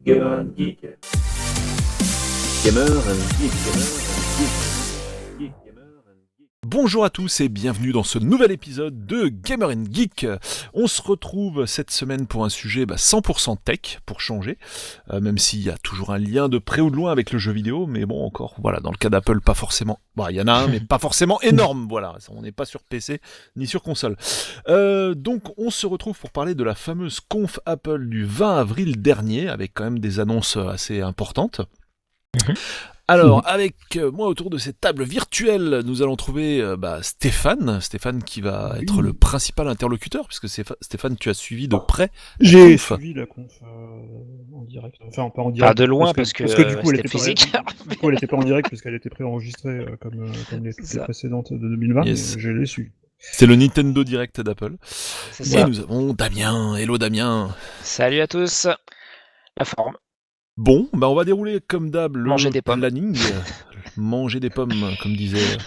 Gamer and Geek. Gamer and Geek. Gamer and Geek. Bonjour à tous et bienvenue dans ce nouvel épisode de Gamer and Geek. On se retrouve cette semaine pour un sujet 100% tech, pour changer, même s'il y a toujours un lien de près ou de loin avec le jeu vidéo, mais bon, encore, voilà, dans le cas d'Apple, pas forcément, il y en a un, mais pas forcément énorme, voilà, on n'est pas sur PC, ni sur console. Donc, on se retrouve pour parler de la fameuse conf Apple du 20 avril dernier, avec quand même des annonces assez importantes. Alors, avec moi autour de cette table virtuelle, nous allons trouver Stéphane qui va être le principal interlocuteur, puisque Stéphane, tu as suivi de près J'ai suivi la conf en direct, enfin pas en direct. Pas de loin parce que du coup elle était physique. Du coup elle était pas en direct puisqu'elle était préenregistrée comme les précédentes de 2020, Yes. mais je l'ai su. C'est le Nintendo Direct d'Apple. C'est Et ça. nous avons Damien. Hello Damien. Salut à tous. La forme. Bon, on va dérouler comme d'hab le Manger des pommes. planning. Manger des pommes, comme disait.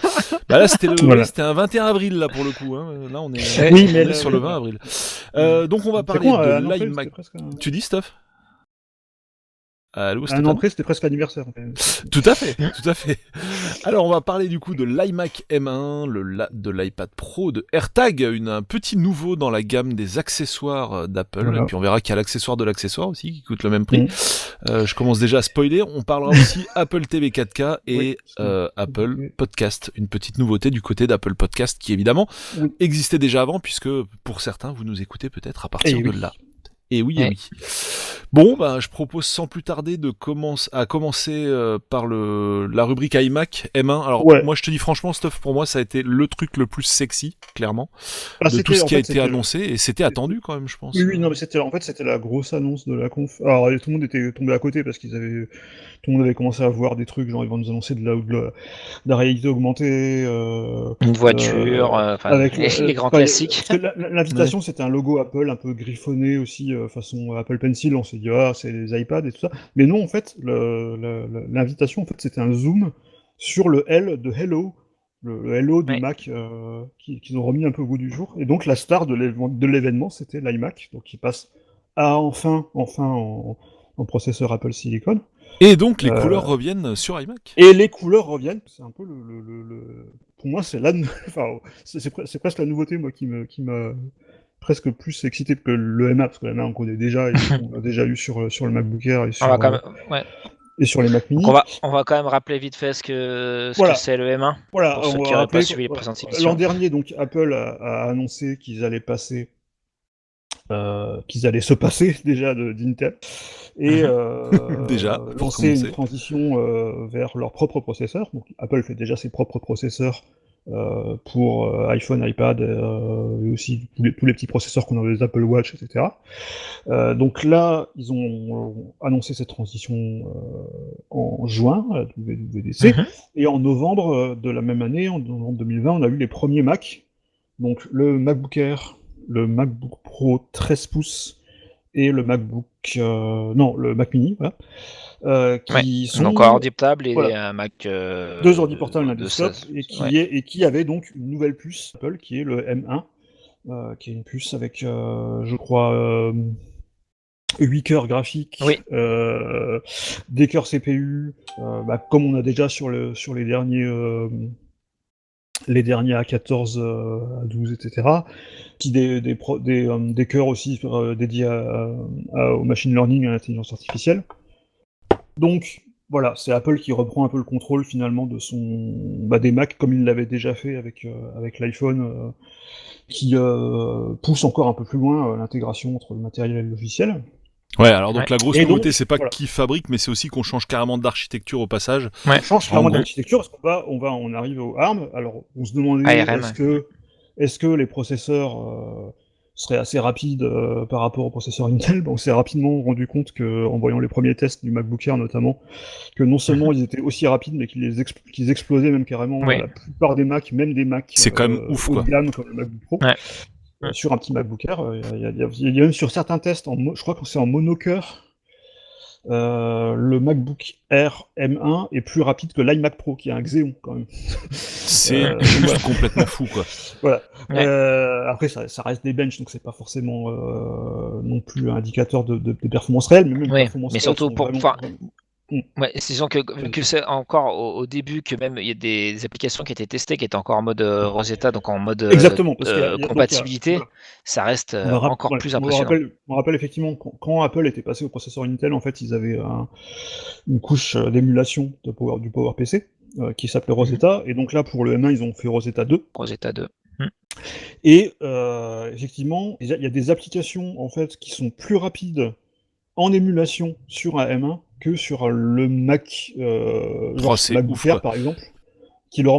Là, c'était Voilà. c'était un 21 avril, là, pour le coup. Hein. Là, on est, Oui, on mais est sur le 20 avril. Donc, on va C'est parler con, de un an près, l'iMac. c'était presque Tu dis, Steph? Allô, un Stéphane? an près, c'était presque l'anniversaire. En fait. Tout à fait. Alors, on va parler du coup de l'iMac M1, de l'iPad Pro, de AirTag, un petit nouveau dans la gamme des accessoires d'Apple. Voilà. Et puis on verra qu'il y a l'accessoire de l'accessoire aussi, qui coûte le même prix. Je commence déjà à spoiler. On parlera aussi Apple TV 4K et Apple Podcast. Une petite nouveauté du côté d'Apple Podcast qui évidemment existait déjà avant, puisque pour certains, vous nous écoutez peut-être à partir de là. Et oui. Bon, je propose sans plus tarder de commencer par la rubrique iMac M1. Alors, moi, je te dis franchement, Stuff, pour moi, ça a été le truc le plus sexy, clairement, de tout ce qui a été annoncé, et c'était attendu quand même, je pense. Oui, non, mais c'était la grosse annonce de la conf. Alors, tout le monde était tombé à côté parce tout le monde avait commencé à voir des trucs, genre ils vont nous annoncer de la réalité augmentée, une voiture, avec les grands classiques. Parce que l'invitation, c'était un logo Apple un peu griffonné aussi, façon Apple Pencil. On s'est dit c'est les iPads et tout ça. Mais non, en fait, l'invitation, en fait, c'était un zoom sur le L de Hello, le Hello du Mac, qu'ils ont remis un peu au goût du jour. Et donc la star de l'événement, c'était l'iMac, donc qui passe enfin en processeur Apple Silicon. Et donc les couleurs reviennent sur iMac. Et les couleurs reviennent. C'est un peu pour moi, c'est c'est presque la nouveauté, moi, qui m'a presque plus excité que le M1, parce que le M1 on connaît déjà, et on l'a déjà eu sur le MacBook Air et sur les Mac Mini. Donc on va quand même rappeler vite fait ce que c'est le M1. Voilà, pour ceux qui n'auraient pas suivi les précédentes émissions. L'an dernier, donc Apple a annoncé qu'ils allaient se passer déjà d'Intel et déjà lancer une transition vers leur propre processeur. Donc Apple fait déjà ses propres processeurs pour iPhone, iPad et aussi tous les petits processeurs qu'on a des Apple Watch, etc. Donc là, ils ont annoncé cette transition en juin à la WWDC, et en novembre de la même année, en novembre 2020, on a eu les premiers Mac, donc le MacBook Air, le MacBook Pro 13 pouces et le Mac Mini, voilà, qui sont donc un ordi portable et un Mac deux ordi portables, un desktop, 16, et qui avait donc une nouvelle puce Apple qui est le M1, qui est une puce avec je crois 8 cœurs graphiques, des cœurs CPU, comme on a déjà sur les derniers A14, A12, etc. Qui des cœurs aussi dédiés au machine learning et à l'intelligence artificielle. Donc voilà, c'est Apple qui reprend un peu le contrôle finalement de des Mac, comme il l'avait déjà fait avec l'iPhone, qui pousse encore un peu plus loin l'intégration entre le matériel et le logiciel. Ouais, alors donc la grosse nouveauté, donc, c'est pas qui fabrique, mais c'est aussi qu'on change carrément d'architecture au passage. On change carrément d'architecture parce qu'on arrive au ARM. Alors on se demandait est-ce que les processeurs seraient assez rapides par rapport aux processeurs Intel. On s'est rapidement rendu compte en voyant les premiers tests du MacBook Air notamment, que non seulement ils étaient aussi rapides, mais qu'ils explosaient même carrément la plupart des Macs, même des Macs c'est quand même ouf, haut de gamme comme le MacBook Pro. Sur un petit MacBook Air, il y a même sur certains tests, je crois que c'est en monocœur, le MacBook Air M1 est plus rapide que l'iMac Pro, qui est un Xeon quand même. C'est juste complètement fou, quoi. Voilà. Ouais. Après, ça reste des benches, donc c'est pas forcément non plus un indicateur de performance réelle, mais même Oui, performance mais réelle surtout sont pour. vraiment- Ouais, c'est sûr vu que c'est encore au début que même il y a des applications qui étaient testées qui étaient encore en mode Rosetta, donc en mode Exactement, parce qu'il y a- compatibilité, voilà. ça reste On me rapp- encore voilà, plus on me impressionnant. on me rappelle effectivement quand Apple était passé au processeur Intel, en fait, ils avaient une couche d'émulation du PowerPC qui s'appelait Rosetta, et donc là pour le M1 ils ont fait Rosetta 2. Rosetta 2. Et effectivement, il y a des applications en fait qui sont plus rapides en émulation sur un M1 que sur le Mac, genre c'est MacBook ouf, Air quoi. par exemple, qui le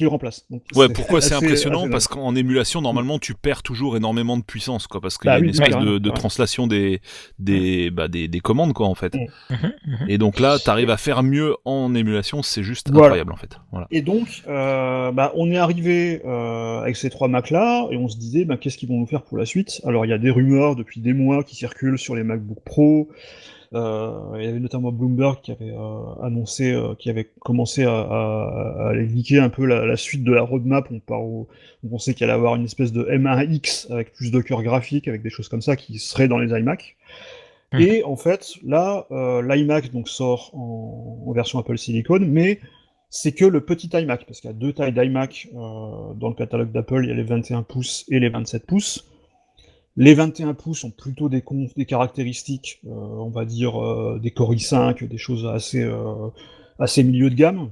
remplace. Donc, Ouais, pourquoi c'est assez impressionnant? Parce dingue. qu'en émulation, normalement, tu perds toujours énormément de puissance, quoi, parce qu'il Bah y a une oui, espèce carrément, de carrément. translation des commandes, quoi, en fait. Mm. Et donc là, t'arrives à faire mieux en émulation, c'est juste Voilà. incroyable, en fait. Voilà. Et donc, on est arrivé avec ces 3 Macs-là, et on se disait, qu'est-ce qu'ils vont nous faire pour la suite? Alors, il y a des rumeurs depuis des mois qui circulent sur les MacBook Pro. Il y avait notamment Bloomberg qui avait annoncé, qui avait commencé à aller leaker un peu la suite de la roadmap. On sait qu'il allait avoir une espèce de M1X avec plus de cœur graphique, avec des choses comme ça qui seraient dans les iMac. Et en fait, là, l'iMac donc sort en version Apple Silicon, mais c'est que le petit iMac, parce qu'il y a 2 tailles d'iMac dans le catalogue d'Apple, il y a les 21 pouces et les 27 pouces. Les 21 pouces ont plutôt des caractéristiques, on va dire, des Core i5, des choses assez milieu de gamme,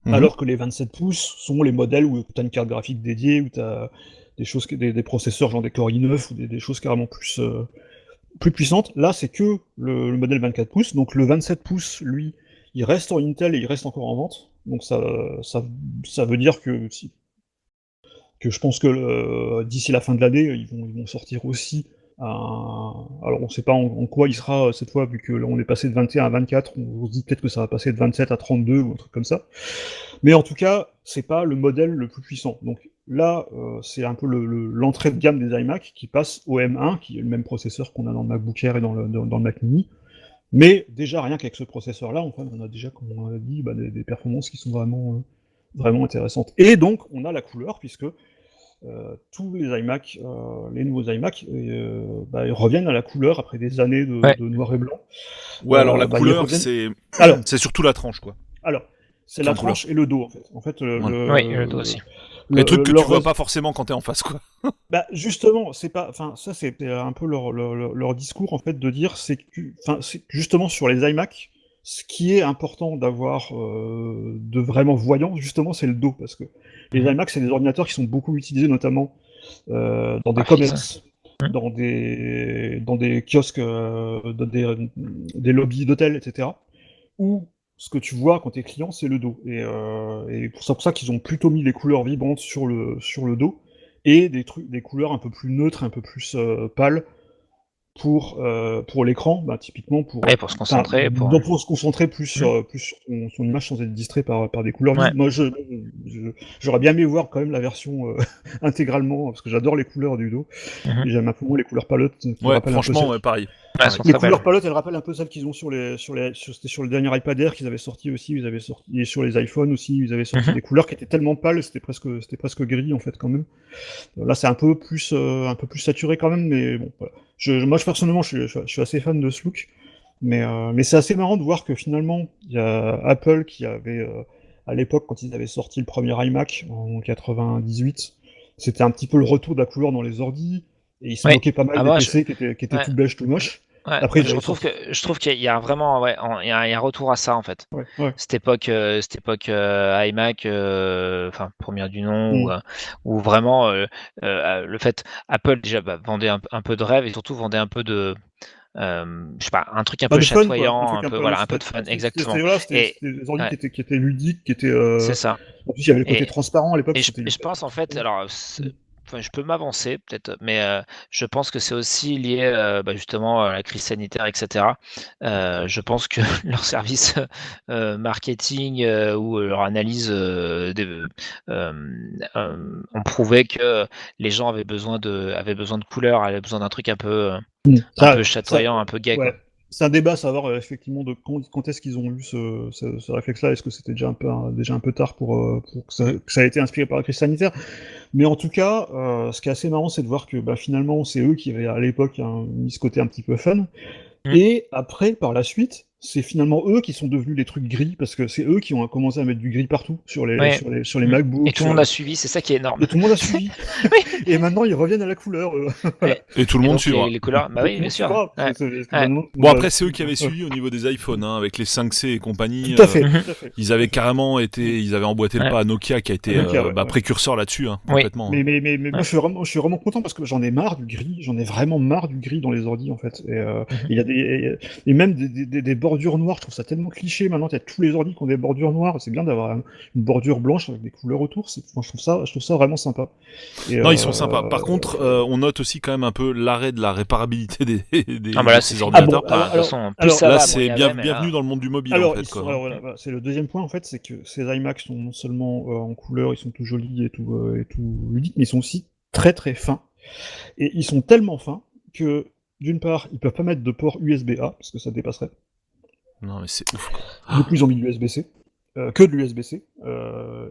alors que les 27 pouces sont les modèles où tu as une carte graphique dédiée, où tu as des processeurs genre des Core i9 ou des choses carrément plus puissantes. Là, c'est que le modèle 24 pouces, donc le 27 pouces, lui, il reste en Intel et il reste encore en vente, donc ça veut dire que je pense que d'ici la fin de l'année, ils vont sortir aussi alors on sait pas en quoi il sera cette fois, vu que là on est passé de 21 à 24, on se dit peut-être que ça va passer de 27 à 32 ou un truc comme ça. Mais en tout cas, c'est pas le modèle le plus puissant. Donc là, c'est un peu l'entrée de gamme des iMac qui passe au M1, qui est le même processeur qu'on a dans le MacBook Air et dans le Mac Mini. Mais déjà, rien qu'avec ce processeur-là, enfin, on a déjà, comme on a dit, des performances qui sont vraiment intéressantes. Et donc, on a la couleur, puisque tous les iMac, les nouveaux iMac, ils reviennent à la couleur après des années de noir et blanc. Ouais, alors la couleur, c'est surtout la tranche, quoi. Alors, c'est la tranche et le dos, en fait. En fait, oui, le dos aussi. Les trucs que tu vois pas forcément quand t'es en face, quoi. Justement, c'est pas, enfin, ça c'est un peu leur discours, en fait, de dire, c'est justement sur les iMac, ce qui est important d'avoir de vraiment voyant, justement, c'est le dos, parce que les iMac, c'est des ordinateurs qui sont beaucoup utilisés, notamment dans des commerces, dans des kiosques, dans des lobbies d'hôtels, etc., où ce que tu vois quand t'es client, c'est le dos. Et c'est pour ça qu'ils ont plutôt mis les couleurs vibrantes sur le dos, et des couleurs un peu plus neutres, un peu plus pâles, pour l'écran, typiquement pour se concentrer, pour se concentrer plus sur son image sans être distrait par des couleurs vives. Moi, j'aurais bien aimé voir quand même la version intégralement, parce que j'adore les couleurs du dos, et j'aime un peu moins les couleurs palettes qui rappellent franchement, un peu pareil. Les couleurs palettes, elles rappellent un peu celles qu'ils ont sur le dernier iPad Air qu'ils avaient sorti aussi, et sur les iPhones aussi, ils avaient sorti des couleurs qui étaient tellement pâles, c'était presque gris en fait quand même. Là, c'est un peu plus saturé quand même, mais bon, voilà. Moi, personnellement, je suis assez fan de ce look, mais c'est assez marrant de voir que finalement, il y a Apple qui avait, à l'époque, quand ils avaient sorti le premier iMac en 98, c'était un petit peu le retour de la couleur dans les ordis, et ils se moquaient pas mal des PC qui étaient tout beige, tout moche. Ouais, après, je trouve qu'il y a vraiment il y a un retour à ça en fait. Cette époque iMac, première du nom, où vraiment le fait Apple déjà vendait un peu de rêve et surtout vendait un peu de je sais pas, un truc un peu chatoyant, un peu de fun, exactement. C'était des ordi qui étaient ludiques, qui étaient. C'est ça. En plus, il y avait le côté transparent à l'époque. Et je pense en fait, alors. Je peux m'avancer peut-être, mais je pense que c'est aussi lié justement à la crise sanitaire, etc. Je pense que leur service marketing ou leur analyse ont prouvé que les gens avaient besoin de couleurs, avaient besoin d'un truc un peu chatoyant, un peu gay. Ouais. Quoi. c'est un débat à savoir effectivement de quand est-ce qu'ils ont eu ce réflexe-là. Est-ce que c'était déjà un peu tard pour que ça ait été inspiré par la crise sanitaire? Mais en tout cas, ce qui est assez marrant, c'est de voir que finalement, c'est eux qui avaient à l'époque mis ce côté un petit peu fun. Et après, par la suite, c'est finalement eux qui sont devenus les trucs gris, parce que c'est eux qui ont commencé à mettre du gris partout sur les MacBooks. Et tout le monde a suivi, c'est ça qui est énorme. Et tout le monde a suivi. Et maintenant, ils reviennent à la couleur. Voilà. Et tout le monde suivra. Les couleurs, bah oui, bien sûr. Bon, après, c'est eux qui avaient suivi au niveau des iPhones, hein, avec les 5C et compagnie. Tout à fait. Ils avaient carrément ils avaient emboîté le pas à Nokia, qui a été précurseur là-dessus, hein, complètement. Mais moi, je suis vraiment content parce que j'en ai marre du gris. J'en ai vraiment marre du gris dans les ordi, en fait. Il y a et même des bordures noires. Je trouve ça tellement cliché. Maintenant, il y a tous les ordi qui ont des bordures noires. C'est bien d'avoir une bordure blanche avec des couleurs autour. Moi, je trouve ça vraiment sympa. Non, ils sont sympas. Par contre, on note aussi quand même un peu l'arrêt de la réparabilité de ces ordinateurs. Là, c'est bienvenue dans le monde du mobile, en fait. Voilà, c'est le deuxième point, en fait, c'est que ces iMac sont non seulement en couleur, ils sont tout jolis et tout ludiques, mais ils sont aussi très très fins. Et ils sont tellement fins que, d'une part, ils peuvent pas mettre de port USB-A, parce que ça dépasserait. Non, mais c'est ouf, quoi. Du coup, ils ont mis de l'USB-C. Que de l'USB-C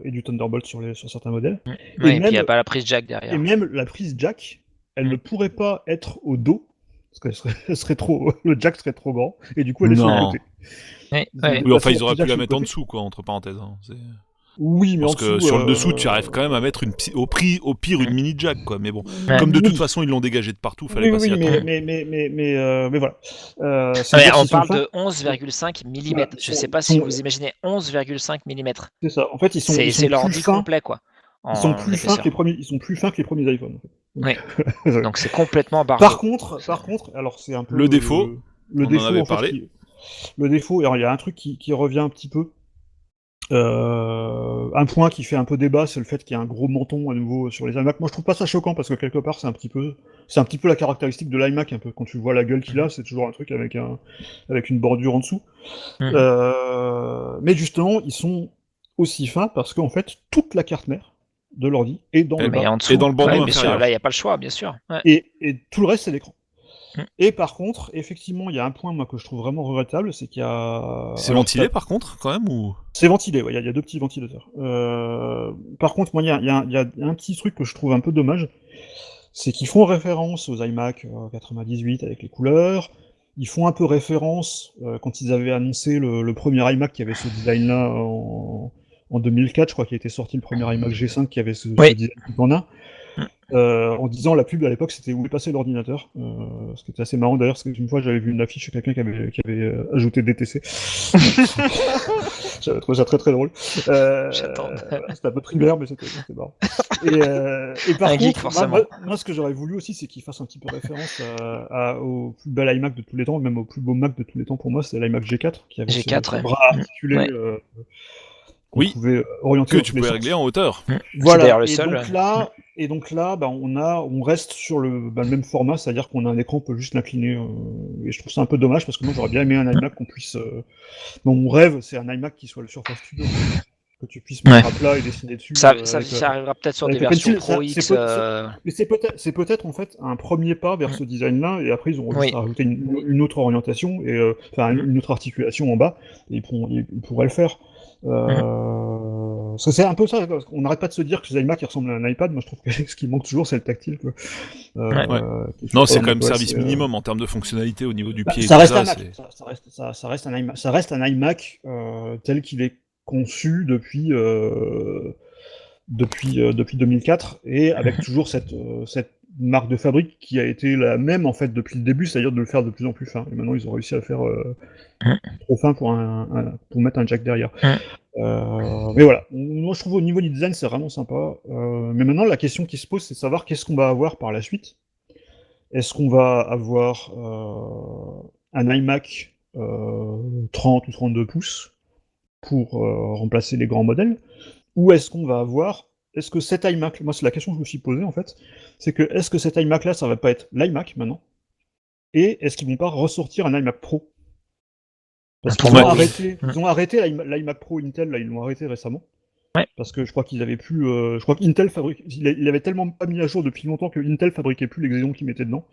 et du Thunderbolt sur certains modèles. Et puis il n'y a pas la prise jack derrière. Et même la prise jack, elle ne pourrait pas être au dos, parce que le jack serait trop grand, et du coup elle est sur le côté. Oui, enfin ils auraient pu la mettre en dessous, quoi, entre parenthèses. Hein. Oui, mais parce en dessous, que sur le dessous, tu arrives quand même à mettre au pire une mini jack, quoi. Mais bon, comme de toute façon ils l'ont dégagé de partout, fallait pas s'y attendre. Mais voilà. On parle de 11,5 mm. Voilà, je sais pas si vous imaginez 11,5 mm. C'est ça. En fait, c'est l'ordi complet, quoi. Ils sont plus fins que les premiers iPhones. En fait. Oui. Donc c'est complètement barbare. Par contre, alors c'est un peu le défaut. Le défaut, en avait en fait, parlé. Le défaut, alors il y a un truc qui revient un petit peu. Un point qui fait un peu débat, c'est le fait qu'il y a un gros menton à nouveau sur les iMac. Moi, je trouve pas ça choquant parce que quelque part, c'est un petit peu la caractéristique de l'iMac. Un peu quand tu vois la gueule qu'il a, c'est toujours un truc avec une bordure en dessous. Mais justement, ils sont aussi fins parce qu'en fait, toute la carte mère de l'ordi est dans le bas et dans le bandeau inférieur. Là, il n'y a pas le choix, bien sûr. Et tout le reste, c'est l'écran. Et par contre, effectivement, il y a un point moi que je trouve vraiment regrettable, c'est qu'il y a... C'est ventilé par contre, quand même, ou... C'est ventilé, ouais, il y a deux petits ventilateurs. Par contre, moi, il y a un petit truc que je trouve un peu dommage, c'est qu'ils font référence aux iMac 98 avec les couleurs, ils font un peu référence, quand ils avaient annoncé le premier iMac qui avait ce design-là en 2004, je crois qu'il était sorti le premier iMac G5 qui avait ce design qu'on a. En disant la pub à l'époque c'était où est passé l'ordinateur, ce qui était assez marrant d'ailleurs, parce qu'une fois j'avais vu une affiche de quelqu'un qui avait ajouté DTC. J'avais trouvé ça très très drôle. C'était un peu primaire, mais c'était marrant. Et par contre, moi ce que j'aurais voulu aussi, c'est qu'il fasse un petit peu référence au plus bel iMac de tous les temps, même au plus beau Mac de tous les temps pour moi, c'est l'iMac G4 qui avait ce bras articulé. Oui, pouvait orienter que tu pouvais régler en hauteur. Voilà, et donc là, on reste sur le même format, c'est-à-dire qu'on a un écran, on peut juste l'incliner, et je trouve ça un peu dommage, parce que moi j'aurais bien aimé un iMac qu'on puisse... mon rêve, c'est un iMac qui soit le Surface Studio, que tu puisses mettre à plat et dessiner dessus. Ça arrivera peut-être sur des versions Pro X. Mais c'est peut-être en fait un premier pas vers ce design-là, et après ils ont rajouté une autre orientation, et une autre articulation en bas, et ils pourraient le faire. C'est un peu ça, on n'arrête pas de se dire que ces iMac ressemblent à un iPad. Moi je trouve que ce qui manque toujours c'est le tactile, quoi. Non, c'est quand même service minimum en termes de fonctionnalité au niveau du pied. Ça reste un Mac, ça reste un iMac tel qu'il est conçu depuis 2004, et avec toujours cette marque de fabrique qui a été la même en fait depuis le début, c'est-à-dire de le faire de plus en plus fin. Et maintenant ils ont réussi à le faire trop fin pour mettre un jack derrière. Mais voilà, moi je trouve au niveau du design c'est vraiment sympa. Mais maintenant la question qui se pose, c'est de savoir qu'est-ce qu'on va avoir par la suite. Est-ce qu'on va avoir un iMac 30 ou 32 pouces pour remplacer les grands modèles, ou est-ce qu'on va avoir... Est-ce que cet iMac, moi c'est la question que je me suis posée en fait, c'est que est-ce que cet iMac là ça va pas être l'iMac maintenant, et est-ce qu'ils vont pas ressortir un iMac Pro? Parce qu'ils ont arrêté l'iMac Pro Intel, là ils l'ont arrêté récemment, Ouais. Parce que je crois qu'ils avaient plus, je crois qu'Intel fabrique, il avait tellement pas mis à jour depuis longtemps que Intel fabriquait plus les Xeon qu'ils mettaient dedans.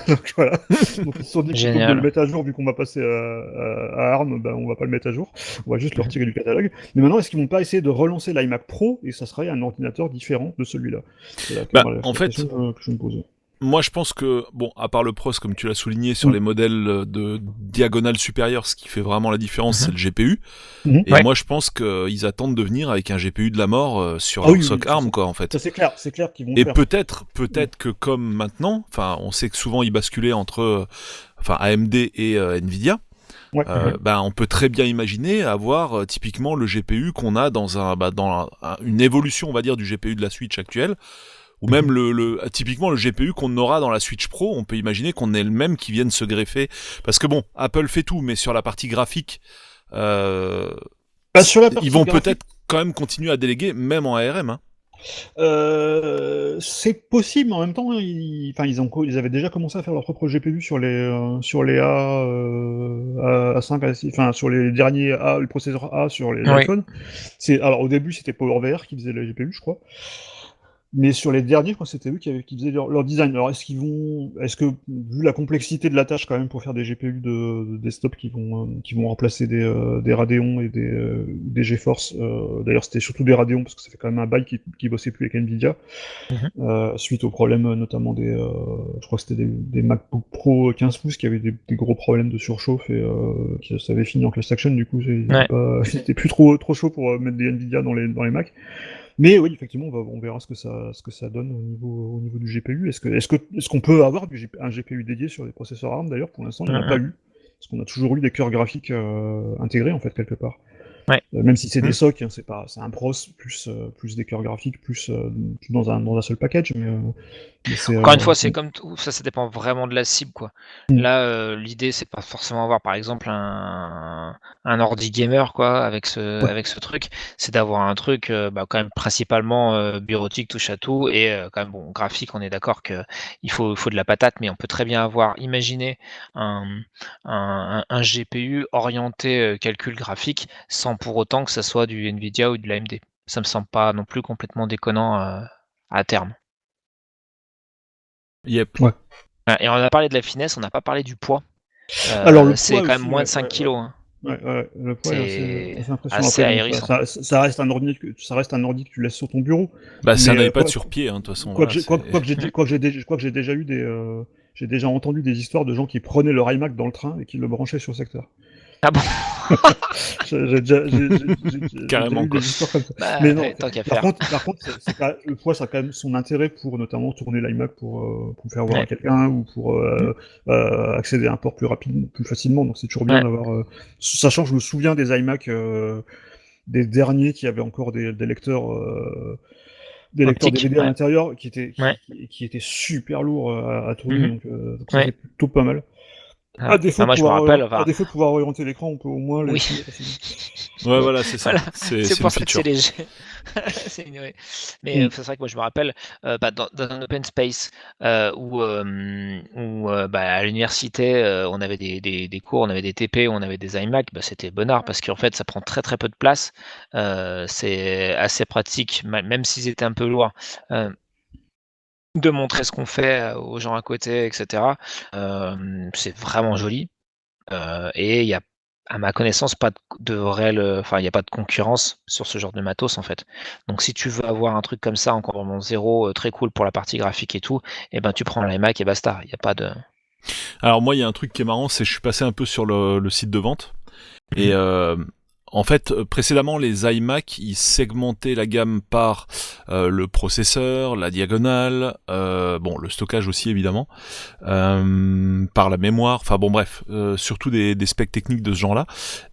Donc voilà. Donc ils se sont dit que plutôt que de le mettre à jour, vu qu'on va passer à ARM, ben on va pas le mettre à jour. On va juste le retirer du catalogue. Mais maintenant, est-ce qu'ils vont pas essayer de relancer l'iMac Pro et ça serait un ordinateur différent de celui-là? C'est la en fait, question que je me pose. Moi, je pense que, bon, à part le pros, comme tu l'as souligné, sur les modèles de diagonale supérieure, ce qui fait vraiment la différence, c'est le GPU. Et moi, je pense qu'ils attendent de venir avec un GPU de la mort sur leur SoC ARM, quoi, en fait. Ça, c'est clair qu'ils vont et faire. peut-être que comme maintenant, enfin, on sait que souvent ils basculaient entre, AMD et Nvidia. On peut très bien imaginer avoir typiquement le GPU qu'on a dans une évolution, on va dire, du GPU de la Switch actuelle. Ou même typiquement le GPU qu'on aura dans la Switch Pro, on peut imaginer qu'on ait le même qui vienne se greffer. Parce que bon, Apple fait tout, mais sur la partie graphique, ils vont peut-être quand même continuer à déléguer, même en ARM. Hein. C'est possible, mais en même temps, ils avaient déjà commencé à faire leur propre GPU sur les A5, sur les derniers A, le processeur A sur les iPhones. Alors au début, c'était PowerVR qui faisait le GPU, je crois. Mais sur les derniers, je crois que c'était eux qui faisaient leur design. Alors est-ce que, vu la complexité de la tâche quand même pour faire des GPU de desktop qui vont remplacer des Radeon et des GeForce, d'ailleurs c'était surtout des Radeon parce que ça fait quand même un bail qui bossait plus avec Nvidia, suite aux problèmes notamment je crois que c'était des MacBook Pro 15 pouces qui avaient des gros problèmes de surchauffe et ça avait fini en class action, du coup c'était plus trop chaud pour mettre des Nvidia dans les Mac. Mais oui, effectivement, on verra ce que ça donne au niveau du GPU. Est-ce qu'on peut avoir un GPU dédié sur les processeurs ARM? D'ailleurs, pour l'instant, il n'y en a pas eu. Parce qu'on a toujours eu des cœurs graphiques intégrés, en fait, quelque part. Même si c'est des SoC, hein, c'est un pros plus des cœurs graphiques, plus dans un seul package. Encore une fois, c'est comme tout, ça dépend vraiment de la cible, quoi. Là, l'idée, c'est pas forcément avoir, par exemple, un ordi gamer, quoi, avec ce truc. C'est d'avoir un truc, quand même principalement bureautique, touche à tout, et quand même, bon, graphique, on est d'accord que il faut de la patate, mais on peut très bien imaginer un GPU orienté calcul graphique, sans pour autant que ça soit du Nvidia ou de l'AMD. Ça me semble pas non plus complètement déconnant à terme. Yep. Ouais. Et on a parlé de la finesse, on n'a pas parlé du poids. Alors c'est quand même moins de 5 kilos. Hein. Le poids c'est assez impressionnant. assez ahérissant. Ça reste un ordi que tu laisses sur ton bureau. C'est un iPad sur pied, de toute façon. Je crois que j'ai déjà eu j'ai déjà entendu des histoires de gens qui prenaient leur iMac dans le train et qui le branchaient sur le secteur. Ah bon? J'ai carrément eu des histoires comme ça. Mais non, par contre, le poids, ça a quand même son intérêt pour notamment tourner l'iMac pour faire voir à quelqu'un ou pour accéder à un port plus facilement. Donc c'est toujours bien d'avoir. Sachant que je me souviens des iMac des derniers qui avaient encore des lecteurs. Des lecteurs DVD à l'intérieur qui étaient super lourds à tourner, donc c'était plutôt pas mal. À défaut de pouvoir orienter l'écran, on peut au moins le filmer facilement. Ouais, voilà, c'est ça. Voilà. C'est pour ça que c'est léger. Mais c'est vrai que moi je me rappelle dans un open space où à l'université on avait des cours, on avait des TP, on avait des iMac, c'était bonnard parce qu'en fait ça prend très très peu de place. C'est assez pratique, même s'ils étaient un peu lourds. De montrer ce qu'on fait aux gens à côté, etc. C'est vraiment joli. Et il y a, à ma connaissance, pas de réel, il n'y a pas de concurrence sur ce genre de matos en fait. Donc si tu veux avoir un truc comme ça en composant 0, très cool pour la partie graphique et tout, tu prends l'iMac et basta. Il n'y a pas de. Alors moi, il y a un truc qui est marrant, c'est que je suis passé un peu sur le site de vente et en fait, précédemment, les iMac, ils segmentaient la gamme par le processeur, la diagonale, le stockage aussi évidemment, par la mémoire, surtout des specs techniques de ce genre-là.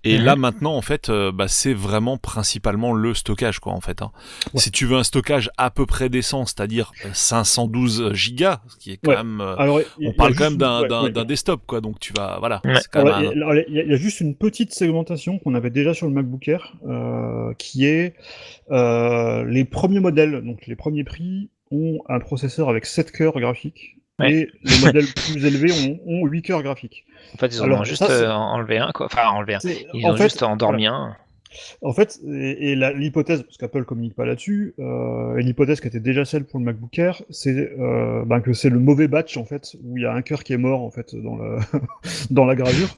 Et là maintenant, en fait, c'est vraiment principalement le stockage, quoi, en fait. Hein. Ouais. Si tu veux un stockage à peu près décent, c'est-à-dire 512 gigas, ce qui est quand même, on parle quand même d'un desktop, quoi. Donc tu vas, voilà. Il y a juste une petite segmentation qu'on avait déjà sur le MacBook Air, qui est les premiers modèles, donc les premiers prix, ont un processeur avec 7 cœurs graphiques, et les modèles plus élevés ont 8 cœurs graphiques. En fait, ils ont juste enlevé un, quoi. Enfin, enlevé un. Ils ont juste endormi un. En fait, l'hypothèse, parce qu'Apple communique pas là-dessus, et l'hypothèse qui était déjà celle pour le MacBook Air, c'est que c'est le mauvais batch en fait, où il y a un cœur qui est mort en fait dans la dans la gravure,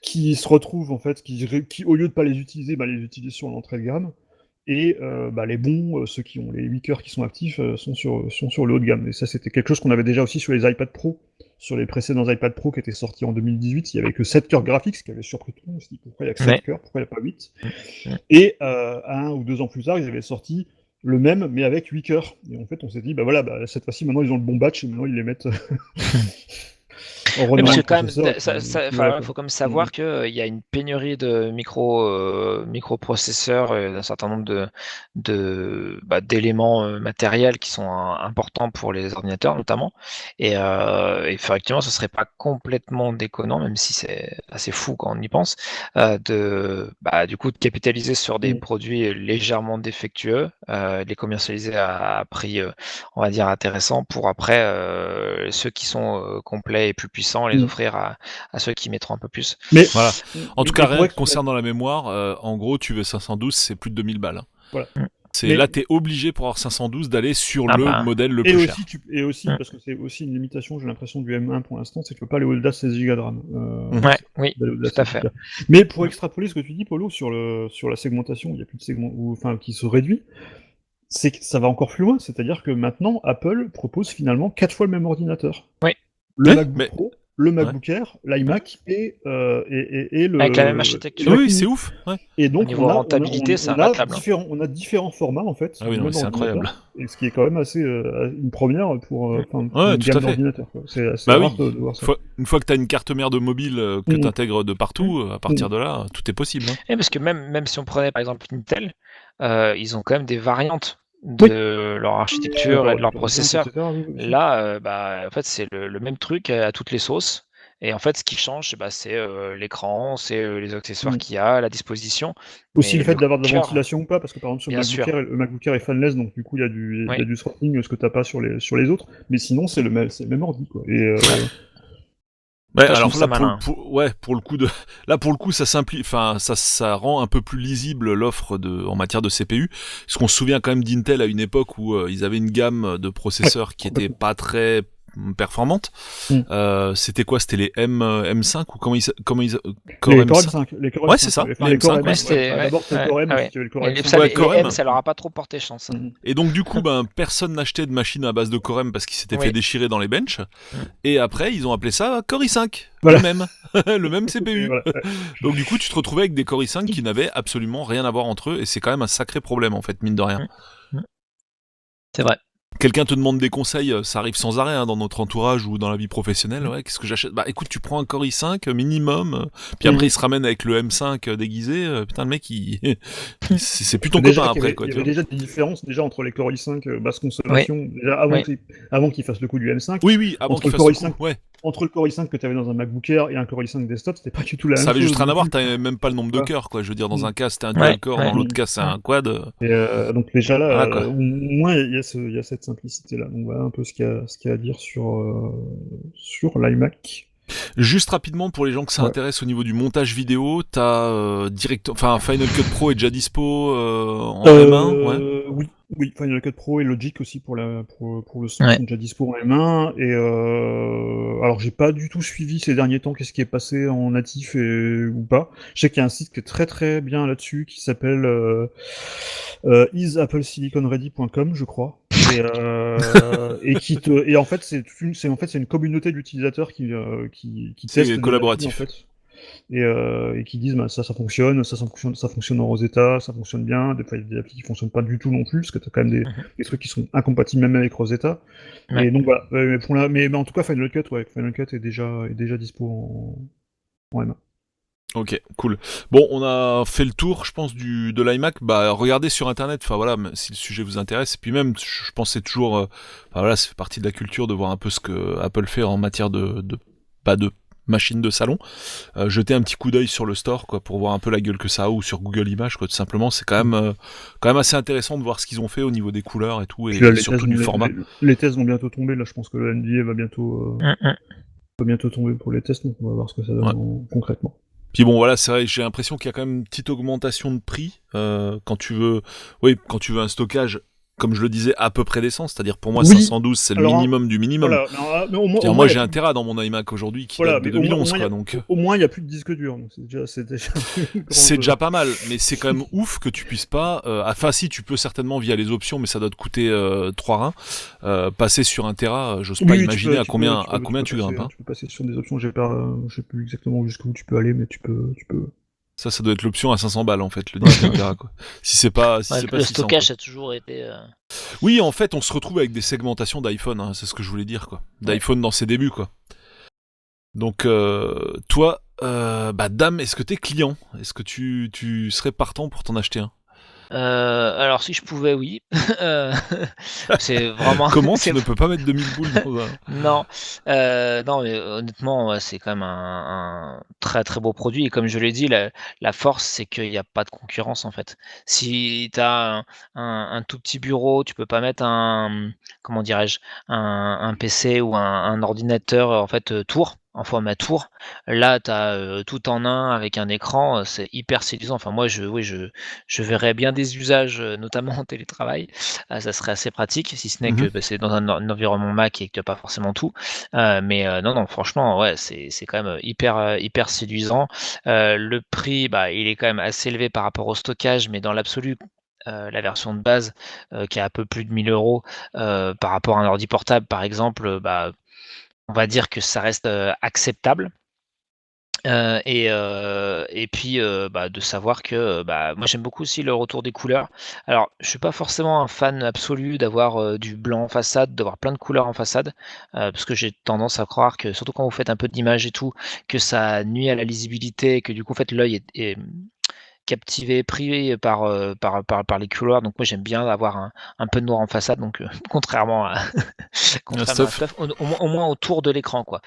qui se retrouve en fait, qui au lieu de pas les utiliser, les utilise sur l'entrée de gamme. Et les bons, ceux qui ont les 8 cœurs qui sont actifs, sont sur le haut de gamme. Et ça, c'était quelque chose qu'on avait déjà aussi sur les iPad Pro, sur les précédents iPad Pro qui étaient sortis en 2018. Il n'y avait que 7 cœurs graphiques, ce qui avait surpris tout le monde. On s'est dit pourquoi il n'y a que 7 cœurs, pourquoi il n'y a pas 8 ? Et 1 ou 2 ans plus tard, ils avaient sorti le même, mais avec 8 cœurs. Et en fait, on s'est dit, cette fois-ci, maintenant, ils ont le bon batch, et maintenant, ils les mettent... Oui, parce que quand même, il faut quand même savoir qu'il y a une pénurie de microprocesseurs, d'un certain nombre d'éléments matériels qui sont importants pour les ordinateurs notamment. Et effectivement, ce serait pas complètement déconnant, même si c'est assez fou quand on y pense, du coup de capitaliser sur des produits légèrement défectueux, de les commercialiser à prix, on va dire intéressant, pour après ceux qui sont complets et plus puissants les offrir à ceux qui mettront un peu plus. Mais voilà. En tout cas, rien concernant la mémoire, en gros, tu veux 512, c'est plus de 2000 balles. Voilà. Là, t'es obligé pour avoir 512 d'aller sur le modèle le plus cher. Et aussi, parce que c'est aussi une limitation, j'ai l'impression, du M1 pour l'instant, c'est que tu peux pas aller au-delà de 16 Go de RAM. Oui, tout à fait. Mais pour extrapoler ce que tu dis, Polo, sur la segmentation, il y a plus de segment, qui se réduit, c'est que ça va encore plus loin, c'est-à-dire que maintenant, Apple propose finalement 4 fois le même ordinateur. Oui. Le MacBook Pro, le MacBook Air, l'iMac et le... Avec la même architecture. Oui, c'est ouf. Ouais. Et donc, niveau rentabilité, c'est imbattable. On a différents formats, en fait. Ah oui, non, c'est incroyable. Et ce qui est quand même assez une première pour une gamme d'ordinateurs. C'est assez rare de voir ça. Une fois que tu as une carte mère de mobile que tu intègres de partout, à partir de là, tout est possible. Et parce que même si on prenait par exemple Intel, ils ont quand même des variantes de leur architecture et de leur processeur. Là, en fait, c'est le même truc à toutes les sauces. Et en fait, ce qui change, c'est l'écran, c'est les accessoires qu'il y a à la disposition. Aussi le fait d'avoir de la ventilation ou pas, parce que par exemple sur le MacBook Air est fanless, donc du coup il y a du throttling, ce que t'as pas sur les autres. Mais sinon c'est le même ordi, quoi. Et alors là, pour le coup, ça simplifie, ça rend un peu plus lisible l'offre en matière de CPU. Parce qu'on se souvient quand même d'Intel à une époque où ils avaient une gamme de processeurs qui était pas très performante. C'était quoi? C'était les M5 ou comment ils Core M5. Ouais, c'est ça. Les Core M5. D'abord, c'était le Core M. Les M, ça leur a pas trop porté chance. Et donc, du coup, personne n'achetait de machine à base de Core M parce qu'ils s'étaient fait déchirer dans les benches. Et après, ils ont appelé ça Core i5. Voilà. Le même CPU. Voilà. Donc, du coup, tu te retrouvais avec des Core i5 qui n'avaient absolument rien à voir entre eux. Et c'est quand même un sacré problème, en fait, mine de rien. C'est vrai. Quelqu'un te demande des conseils, ça arrive sans arrêt dans notre entourage ou dans la vie professionnelle. Ouais, qu'est-ce que j'achète? Écoute, tu prends un Core i5 minimum, puis après il se ramène avec le M5 déguisé. Putain, le mec, c'est plus ton copain après. Il y avait déjà des différences entre les Core i5 basse consommation, avant qu'il fasse le coup du M5. Oui, avant qu'il fasse le coup. Entre le Core i5 que tu avais dans un MacBook Air et un Core i5 desktop, c'était pas du tout la même chose. Ça avait juste rien à voir, t'avais même pas le nombre de cœurs, quoi. Je veux dire, dans un cas c'était un dual core, dans l'autre cas c'est un quad. Et donc déjà là, au moins il y a cette simplicité là. Donc voilà un peu ce qu'il y a à dire sur l'iMac. Juste rapidement pour les gens que ça intéresse au niveau du montage vidéo, t'as Final Cut Pro est déjà dispo en M1, Oui, Final Cut Pro et Logic aussi pour le son sont déjà dispo en M1. Et alors j'ai pas du tout suivi ces derniers temps qu'est-ce qui est passé en natif ou pas. Je sais qu'il y a un site qui est très très bien là-dessus qui s'appelle isappleSiliconReady.com, je crois. Et en fait c'est une communauté d'utilisateurs qui testent collaboratif en fait. Et qui disent ça fonctionne en Rosetta, ça fonctionne bien. Des fois il y a des applis qui fonctionnent pas du tout non plus parce que t'as quand même des trucs qui sont incompatibles même avec Rosetta. Et donc voilà. Mais en tout cas Final Cut est déjà dispo en M1. Ok, cool. Bon, on a fait le tour, je pense, de l'iMac. Regardez sur Internet, si le sujet vous intéresse. Et puis même, je pense que c'est toujours, ça fait partie de la culture de voir un peu ce que Apple fait en matière de machine de salon. Jetez un petit coup d'œil sur le store, quoi, pour voir un peu la gueule que ça a, ou sur Google Images, quoi, tout simplement. C'est quand même assez intéressant de voir ce qu'ils ont fait au niveau des couleurs et tout, et surtout du format. Les tests vont bientôt tomber. Là, je pense que le NDA va bientôt tomber pour les tests, donc on va voir ce que ça donne concrètement. Puis bon, voilà, c'est vrai, j'ai l'impression qu'il y a quand même une petite augmentation de prix quand tu veux un stockage, comme je le disais, à peu près décent. C'est-à-dire pour moi, 512, c'est le minimum du minimum. Voilà, mais au moins, moi, j'ai un Tera dans mon iMac aujourd'hui qui date de 2011, quoi. Donc au moins, il n'y a plus de disque dur. Donc c'est déjà pas mal, mais c'est quand même ouf que tu puisses pas. Enfin, si tu peux certainement via les options, mais ça doit te coûter 3 reins. Passer sur un Tera, j'ose pas imaginer à combien tu grimpes. Tu peux passer sur des options. Je sais plus exactement jusqu'où tu peux aller, mais tu peux. Ça doit être l'option à 500 balles en fait, le disque Tera, quoi. Si c'est pas, le 600, stockage quoi. a toujours été. Oui, en fait, on se retrouve avec des segmentations d'iPhone, hein, c'est ce que je voulais dire, quoi. d'iPhone dans ses débuts, quoi. Donc, toi, Dame, est-ce que t'es client ? Est-ce que tu serais partant pour t'en acheter un ? Alors si je pouvais, oui. C'est vraiment. Comment tu ne peux pas mettre 2000 boules dans un... Non, non, mais honnêtement, ouais, c'est quand même un très très beau produit. Et comme je l'ai dit, la force, c'est qu'il n'y a pas de concurrence en fait. Si tu as un tout petit bureau, tu peux pas mettre comment dirais-je, un PC ou un ordinateur en fait tour. En format tour, là tu as tout en un avec un écran, c'est hyper séduisant. Enfin moi je verrais bien des usages, notamment en télétravail. Ça serait assez pratique, si ce n'est que c'est dans un environnement Mac et que tu n'as pas forcément tout. Mais non, franchement, ouais, c'est quand même hyper séduisant. Le prix, il est quand même assez élevé par rapport au stockage, mais dans l'absolu, la version de base qui est un peu plus de 1 000 € par rapport à un ordi portable, par exemple, on va dire que ça reste acceptable. Et puis de savoir que moi j'aime beaucoup aussi le retour des couleurs. Alors je suis pas forcément un fan absolu d'avoir du blanc en façade, d'avoir plein de couleurs en façade, parce que j'ai tendance à croire que surtout quand vous faites un peu d'image et tout, que ça nuit à la lisibilité et que du coup en fait l'œil est captivé, pris par les couleurs. Donc moi j'aime bien avoir un peu de noir en façade, donc contrairement à Stuff, au moins autour de l'écran, quoi,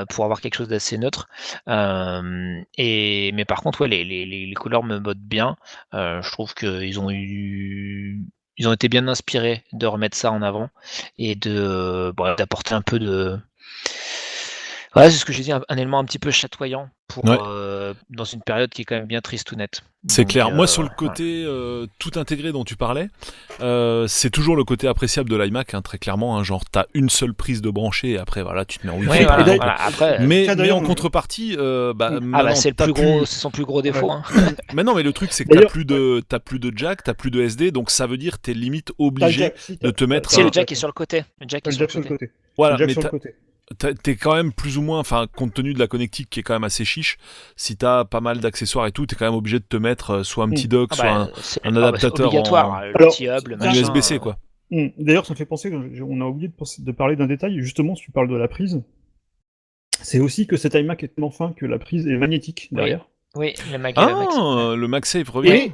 pour avoir quelque chose d'assez neutre. Mais par contre, ouais, les couleurs me bottent bien. Je trouve qu'ils ont été bien inspirés de remettre ça en avant et d'apporter un peu de. Ouais, c'est ce que j'ai dit, un élément un petit peu chatoyant pour dans une période qui est quand même bien triste ou nette. C'est clair. Moi, sur le côté tout intégré dont tu parlais, c'est toujours le côté appréciable de l'iMac, hein, très clairement. Hein, genre, t'as une seule prise de brancher et après, voilà, tu te mets en Wi-Fi. Après, mais en contrepartie, c'est son plus gros défaut. Hein. Mais non, mais le truc, c'est que t'as plus de jack, t'as plus de SD, donc ça veut dire t'es limite obligé de te mettre. Si le jack est sur le côté. Le jack est sur le côté. Voilà, mais t'es quand même plus ou moins, enfin, compte tenu de la connectique qui est quand même assez chiche, si t'as pas mal d'accessoires et tout, t'es quand même obligé de te mettre soit un petit dock, soit un adaptateur obligatoire, le hub, le USB-C, quoi. D'ailleurs, ça me fait penser qu'on a oublié de parler d'un détail, justement, si tu parles de la prise, c'est aussi que cet iMac est tellement fin que la prise est magnétique derrière. Oui, le MagSafe revient.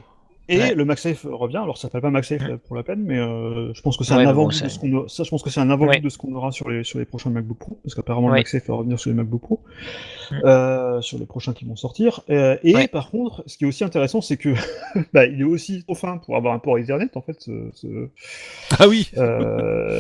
Et le MagSafe revient, alors ça s'appelle pas MagSafe pour la peine, mais je pense que c'est un avant-goût de ce qu'on aura. Ça, je pense que c'est un avant-goût de ce qu'on aura sur les prochains MacBook Pro, parce qu'apparemment le MagSafe va revenir sur les MacBook Pro, sur les prochains qui vont sortir. Par contre, ce qui est aussi intéressant, c'est que il est aussi trop fin pour avoir un port Ethernet en fait. Ah oui.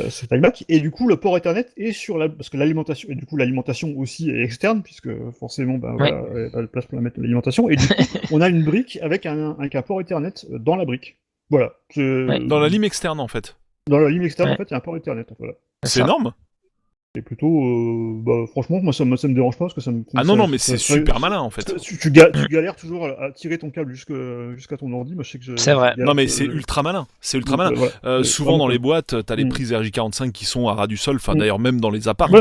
Cet iMac, et du coup le port Ethernet est parce que l'alimentation, et du coup l'alimentation aussi est externe, puisque forcément il n'y a pas de place pour la mettre l'alimentation, et du coup on a une brique avec un port Ethernet dans la brique. Voilà. Dans la lime externe, en fait. Dans la lime externe, en fait, il y a un port Ethernet. Voilà. C'est énorme. C'est plutôt... franchement, moi, ça me dérange pas, parce que ça me... Ah non, mais c'est super malin, en fait. Tu galères toujours à tirer ton câble jusqu'à ton ordi. Moi, je sais que c'est vrai. Non, mais c'est ultra malin. C'est ultra malin. Voilà. Souvent, dans les boîtes, t'as les prises RJ45 qui sont à ras du sol. Enfin, d'ailleurs, même dans les apparts.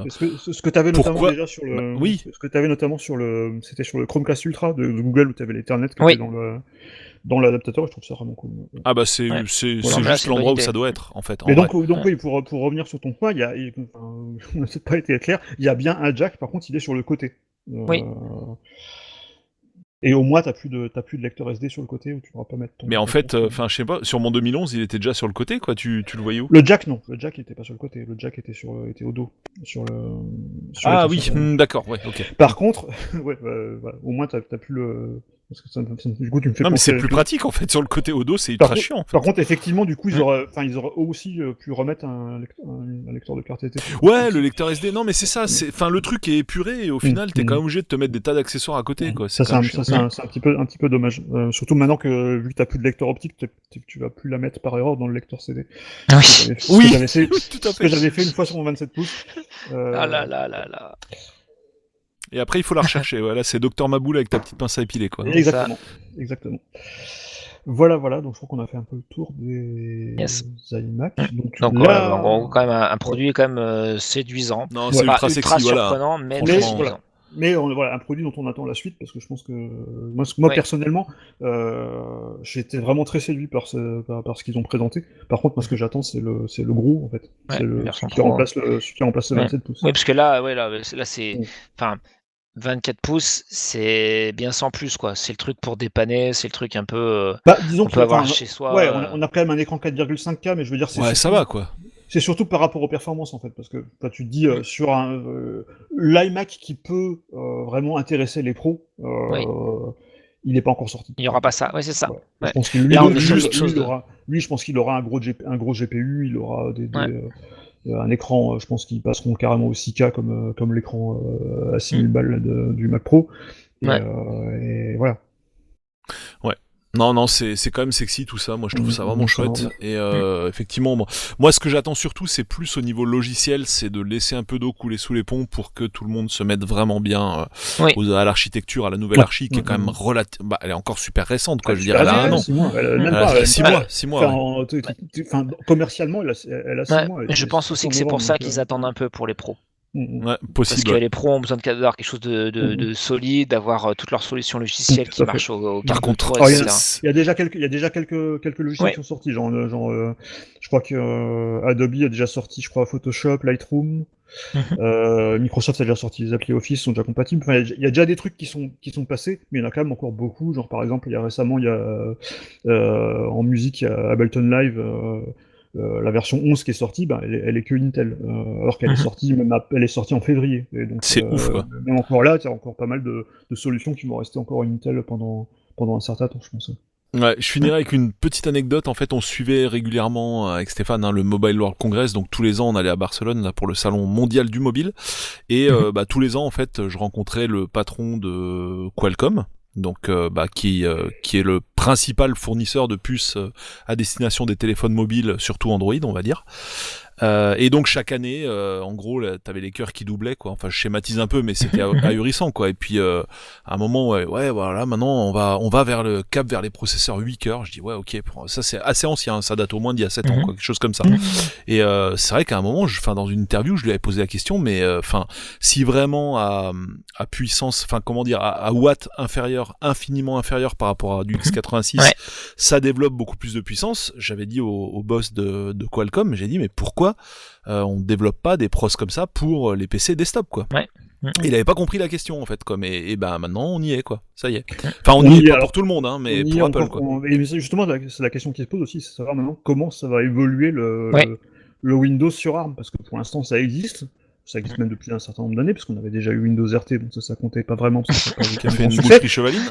Ce que t'avais notamment déjà sur le... Ce que t'avais notamment sur le... C'était sur le Chromecast Ultra de Google, où t'avais l'Ethernet qui était dans l'adaptateur, je trouve ça vraiment cool. Ah bah c'est juste l'endroit où ça doit être, en fait. Et donc oui, pour revenir sur ton point, on n'a peut-être pas été clair, il y a bien un jack, par contre il est sur le côté. Oui. Et au moins t'as plus de lecteur SD sur le côté où tu pourras pas mettre ton... Mais en fait, je sais pas, sur mon 2011, il était déjà sur le côté, quoi, tu le voyais où ? Le jack, non, le jack était pas sur le côté, le jack était au dos, d'accord, ouais, ok. Par contre, voilà, au moins t'as plus Parce que du coup, tu me fais non, mais c'est penser plus pratique en fait. Sur le côté Odo, c'est ultra chiant. En fait. Par contre, effectivement, du coup, ils auraient aussi pu remettre un lecteur de carte SD. Ouais, le lecteur SD. Non, mais c'est ça. Enfin, le truc est épuré et au final, t'es quand même obligé de te mettre des tas d'accessoires à côté, quoi. Ça, c'est un petit peu dommage. Surtout maintenant que vu que t'as plus de lecteur optique, tu vas plus la mettre par erreur dans le lecteur CD. Oui, tout à fait. Ce que j'avais fait une fois sur mon 27 pouces. Ah là là là là. Et après, il faut la rechercher. Voilà, c'est Docteur Maboule avec ta petite pince à épiler, quoi. Exactement. Voilà. Donc je crois qu'on a fait un peu le tour des iMac. Donc là... en gros, quand même un produit quand même séduisant. Non, c'est ultra sexy, surprenant, mais très séduisant. Mais voilà, un produit dont on attend la suite, parce que je pense que moi personnellement, j'ai été vraiment très séduit par ce qu'ils ont présenté. Par contre, moi, ce que j'attends, c'est le gros, en fait. C'est celui qui remplace le 27 pouces. Oui, parce que là c'est... Enfin, 24 pouces, c'est bien sans plus, quoi. C'est le truc pour dépanner, c'est le truc un peu disons qu'on peut avoir chez soi. Ouais, on a quand même un écran 4,5K, mais je veux dire, ouais, ça va, quoi. C'est surtout par rapport aux performances, en fait, parce que tu te dis sur l'iMac qui peut vraiment intéresser les pros, il n'est pas encore sorti. Il n'y aura pas ça, ouais, c'est ça. Ouais. Je pense que lui, je pense qu'il aura un gros GPU, il aura un écran, je pense qu'ils passeront carrément au 6K comme l'écran à 6000 balles du Mac Pro. Et voilà. Ouais. Non, c'est quand même sexy tout ça. Moi, je trouve ça vraiment chouette. Et effectivement, moi, ce que j'attends surtout, c'est plus au niveau logiciel, c'est de laisser un peu d'eau couler sous les ponts pour que tout le monde se mette vraiment bien à l'architecture, à la nouvelle archi, qui est quand même elle est encore super récente, quoi. Je veux dire, elle a 1 an. 6 mois. Elle a 6 mois. Enfin, commercialement, elle a 6 mois. Je pense aussi que c'est pour ça qu'ils attendent un peu pour les pros. Ouais, possible. Parce que les pros ont besoin d'avoir quelque chose de solide, d'avoir toutes leurs solutions logicielles qui marchent au Par contre, il y a déjà quelques logiciels qui sont sortis, genre je crois que Adobe a déjà sorti, je crois, Photoshop, Lightroom. Microsoft a déjà sorti les applis Office, sont déjà compatibles. Enfin, il y a déjà des trucs qui sont passés, mais il y en a quand même encore beaucoup. Genre par exemple, récemment, en musique, il y a Ableton Live. La version 11 qui est sortie, elle est que Intel, alors qu'elle est sortie, elle est sortie en février. Et donc, c'est ouf, quoi. Même encore là, il y a encore pas mal de solutions qui vont rester encore Intel pendant un certain temps, je pense. Ouais, je finirai avec une petite anecdote. En fait, on suivait régulièrement avec Stéphane le Mobile World Congress. Donc tous les ans, on allait à Barcelone là pour le salon mondial du mobile. Et tous les ans, en fait, je rencontrais le patron de Qualcomm. Donc qui est le principal fournisseur de puces à destination des téléphones mobiles, surtout Android, on va dire. Et donc chaque année, en gros, t'avais les cœurs qui doublaient, quoi. Enfin, je schématise un peu, mais c'était ahurissant, quoi. Et puis à un moment, voilà, maintenant on va vers les processeurs 8 cœurs. Je dis ok, ça c'est assez ancien, ça date au moins d'il y a 7 ans, quoi, quelque chose comme ça. Et c'est vrai qu'à un moment, dans une interview, je lui avais posé la question, mais si vraiment à puissance, à watts infiniment inférieur par rapport à du x86, ça développe beaucoup plus de puissance. J'avais dit au boss de Qualcomm, j'ai dit mais pourquoi on ne développe pas des pros comme ça pour les PC desktop, quoi. Il avait pas compris la question, en fait, comme et maintenant on y est, quoi. Ça y est. Enfin, on y est pas pour tout le monde, mais pour Apple, quoi. Et justement, c'est la question qui se pose aussi, c'est savoir maintenant comment ça va évoluer le Windows sur ARM, parce que pour l'instant ça existe. Ça existe même depuis un certain nombre d'années, parce qu'on avait déjà eu Windows RT, donc ça comptait pas vraiment. Parce que ça qui a fait une boucherie chevaline.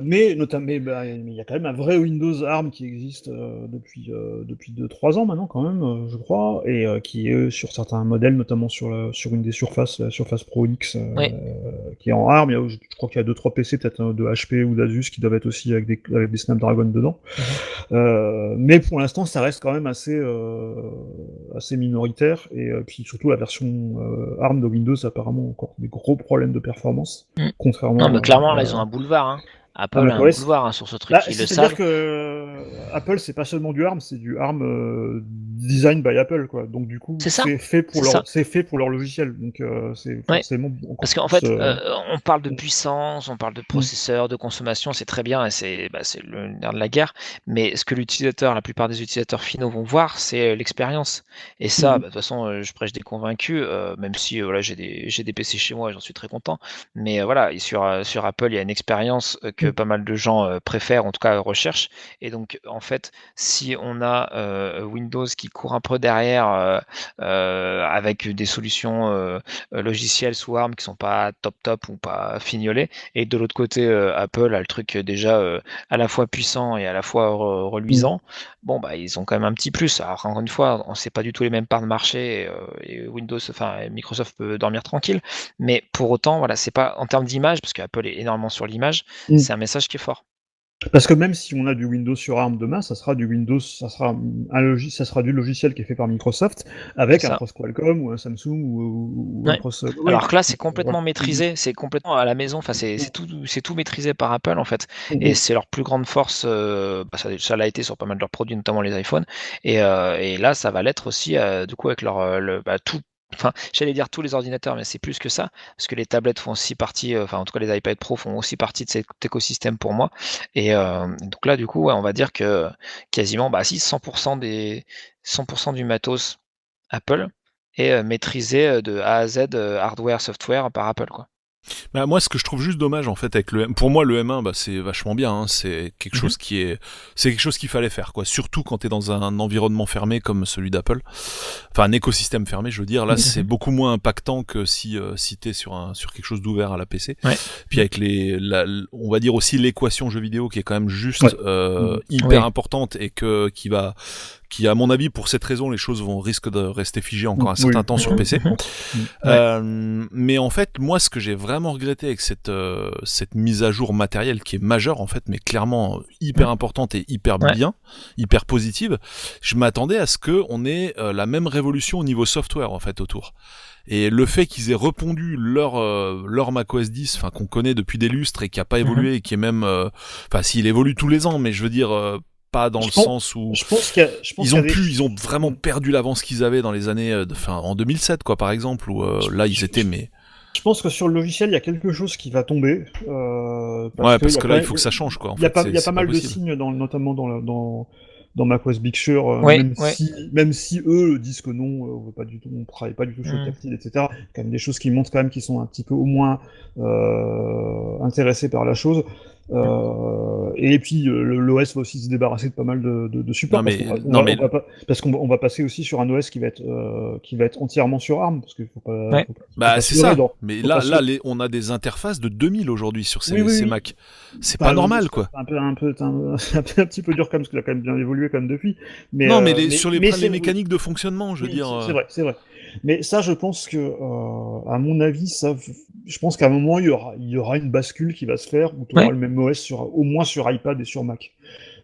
Mais il y a quand même un vrai Windows ARM qui existe depuis 2-3 ans maintenant, quand même, je crois, et qui est sur certains modèles, notamment sur une des surfaces, la Surface Pro X, qui est en ARM. Je crois qu'il y a 2-3 PC, peut-être de HP ou d'Asus, qui doivent être aussi avec des Snapdragon dedans. Mais pour l'instant, ça reste quand même assez minoritaire, et puis surtout la version ARM de Windows a apparemment encore des gros problèmes de performance, contrairement. Non, mais clairement, là, ils ont un boulevard. Apple a un boulevard sur ce truc. Ils le savent. C'est-à-dire que Apple, c'est pas seulement du ARM, c'est du ARM design by Apple, quoi. Donc du coup, c'est fait pour leur logiciel. Donc c'est forcément encore. Parce qu'en fait, on parle de puissance, on parle de processeur, de consommation, c'est très bien, et c'est le nerf de la guerre. Mais ce que la plupart des utilisateurs finaux vont voir, c'est l'expérience. Et ça, de toute façon, je prêche des convaincus, même si j'ai des PC chez moi, j'en suis très content. Mais voilà, sur Apple, il y a une expérience que que pas mal de gens préfèrent, en tout cas recherchent. Et donc, en fait, si on a Windows qui court un peu derrière avec des solutions logicielles sous ARM qui sont pas top ou pas fignolées, et de l'autre côté, Apple a le truc déjà à la fois puissant et à la fois reluisant, bon, bah, ils ont quand même un petit plus. Alors, encore une fois, on sait pas du tout les mêmes parts de marché et Windows, enfin, Microsoft peut dormir tranquille, mais pour autant, voilà, c'est pas en termes d'image, parce qu'Apple est énormément sur l'image, c'est un message qui est fort. Parce que même si on a du Windows sur ARM demain, ça sera du logiciel qui est fait par Microsoft avec un cross Qualcomm ou un Samsung ou un cross. Alors que là, c'est complètement maîtrisé, c'est complètement à la maison. Enfin, c'est tout maîtrisé par Apple en fait, et c'est leur plus grande force. Ça l'a été sur pas mal de leurs produits, notamment les iPhones, et là, ça va l'être aussi du coup avec leur tout. Enfin, j'allais dire tous les ordinateurs, mais c'est plus que ça, parce que les tablettes font aussi partie, enfin en tout cas les iPad Pro font aussi partie de cet écosystème pour moi. Et donc là, du coup, on va dire que quasiment, 100% du matos Apple est maîtrisé de A à Z, hardware, software par Apple, quoi. Bah, moi, ce que je trouve juste dommage en fait avec pour moi le M1, c'est vachement bien. Hein. C'est quelque chose c'est quelque chose qu'il fallait faire, quoi. Surtout quand t'es dans un environnement fermé comme celui d'Apple, enfin un écosystème fermé, je veux dire. Là, c'est beaucoup moins impactant que si t'es sur quelque chose d'ouvert à la PC. Ouais. Puis avec on va dire aussi l'équation jeu vidéo qui est quand même juste hyper importante et qui à mon avis pour cette raison les choses risquent de rester figées encore un certain temps sur PC. Mais en fait moi ce que j'ai vraiment regretté avec cette mise à jour matérielle qui est majeure en fait, mais clairement hyper importante et hyper bien, hyper positive, je m'attendais à ce que on ait la même révolution au niveau software en fait autour. Et le fait qu'ils aient repondu leur macOS 10, enfin qu'on connaît depuis des lustres et qui a pas évolué et qui est même, enfin s'il évolue tous les ans, mais je veux dire pas dans sens où ils ont vraiment perdu l'avance qu'ils avaient dans les années, en 2007 quoi par exemple, où là ils étaient mais. Je pense que sur le logiciel, il y a quelque chose qui va tomber. Parce que là, il faut que ça change, quoi. Il y a pas mal de signes, notamment dans macOS Big Sur, même si eux disent que non, on travaille pas du tout sur le tactile, etc. Quand même des choses qui montrent quand même qu'ils sont un petit peu au moins intéressés par la chose. Et puis l'OS va aussi se débarrasser de pas mal de supports parce qu'on va passer aussi sur un OS qui va être entièrement sur ARM parce qu'il faut pas c'est ça. Mais là on a des interfaces de 2000 aujourd'hui sur ces Mac. C'est pas normal quoi. C'est un petit peu dur parce qu'il a quand même bien évolué quand même depuis. Mais sur les mécaniques de fonctionnement, je veux dire. C'est vrai. Mais ça, je pense que, à mon avis, je pense qu'à un moment, il y aura une bascule qui va se faire où tu auras le même OS au moins sur iPad et sur Mac.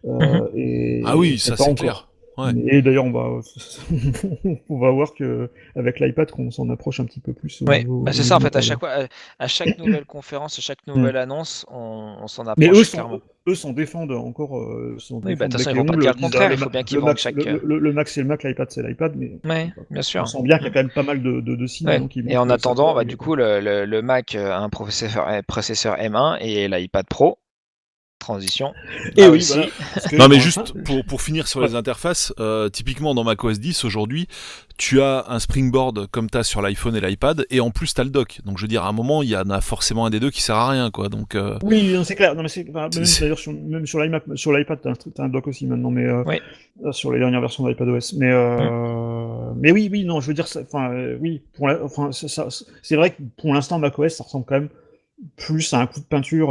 Ça c'est clair. Ouais. Et d'ailleurs, on va voir que avec l'iPad qu'on s'en approche un petit peu plus. C'est ça en fait. À chaque nouvelle conférence, à chaque nouvelle annonce, on s'en approche. Mais clairement. Eux s'en défendent encore. De toute façon, ils vont pas dire le contraire. Il faut bien qu'ils vendent chaque. Le Mac c'est le Mac, l'iPad c'est l'iPad, mais bien sûr. On sent bien qu'il y a quand même pas mal de signes. Et en attendant, du coup, le Mac a un processeur M1 et l'iPad Pro. Transition. Et aussi. Non mais juste pour finir sur les interfaces, typiquement dans macOS 10 aujourd'hui, tu as un Springboard comme t'as sur l'iPhone et l'iPad, et en plus t'as le dock. Donc je veux dire, à un moment il y en a forcément un des deux qui sert à rien, quoi. Donc oui, c'est clair. Non mais d'ailleurs même sur l'iMac, sur l'iPad t'as un dock aussi maintenant, mais sur les dernières versions d'iPadOS. Mais oui, non, je veux dire, c'est vrai que pour l'instant macOS ça ressemble quand même plus à un coup de peinture,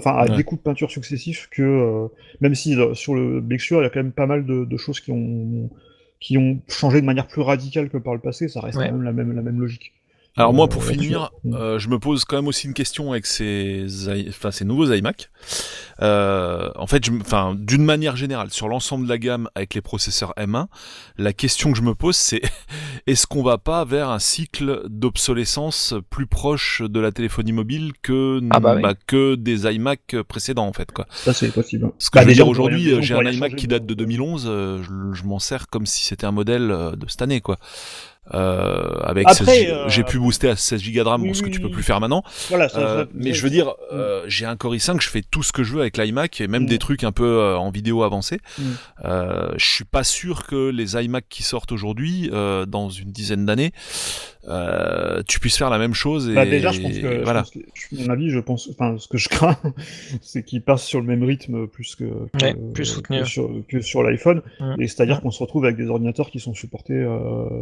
à des coups de peinture successifs que même si sur le Big Sur il y a quand même pas mal de choses qui ont changé de manière plus radicale que par le passé, ça reste quand même la même logique. Alors moi pour finir, je me pose quand même aussi une question avec ces nouveaux iMac. En fait, d'une manière générale, sur l'ensemble de la gamme avec les processeurs M1, la question que je me pose c'est est-ce qu'on va pas vers un cycle d'obsolescence plus proche de la téléphonie mobile que des iMac précédents en fait quoi. Ça c'est possible. Ce que je veux dire aujourd'hui, j'ai un iMac qui date de 2011, je m'en sers comme si c'était un modèle de cette année quoi. J'ai pu booster à 16 Go de RAM, ce que tu peux plus faire maintenant. Voilà, mais je veux dire, j'ai un Core i5, je fais tout ce que je veux avec l'iMac et même des trucs un peu en vidéo avancée. Je suis pas sûr que les iMac qui sortent aujourd'hui, dans une dizaine d'années, tu puisses faire la même chose. Et déjà, je pense que, mon avis, ce que je crains, c'est qu'ils passent sur le même rythme plus soutenu que sur l'iPhone, et c'est-à-dire qu'on se retrouve avec des ordinateurs qui sont supportés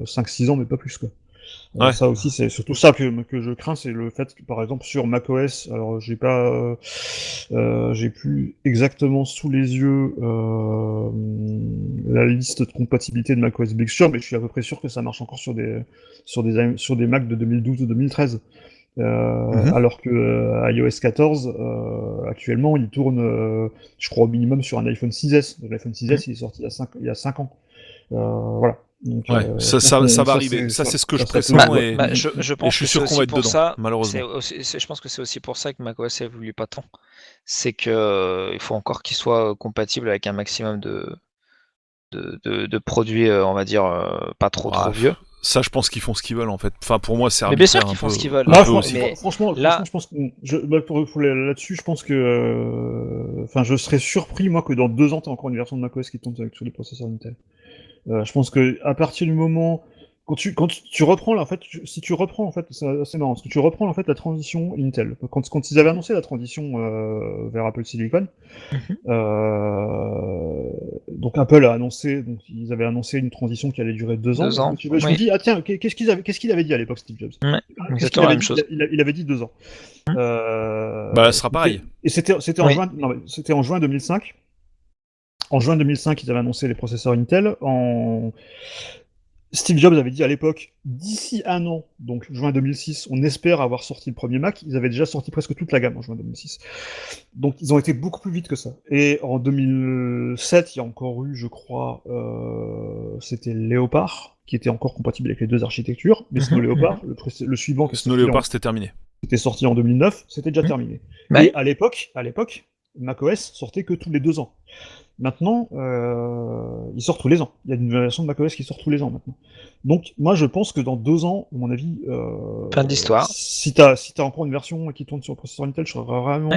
5-6 ans, mais pas plus, quoi. Ça aussi, c'est surtout ça que je crains, c'est le fait que, par exemple, sur macOS, alors j'ai plus exactement sous les yeux la liste de compatibilité de macOS Big Sur, mais je suis à peu près sûr que ça marche encore sur des Mac de 2012 ou 2013. Alors que iOS 14, actuellement, il tourne, je crois, au minimum sur un iPhone 6S. Donc, l'iPhone 6S, il est sorti il y a 5 ans. Voilà. Donc, ça va arriver. Ça, c'est ce que je pressens. Je pense je suis sûr qu'on va être dedans, malheureusement. Je pense que c'est aussi pour ça que macOS évolue pas tant. C'est que il faut encore qu'il soit compatible avec un maximum de produits, on va dire, pas trop vieux. Ça, je pense qu'ils font ce qu'ils veulent, en fait. Enfin, pour moi, c'est arbitraire. Mais bien sûr qu'ils font ce qu'ils veulent. Franchement, je pense que là-dessus, je pense que, je serais surpris, moi, que dans 2 ans, t'as encore une version de macOS qui tourne avec tous les processeurs Intel. Je pense que à partir du moment quand tu reprends là, en fait, si tu reprends, en fait, c'est marrant, parce que tu reprends en fait la transition Intel. Quand ils avaient annoncé la transition vers Apple Silicon, donc Apple a annoncé, donc ils avaient annoncé une transition qui allait durer 2 ans. Je me dis, ah tiens, qu'est-ce qu'il avait dit à l'époque, Steve Jobs? Exactement la même chose. Il avait dit 2 ans. Ça sera pareil. Et c'était en juin 2005. En juin 2005, ils avaient annoncé les processeurs Intel. Steve Jobs avait dit à l'époque, d'ici 1 an, donc juin 2006, on espère avoir sorti le premier Mac. Ils avaient déjà sorti presque toute la gamme en juin 2006. Donc ils ont été beaucoup plus vite que ça. Et en 2007, il y a encore eu, je crois, c'était Léopard, qui était encore compatible avec les 2 architectures. Mais Snow Leopard, le suivant... Snow Leopard, c'était terminé. C'était sorti en 2009, c'était déjà terminé. Et à l'époque, macOS sortait que tous les 2 ans. Maintenant, il sort tous les ans. Il y a une version de macOS qui sort tous les ans maintenant. Donc, moi, je pense que dans 2 ans, à mon avis, fin d'histoire. Si t'as encore une version qui tourne sur le processeur Intel, je serais vraiment.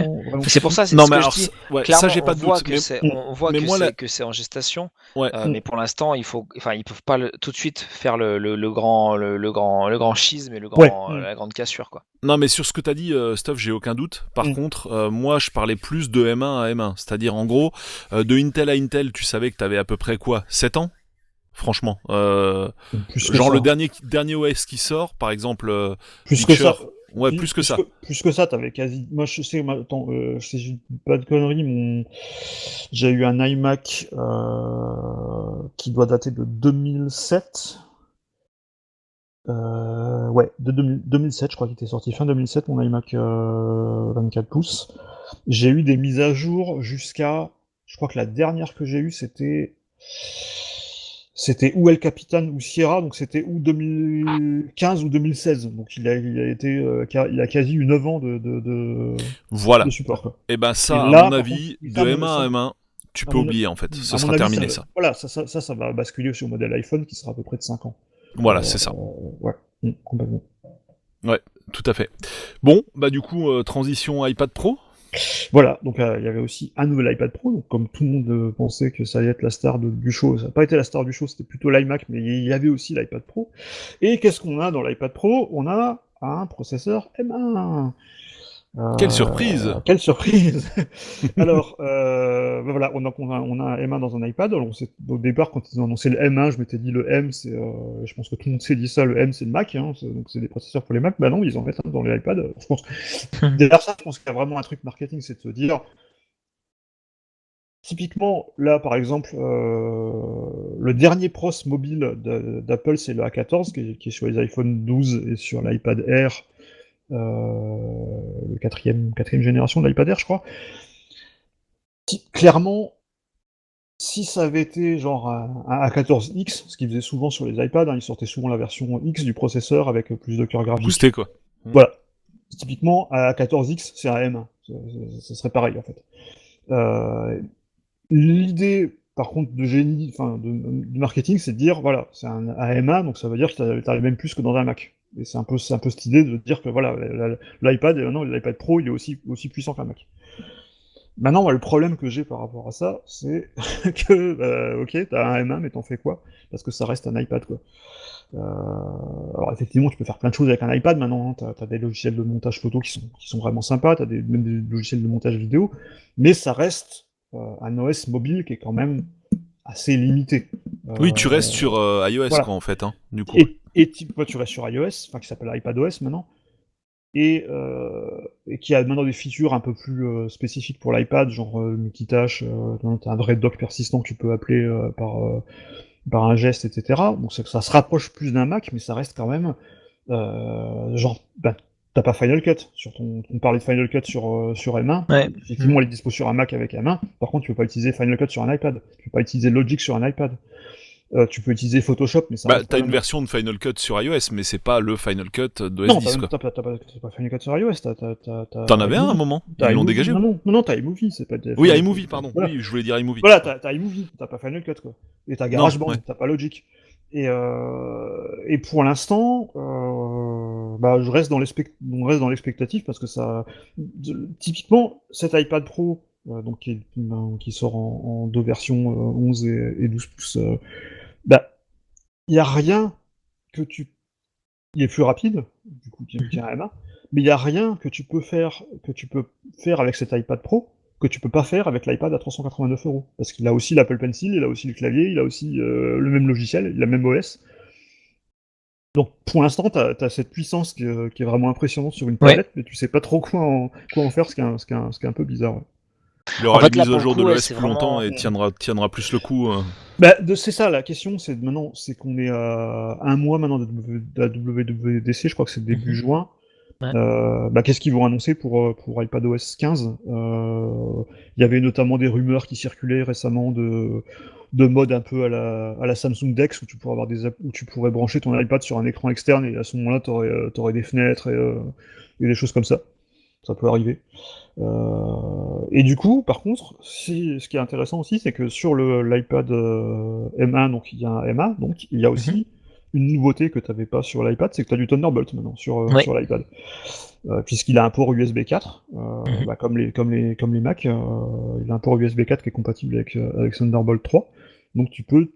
C'est pour ça. Non, mais alors, ça, j'ai pas de doute. On voit que c'est en gestation. Mais pour l'instant, ils peuvent pas tout de suite faire le grand schisme et la grande cassure, quoi. Non, mais sur ce que t'as dit, Stuff, j'ai aucun doute. Par contre, moi, je parlais plus de M1 à M1. C'est-à-dire, en gros, de Intel à Intel, tu savais que t'avais à peu près quoi, 7 ans? Franchement. Genre le dernier OS qui sort, par exemple... plus que ça. Ouais, plus que ça. Plus que ça, t'avais quasi... Moi, je sais, je dis pas de conneries, j'ai eu un iMac qui doit dater de 2007. De 2007, je crois qu'il était sorti fin 2007, mon iMac 24 pouces. J'ai eu des mises à jour jusqu'à... Je crois que la dernière que j'ai eue, c'était ou El Capitan ou Sierra, donc c'était ou 2015 ou 2016. Donc il a quasi eu 9 ans de support, quoi. Et ben ça, à mon avis, de M1 à M1, tu peux oublier, en fait. Ce sera terminé, ça. Voilà, ça va basculer aussi au modèle iPhone qui sera à peu près de 5 ans. Voilà, c'est ça. Complètement. Ouais, tout à fait. Bon, bah du coup, transition iPad Pro. Voilà, donc il y avait aussi un nouvel iPad Pro, donc comme tout le monde pensait que ça allait être la star du show, ça n'a pas été la star du show, c'était plutôt l'iMac, mais il y avait aussi l'iPad Pro. Et qu'est-ce qu'on a dans l'iPad Pro? On a un processeur M1. Quelle surprise! Quelle surprise! Alors, voilà, on a un M1 dans un iPad. Alors, au départ, quand ils ont annoncé le M1, je m'étais dit le M, c'est, je pense que tout le monde s'est dit ça, le M, c'est le Mac, donc c'est des processeurs pour les Mac. Bah non, ils en mettent un dans les iPads. Je pense, derrière ça, je pense qu'il y a vraiment un truc marketing, c'est de se dire, typiquement, là, par exemple, le dernier pros mobile d'Apple, c'est le A14, qui est sur les iPhone 12 et sur l'iPad Air. Le quatrième génération de l'iPad Air, je crois. Clairement, si ça avait été genre un A14X, ce qu'ils faisaient souvent sur les iPads, ils sortaient souvent la version X du processeur avec plus de cœur graphique. Boosté, quoi. Voilà. Typiquement, un A14X, c'est un M1. Ce serait pareil, en fait. L'idée, par contre, de génie, de marketing, c'est de dire, voilà, c'est un M1, donc ça veut dire que t'as même plus que dans un Mac. Et c'est un peu cette idée de dire que voilà, l'iPad, non, l'iPad Pro, il est aussi puissant qu'un Mac. Maintenant, moi, le problème que j'ai par rapport à ça, c'est que, ok, t'as un M1, mais t'en fais quoi? Parce que ça reste un iPad, quoi. Alors effectivement, tu peux faire plein de choses avec un iPad maintenant, hein. T'as des logiciels de montage photo qui sont vraiment sympas, même des logiciels de montage vidéo, mais ça reste un OS mobile qui est quand même assez limité. Oui, tu restes sur iOS, voilà. quoi, en fait, hein, du coup. Toi, tu restes sur iOS, enfin qui s'appelle iPadOS maintenant, et qui a maintenant des features un peu plus spécifiques pour l'iPad, genre multitâche, t'as un vrai dock persistant que tu peux appeler par un geste, etc. Donc ça se rapproche plus d'un Mac, mais ça reste quand même t'as pas Final Cut on parlait de Final Cut sur M1. Ouais. Effectivement, il est dispo sur un Mac avec M1. Par contre, tu peux pas utiliser Final Cut sur un iPad. Tu peux pas utiliser Logic sur un iPad. Tu peux utiliser Photoshop, mais ça. Bah, t'as une version de Final Cut sur iOS, mais c'est pas le Final Cut d'OS non, 10, quoi. t'as pas Final Cut sur iOS. T'en avais un à un moment. Ils l'ont dégagé. Non, t'as iMovie, c'est pas. Oui, iMovie, pardon. Voilà. Oui, je voulais dire iMovie. Voilà, t'as iMovie, t'as pas Final Cut, quoi. Et t'as GarageBand, ouais. t'as pas Logic. Et pour l'instant, je reste dans l'expectative parce que ça, typiquement, cet iPad Pro, donc qui sort en deux versions, 11 et 12 pouces, il y a rien que il est plus rapide, du coup, qui est un M1, mais il y a rien que tu peux faire avec cet iPad Pro que tu peux pas faire avec l'iPad à 389€. Parce qu'il a aussi l'Apple Pencil, il a aussi le clavier, il a aussi le même logiciel, il a le même OS. Donc pour l'instant, t'as cette puissance qui est vraiment impressionnante sur une tablette, mais tu sais pas trop quoi en faire, ce qui est un peu bizarre. Ouais. Il aura les mises à jour de l'OS plus longtemps et tiendra plus le coup. C'est ça, la question, c'est qu'on est à un mois maintenant de la WWDC, je crois que c'est début juin. Ouais. Qu'est-ce qu'ils vont annoncer pour iPadOS 15 ? Il y avait notamment des rumeurs qui circulaient récemment de mode un peu à la Samsung Dex où tu pourrais où tu pourrais brancher ton iPad sur un écran externe et à ce moment-là t'aurais des fenêtres et des choses comme ça. Ça peut arriver. Et du coup, par contre, ce qui est intéressant aussi, c'est que sur l'iPad M1, donc il y a un M1, donc il y a aussi une nouveauté que tu n'avais pas sur l'iPad, c'est que tu as du Thunderbolt maintenant sur l'iPad. Puisqu'il a un port USB 4, comme les Mac, il a un port USB 4 qui est compatible avec Thunderbolt 3. Donc tu peux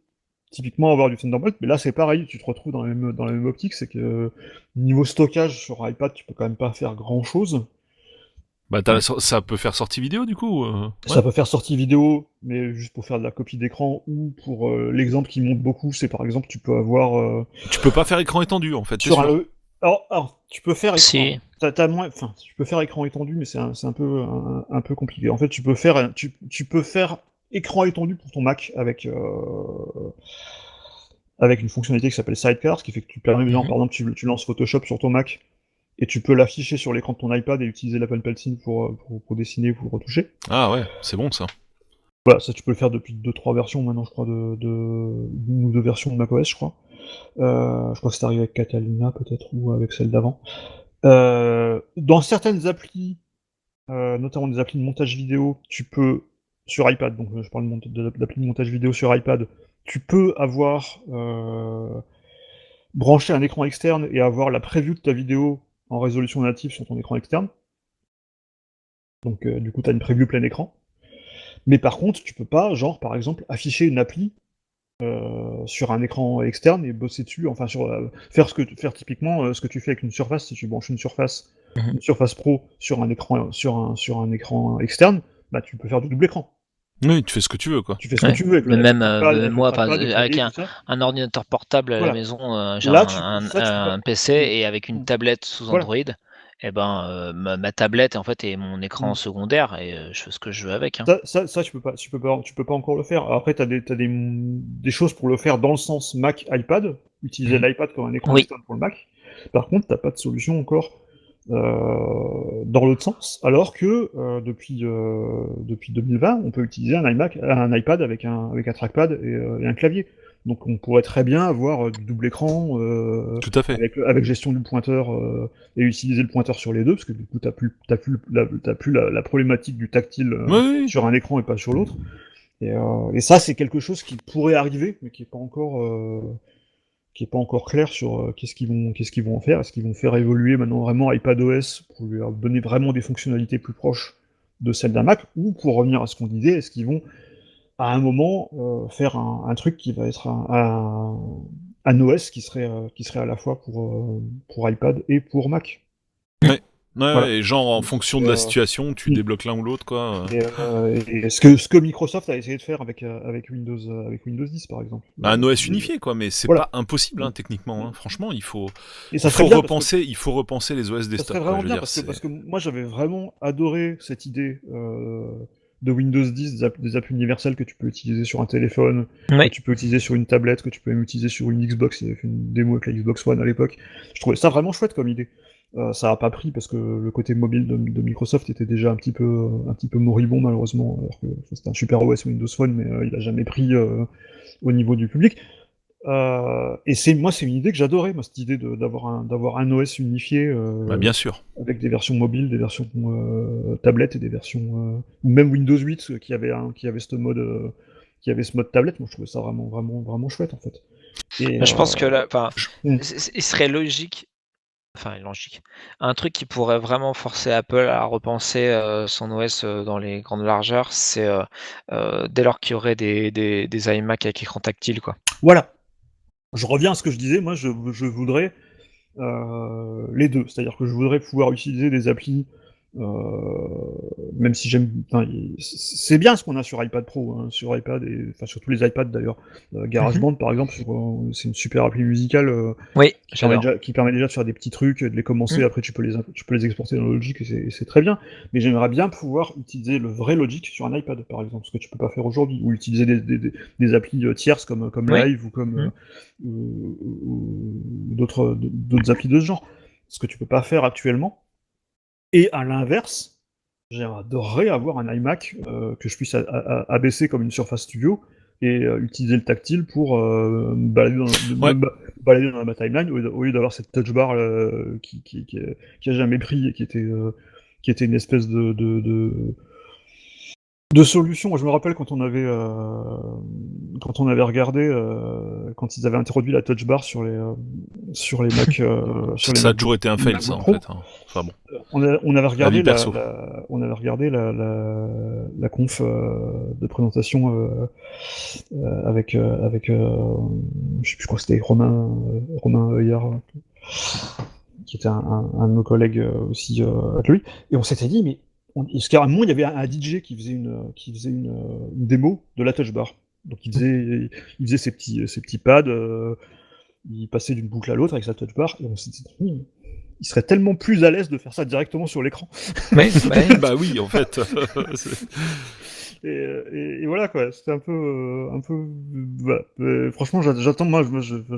typiquement avoir du Thunderbolt, mais là c'est pareil, tu te retrouves dans la même optique, c'est que niveau stockage sur iPad, tu peux quand même pas faire grand chose. Ça peut faire sortie vidéo du coup Ça peut faire sortie vidéo, mais juste pour faire de la copie d'écran, ou pour l'exemple qui monte beaucoup, c'est par exemple tu peux avoir... Tu peux pas faire écran étendu en fait, alors, tu peux faire écran... Si. Tu peux faire écran étendu, mais c'est un peu compliqué. En fait, tu peux faire écran étendu pour ton Mac avec une fonctionnalité qui s'appelle Sidecar, ce qui fait que tu permets, par exemple, tu lances Photoshop sur ton Mac, et tu peux l'afficher sur l'écran de ton iPad et utiliser l'Apple Pencil pour dessiner, pour retoucher. Ah ouais, c'est bon ça. Voilà, ça tu peux le faire depuis 2-3 versions maintenant, je crois, une ou deux versions de macOS, je crois. Je crois que c'est arrivé avec Catalina peut-être, ou avec celle d'avant. Dans certaines applis, notamment des applis de montage vidéo, tu peux, sur iPad, donc je parle d'appli de montage vidéo sur iPad, tu peux avoir branché un écran externe et avoir la preview de ta vidéo en résolution native sur ton écran externe. Donc du coup, tu as une preview plein écran. Mais par contre, tu peux pas, genre, par exemple, afficher une appli sur un écran externe et bosser dessus, enfin, faire typiquement ce que tu fais avec une surface, si tu branches une surface pro sur un écran externe, tu peux faire du double écran. Oui, tu fais ce que tu veux, quoi. Tu fais ce que tu veux avec moi, avec un ordinateur portable à la maison, j'ai un PC et avec une tablette sous Android. Et ma tablette en fait est mon écran secondaire et je fais ce que je veux avec. Ça tu peux pas encore le faire. Après t'as des choses pour le faire dans le sens Mac iPad, utiliser l'iPad comme un écran externe pour le Mac. Par contre t'as pas de solution encore dans l'autre sens, alors que depuis 2020 on peut utiliser un iPad avec un trackpad et un clavier. Donc on pourrait très bien avoir du double écran tout à fait. avec gestion du pointeur et utiliser le pointeur sur les deux, parce que du coup t'as plus la problématique du tactile sur un écran et pas sur l'autre. Et ça c'est quelque chose qui pourrait arriver, mais qui est pas encore clair sur qu'est-ce qu'ils vont en faire. Est-ce qu'ils vont faire évoluer maintenant vraiment iPadOS pour lui donner vraiment des fonctionnalités plus proches de celle d'un Mac, ou pour revenir à ce qu'on disait, est-ce qu'ils vont à un moment faire un truc qui va être un OS qui serait à la fois pour iPad et pour Mac. Ouais. Voilà. Et genre en fonction de la situation, tu débloques l'un ou l'autre, quoi. Et ce que Microsoft a essayé de faire avec Windows 10 par exemple. Un OS unifié, quoi, mais c'est pas impossible, hein, techniquement. Hein. Franchement, il faut repenser les OS desktop. Ça serait vraiment bien parce que moi j'avais vraiment adoré cette idée de Windows 10, des apps universelles que tu peux utiliser sur un téléphone, que tu peux utiliser sur une tablette, que tu peux même utiliser sur une Xbox. Il y avait fait une démo avec la Xbox One à l'époque. Je trouvais ça vraiment chouette comme idée. Ça a pas pris parce que le côté mobile de Microsoft était déjà un petit peu moribond malheureusement, alors que c'était un super OS Windows Phone, mais il a jamais pris au niveau du public. Et c'est une idée que j'adorais, moi, cette idée d'avoir un OS unifié, bien sûr, avec des versions mobiles, des versions tablettes et des versions ou même Windows 8 qui avait ce mode tablette. Moi, je trouvais ça vraiment chouette en fait. Et je pense que là, il serait logique. Un truc qui pourrait vraiment forcer Apple à repenser son OS dans les grandes largeurs, c'est dès lors qu'il y aurait des iMac avec écran tactile, quoi. Voilà. Je reviens à ce que je disais, moi je voudrais les deux, c'est-à-dire que je voudrais pouvoir utiliser des applis, même si c'est bien ce qu'on a sur iPad Pro, hein, sur iPad et sur tous les iPads d'ailleurs. GarageBand par exemple, c'est une super appli musicale qui permet déjà de faire des petits trucs, de les commencer. Après tu peux les exporter dans Logic et c'est très bien. Mais j'aimerais bien pouvoir utiliser le vrai Logic sur un iPad par exemple, ce que tu peux pas faire aujourd'hui, ou utiliser des applis tierces comme Live ou comme ou d'autres applis de ce genre, ce que tu peux pas faire actuellement. Et à l'inverse, j'adorerais avoir un iMac que je puisse abaisser comme une Surface Studio et utiliser le tactile pour me balader dans ma timeline au lieu d'avoir cette touch bar qui a jamais pris et qui était une espèce de solution. Je me rappelle quand on avait regardé quand ils avaient introduit la touch bar sur les Mac. Ça a toujours été un fail, ça, en fait. Hein. Enfin bon. On avait regardé la conf de présentation avec je sais plus, je crois que c'était Romain Heuillard, qui était un de nos collègues aussi avec lui, et on s'était dit mais parce qu'à un moment, il y avait un DJ qui faisait une démo de la touch bar. Donc il faisait ses petits pads, il passait d'une boucle à l'autre avec sa touch bar, et on s'est dit, il serait tellement plus à l'aise de faire ça directement sur l'écran. Bah oui, en fait. Et voilà quoi, c'était un peu. Franchement, j'attends, moi,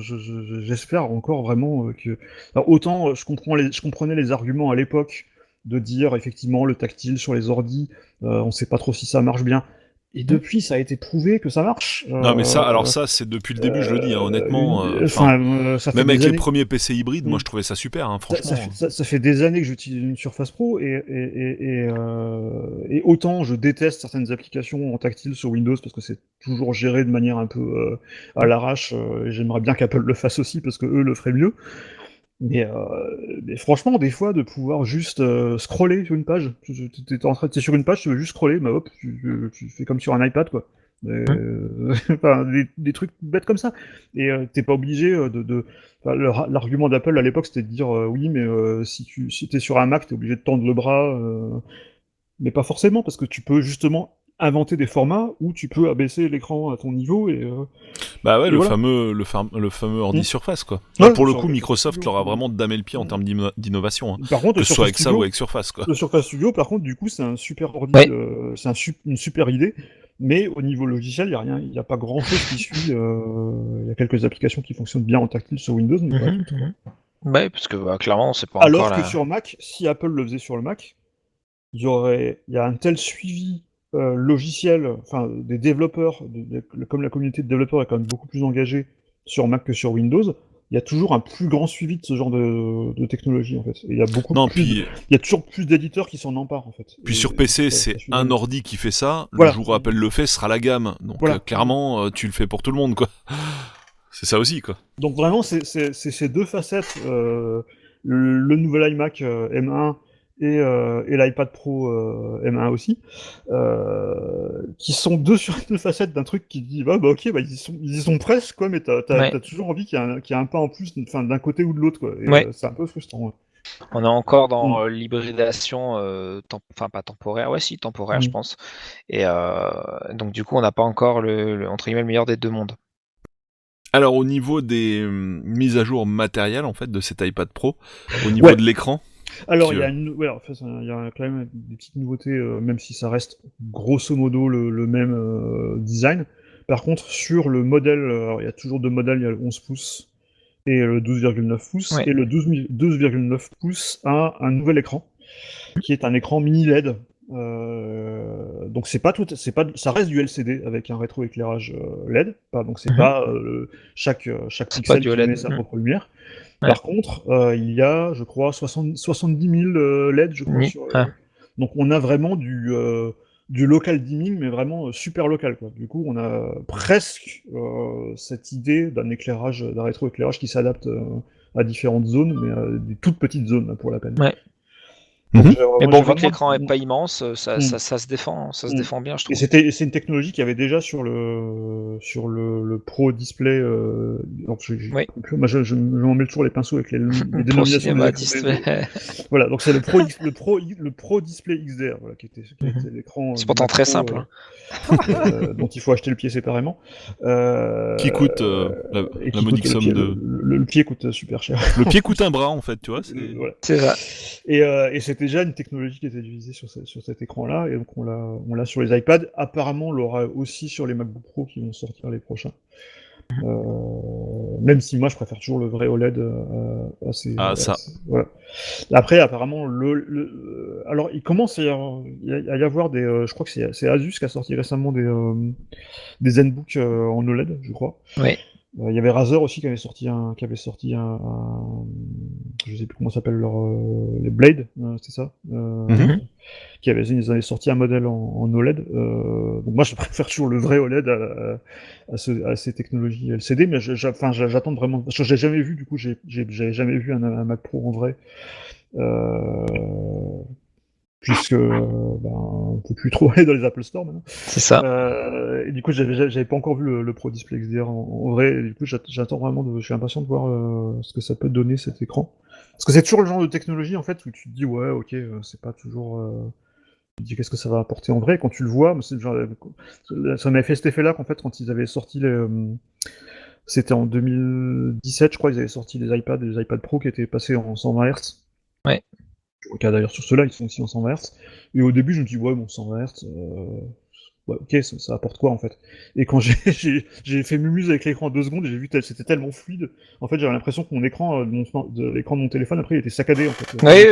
j'espère encore vraiment que. Alors, autant je comprenais les arguments à l'époque de dire effectivement le tactile sur les ordis, on sait pas trop si ça marche bien. Et depuis, ça a été prouvé que ça marche. Non, mais ça, c'est depuis le début, je le dis, hein, honnêtement. Ça fait même avec les premiers PC hybrides, moi je trouvais ça super, hein, franchement. Ça fait des années que j'utilise une Surface Pro et autant je déteste certaines applications en tactile sur Windows parce que c'est toujours géré de manière un peu à l'arrache. Et j'aimerais bien qu'Apple le fasse aussi parce que eux le feraient mieux. Mais franchement, des fois, de pouvoir juste scroller sur une page, t'es sur une page, tu veux juste scroller, bah hop, tu fais comme sur un iPad, quoi. Enfin, des trucs bêtes comme ça. Et t'es pas obligé l'argument d'Apple à l'époque, c'était de dire oui, mais si t'es sur un Mac, t'es obligé de tendre le bras, mais pas forcément, parce que tu peux justement inventer des formats où tu peux abaisser l'écran à ton niveau et bah ouais, et le voilà. fameux ordi Surface, quoi. Ouais, pour le coup, Microsoft leur a vraiment damé le pied en termes d'innovation, hein. Par contre, que ce soit avec ça ou avec Surface, quoi. Le Surface Studio, par contre, du coup, c'est un super ordi, c'est une super idée, mais au niveau logiciel, il y a rien, il y a pas grand chose qui suit. Il y a quelques applications qui fonctionnent bien en tactile sur Windows, mais pas toutes, quoi. Ouais, parce que clairement, c'est pas Alors encore que sur Mac, si Apple le faisait sur le Mac, il y a un tel suivi logiciel, enfin des développeurs, comme la communauté de développeurs est quand même beaucoup plus engagée sur Mac que sur Windows, il y a toujours un plus grand suivi de ce genre de technologie en fait. Et il y a toujours plus d'éditeurs qui s'en emparent en fait. Puis sur PC, c'est un ordi qui fait ça. Le jour où Apple le fait, ce sera la gamme. Donc clairement, tu le fais pour tout le monde, quoi. C'est ça aussi, quoi. Donc vraiment, c'est ces deux facettes, le nouvel iMac M1 et l'iPad Pro M1 aussi, qui sont deux facettes d'un truc qui dit ok, ils y sont presque, quoi, mais t'as toujours envie qu'il y ait un pas en plus, d'un côté ou de l'autre, quoi. Et c'est un peu frustrant. Ouais. On est encore dans l'hybridation, pas temporaire, temporaire, je pense. Et donc du coup, on n'a pas encore entre guillemets le meilleur des deux mondes. Alors au niveau des mises à jour matérielles en fait de cet iPad Pro, au niveau de l'écran. Alors il y a quand même des petites nouveautés, même si ça reste grosso modo le même design. Par contre, sur le modèle, il y a toujours deux modèles, il y a le 11 pouces et le 12,9 pouces, et le 12,9 pouces a un nouvel écran, qui est un écran mini LED. Donc ça reste du LCD avec un rétroéclairage LED, donc c'est pas chaque pixel qui met sa propre lumière. Par contre, il y a, je crois, 70 000 LED, je crois. Donc on a vraiment du local dimming, mais vraiment super local, quoi. Du coup, on a presque cette idée d'un rétroéclairage qui s'adapte à différentes zones, mais à des toutes petites zones, là, pour la peine. Ouais. Donc, mais bon, vu que l'écran est pas immense, ça se défend, défend bien, je trouve. Et c'est une technologie qu'il y avait déjà sur le Pro Display. Moi, je m'en mets toujours les pinceaux avec les dénominations des display. Voilà, donc c'est le Pro Display XDR, voilà, qui était l'écran. C'est pourtant très simple. Dont il faut acheter le pied séparément. Qui coûte la modique somme de. Le pied coûte super cher. Le pied coûte un bras en fait, tu vois. Voilà. C'est ça. Et c'était déjà une technologie qui était utilisée sur cet écran-là, et donc on l'a sur les iPads. Apparemment, on l'aura aussi sur les MacBook Pro qui vont sortir les prochains. Même si moi je préfère toujours le vrai OLED voilà. Après, apparemment, alors il commence à y avoir des. Je crois que c'est Asus qui a sorti récemment des ZenBook en OLED, je crois. Oui. Il y avait Razer aussi qui avait sorti un je sais plus comment s'appelle les Blade, c'est ça. Ils avaient sorti un modèle en OLED. Donc moi je préfère toujours le vrai OLED à ces technologies LCD, mais j'attends vraiment. Parce que j'ai jamais vu, du coup, j'ai jamais vu un Mac Pro en vrai. Puisque on peut plus trop aller dans les Apple Store maintenant. C'est ça. Et du coup, j'avais pas encore vu le Pro Display XDR en vrai. Et du coup, j'attends vraiment. Je suis impatient de voir ce que ça peut donner, cet écran. Parce que c'est toujours le genre de technologie en fait où tu te dis ouais, ok, c'est pas toujours. Tu te dis qu'est-ce que ça va apporter en vrai. Quand tu le vois, ça m'a fait cet effet-là qu'en fait, quand ils avaient sorti c'était en 2017, je crois, ils avaient sorti des iPad Pro qui étaient passés en 120 Hz. Ouais. D'ailleurs, sur ceux-là, ils sont aussi en 120 Hz. Et au début, je me dis, ouais, bon, 120 Hz, ok, ça apporte quoi, en fait? Et quand j'ai fait mumuse avec l'écran en 2 secondes, et j'ai vu que c'était tellement fluide, en fait, j'avais l'impression que mon écran, l'écran de mon téléphone, après, il était saccadé, en fait. Oui.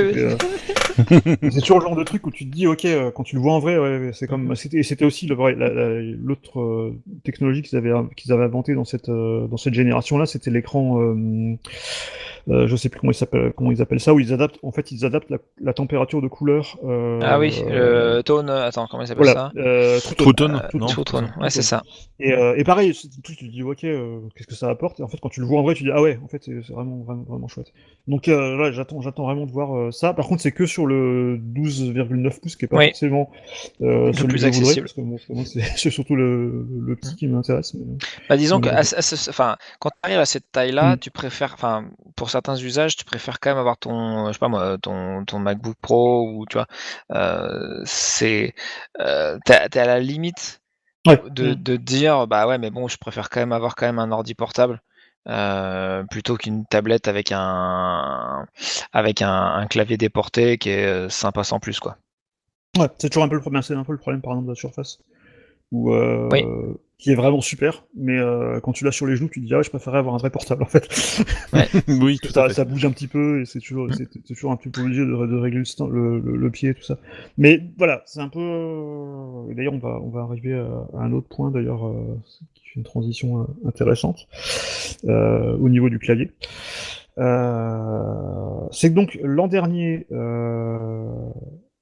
C'est toujours le genre de truc où tu te dis, ok, quand tu le vois en vrai, c'est comme. C'était aussi l'autre technologie qu'ils avaient inventée dans cette génération-là, c'était l'écran. Je sais plus comment ils appellent ça, où ils adaptent la température de couleur. Ah oui, tone. Attends, comment il s'appelle ça? True Tone. True Tone. Ouais, c'est ça. Et pareil, tu te dis ok, qu'est-ce que ça apporte? Et en fait, quand tu le vois en vrai, tu dis ah ouais, en fait, c'est vraiment, vraiment, vraiment chouette. Donc là, j'attends vraiment de voir ça. Par contre, c'est que sur le 12,9 pouces, qui est pas forcément le plus accessible. Parce que moi, c'est surtout le petit qui m'intéresse. Mais... disons que, quand tu arrives à cette taille-là, tu préfères, pour certains usages, tu préfères quand même avoir ton, je sais pas moi, ton MacBook Pro, ou tu vois, t'es à la limite de dire, bah ouais, mais bon, je préfère quand même avoir un ordi portable. Plutôt qu'une tablette avec un clavier déporté qui est sympa sans plus, quoi. Ouais, c'est toujours un peu le problème, par exemple de la Surface, qui est vraiment super, mais quand tu l'as sur les genoux, tu te dis ah ouais, je préférerais avoir un vrai portable en fait. Ouais. Oui, tout à fait. Ça bouge un petit peu et c'est toujours un petit peu obligé de régler le pied et tout ça. Mais voilà, c'est un peu. D'ailleurs, on va arriver à un autre point d'ailleurs qui fait une transition intéressante au niveau du clavier. C'est que donc l'an dernier.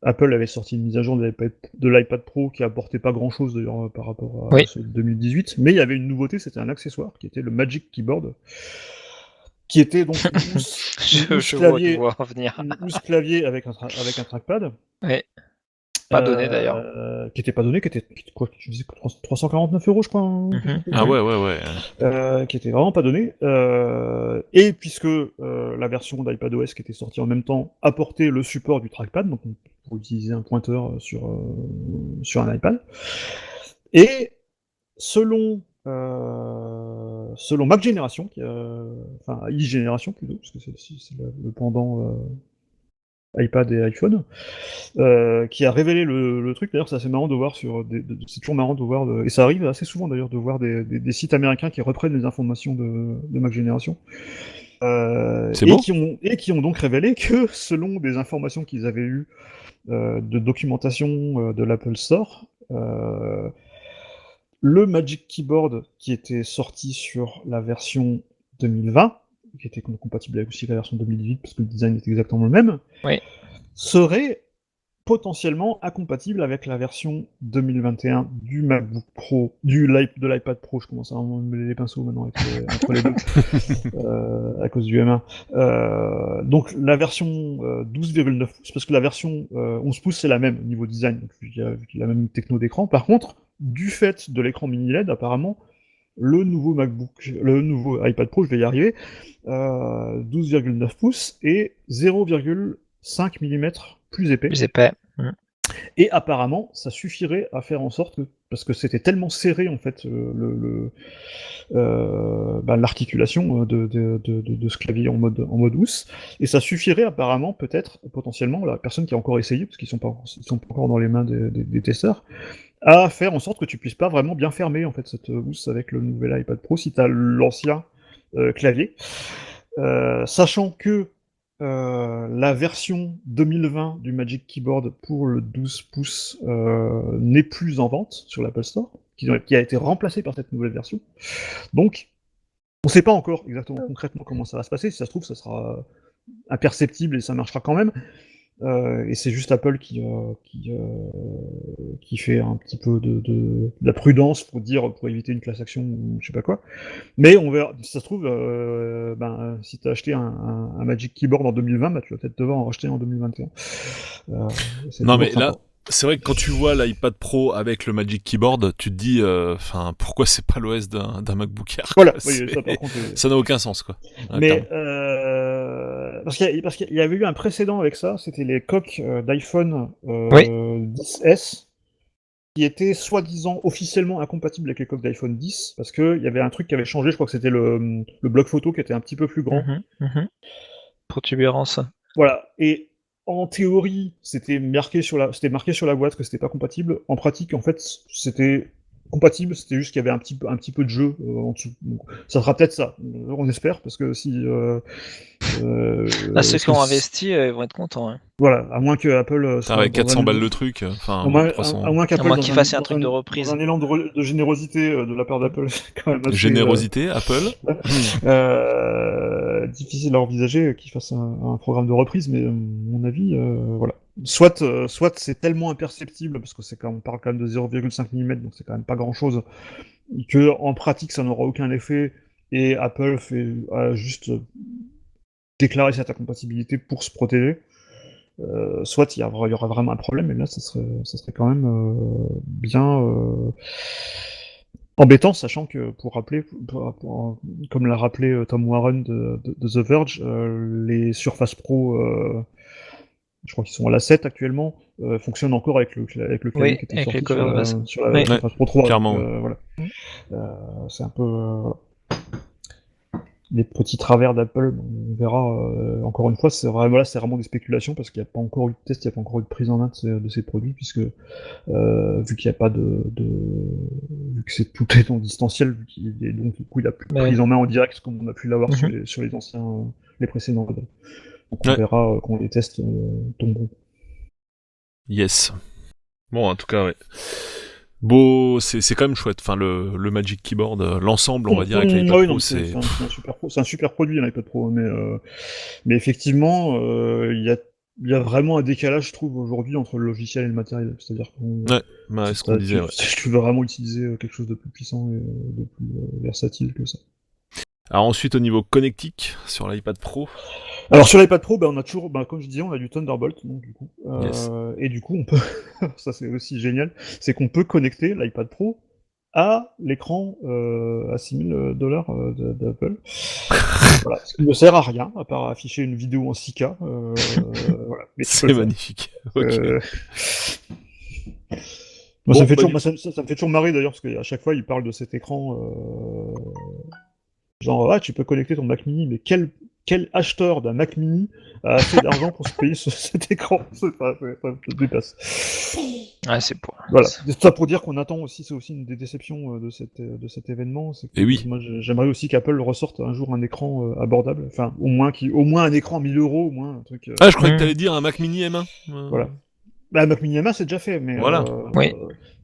Apple avait sorti une mise à jour de l'iPad Pro qui apportait pas grand chose d'ailleurs par rapport à ce 2018, mais il y avait une nouveauté, c'était un accessoire qui était le Magic Keyboard, qui était donc une housse clavier avec un trackpad. Ouais. Pas donné d'ailleurs. Qui était pas donné, qui était quoi, tu disais 349 €, je crois. Ah ouais. Qui était vraiment pas donné. Et puisque la version d'iPadOS qui était sortie en même temps apportait le support du trackpad, donc pour utiliser un pointeur sur un iPad. Et selon Mac Génération, enfin iGénération plutôt, parce que c'est le pendant iPad et iPhone, qui a révélé le truc. D'ailleurs, c'est assez marrant de voir c'est toujours marrant de voir, et ça arrive assez souvent d'ailleurs, de voir des sites américains qui reprennent les informations de Mac Génération. Qui ont donc révélé que, selon des informations qu'ils avaient eues de documentation de l'Apple Store, le Magic Keyboard qui était sorti sur la version 2020, qui était compatible avec aussi la version 2018 parce que le design est exactement le même, serait potentiellement incompatible avec la version 2021 du MacBook Pro, de l'iPad Pro. Je commence à mêler les pinceaux maintenant entre les deux, à cause du M1. Donc la version 12,9 pouces, parce que la version 11 pouces c'est la même au niveau design, donc vu qu'il y a la même techno d'écran. Par contre, du fait de l'écran mini LED, apparemment, le nouveau iPad Pro, je vais y arriver, 12,9 pouces et 0,5 mm plus épais. Et apparemment, ça suffirait à faire en sorte que, parce que c'était tellement serré en fait, l'articulation de ce clavier en mode housse, et ça suffirait apparemment, potentiellement, la personne qui a encore essayé, parce qu'ils sont pas encore dans les mains des testeurs, à faire en sorte que tu puisses pas vraiment bien fermer en fait cette housse avec le nouvel iPad Pro si tu as l'ancien clavier. Sachant que la version 2020 du Magic Keyboard pour le 12 pouces n'est plus en vente sur l'Apple Store, qui a été remplacée par cette nouvelle version. Donc, on ne sait pas encore exactement concrètement comment ça va se passer. Si ça se trouve, ça sera imperceptible et ça marchera quand même. Et c'est juste Apple qui fait un petit peu de la prudence pour éviter une class action ou je sais pas quoi. Mais on verra. Si ça se trouve, si t'as acheté un Magic Keyboard en 2020, tu vas peut-être devoir en racheter en 2021. Non mais là, c'est vrai que quand tu vois l'iPad Pro avec le Magic Keyboard, tu te dis, pourquoi c'est pas l'OS d'un MacBook Air? Voilà, oui, ça par contre. Ça n'a aucun sens, quoi. Mais parce qu'il y avait eu un précédent avec ça, c'était les coques d'iPhone 10S qui étaient soi-disant officiellement incompatibles avec les coques d'iPhone 10, parce qu'il y avait un truc qui avait changé, je crois que c'était le bloc photo qui était un petit peu plus grand. Protubérance. Voilà, et en théorie, c'était marqué sur la boîte que c'était pas compatible. En pratique, en fait, c'était compatible, c'était juste qu'il y avait un petit peu de jeu en dessous. Donc, ça sera peut-être ça, on espère, parce que si... ceux qui ont investi, ils vont être contents. Hein. Voilà, à moins que Apple... avec 400 balles le truc, à moins qu'Apple qu'il fasse un truc de reprise. Dans un élan de générosité de la part d'Apple, quand même assez... Générosité, Apple difficile à envisager qu'il fasse un programme de reprise, mais à mon avis, voilà. Soit c'est tellement imperceptible, parce que on parle quand même de 0,5 mm, donc c'est quand même pas grand-chose, que en pratique ça n'aura aucun effet, et Apple a juste déclaré cette incompatibilité pour se protéger. Soit il y aura vraiment un problème, et là ça serait quand même bien embêtant, sachant que, comme l'a rappelé Tom Warren de The Verge, les Surface Pro, je crois qu'ils sont à la 7 actuellement, fonctionnent encore avec le clavier qui était sorti sur la Surface Pro 3. Clairement. Voilà. C'est un peu... les petits travers d'Apple, on verra. Encore une fois, c'est vraiment des spéculations, parce qu'il n'y a pas encore eu de test, il n'y a pas encore eu de prise en main de ces produits, puisque vu qu'il n'y a pas vu que tout est en distanciel, donc du coup il n'y a plus de prise en main en direct comme on a pu l'avoir sur les anciens, les précédents modèles. Donc on verra quand les tests tomberont. Yes. Bon, en tout cas, ouais. Bon, c'est quand même chouette. Enfin, le Magic Keyboard, l'ensemble, on va dire, avec l'iPad Pro, c'est un super produit, l'iPad Pro, mais effectivement, il y a vraiment un décalage, je trouve, aujourd'hui, entre le logiciel et le matériel. C'est-à-dire ce qu'on disait. Tu veux vraiment utiliser quelque chose de plus puissant et de plus versatile que ça. Alors ensuite, au niveau connectique, sur l'iPad Pro. Alors sur l'iPad Pro, on a toujours, comme je disais, on a du Thunderbolt, donc du coup, Yes. et du coup on peut, ça c'est aussi génial, c'est qu'on peut connecter l'iPad Pro à l'écran à $6,000 d'Apple. Voilà, ce qui ne sert à rien, à part afficher une vidéo en 6K. Voilà. Mais c'est magnifique. Okay. Moi, ça me fait toujours marrer d'ailleurs, parce qu'à chaque fois, il parle de cet écran. Genre, tu peux connecter ton Mac Mini, mais quel acheteur d'un Mac Mini a assez d'argent pour se payer cet écran? Ça me dépasse. Ouais, c'est pour. Voilà. C'est ça pour dire qu'on attend aussi, c'est aussi une des déceptions de cet événement. C'est que, et oui. Moi, j'aimerais aussi qu'Apple ressorte un jour un écran abordable. Enfin, au moins un écran à 1 000 €, au moins un truc. Ah, je croyais que t'allais dire un Mac Mini M1. Voilà. Bah, Mac Mini M1 c'est déjà fait, mais voilà. Oui.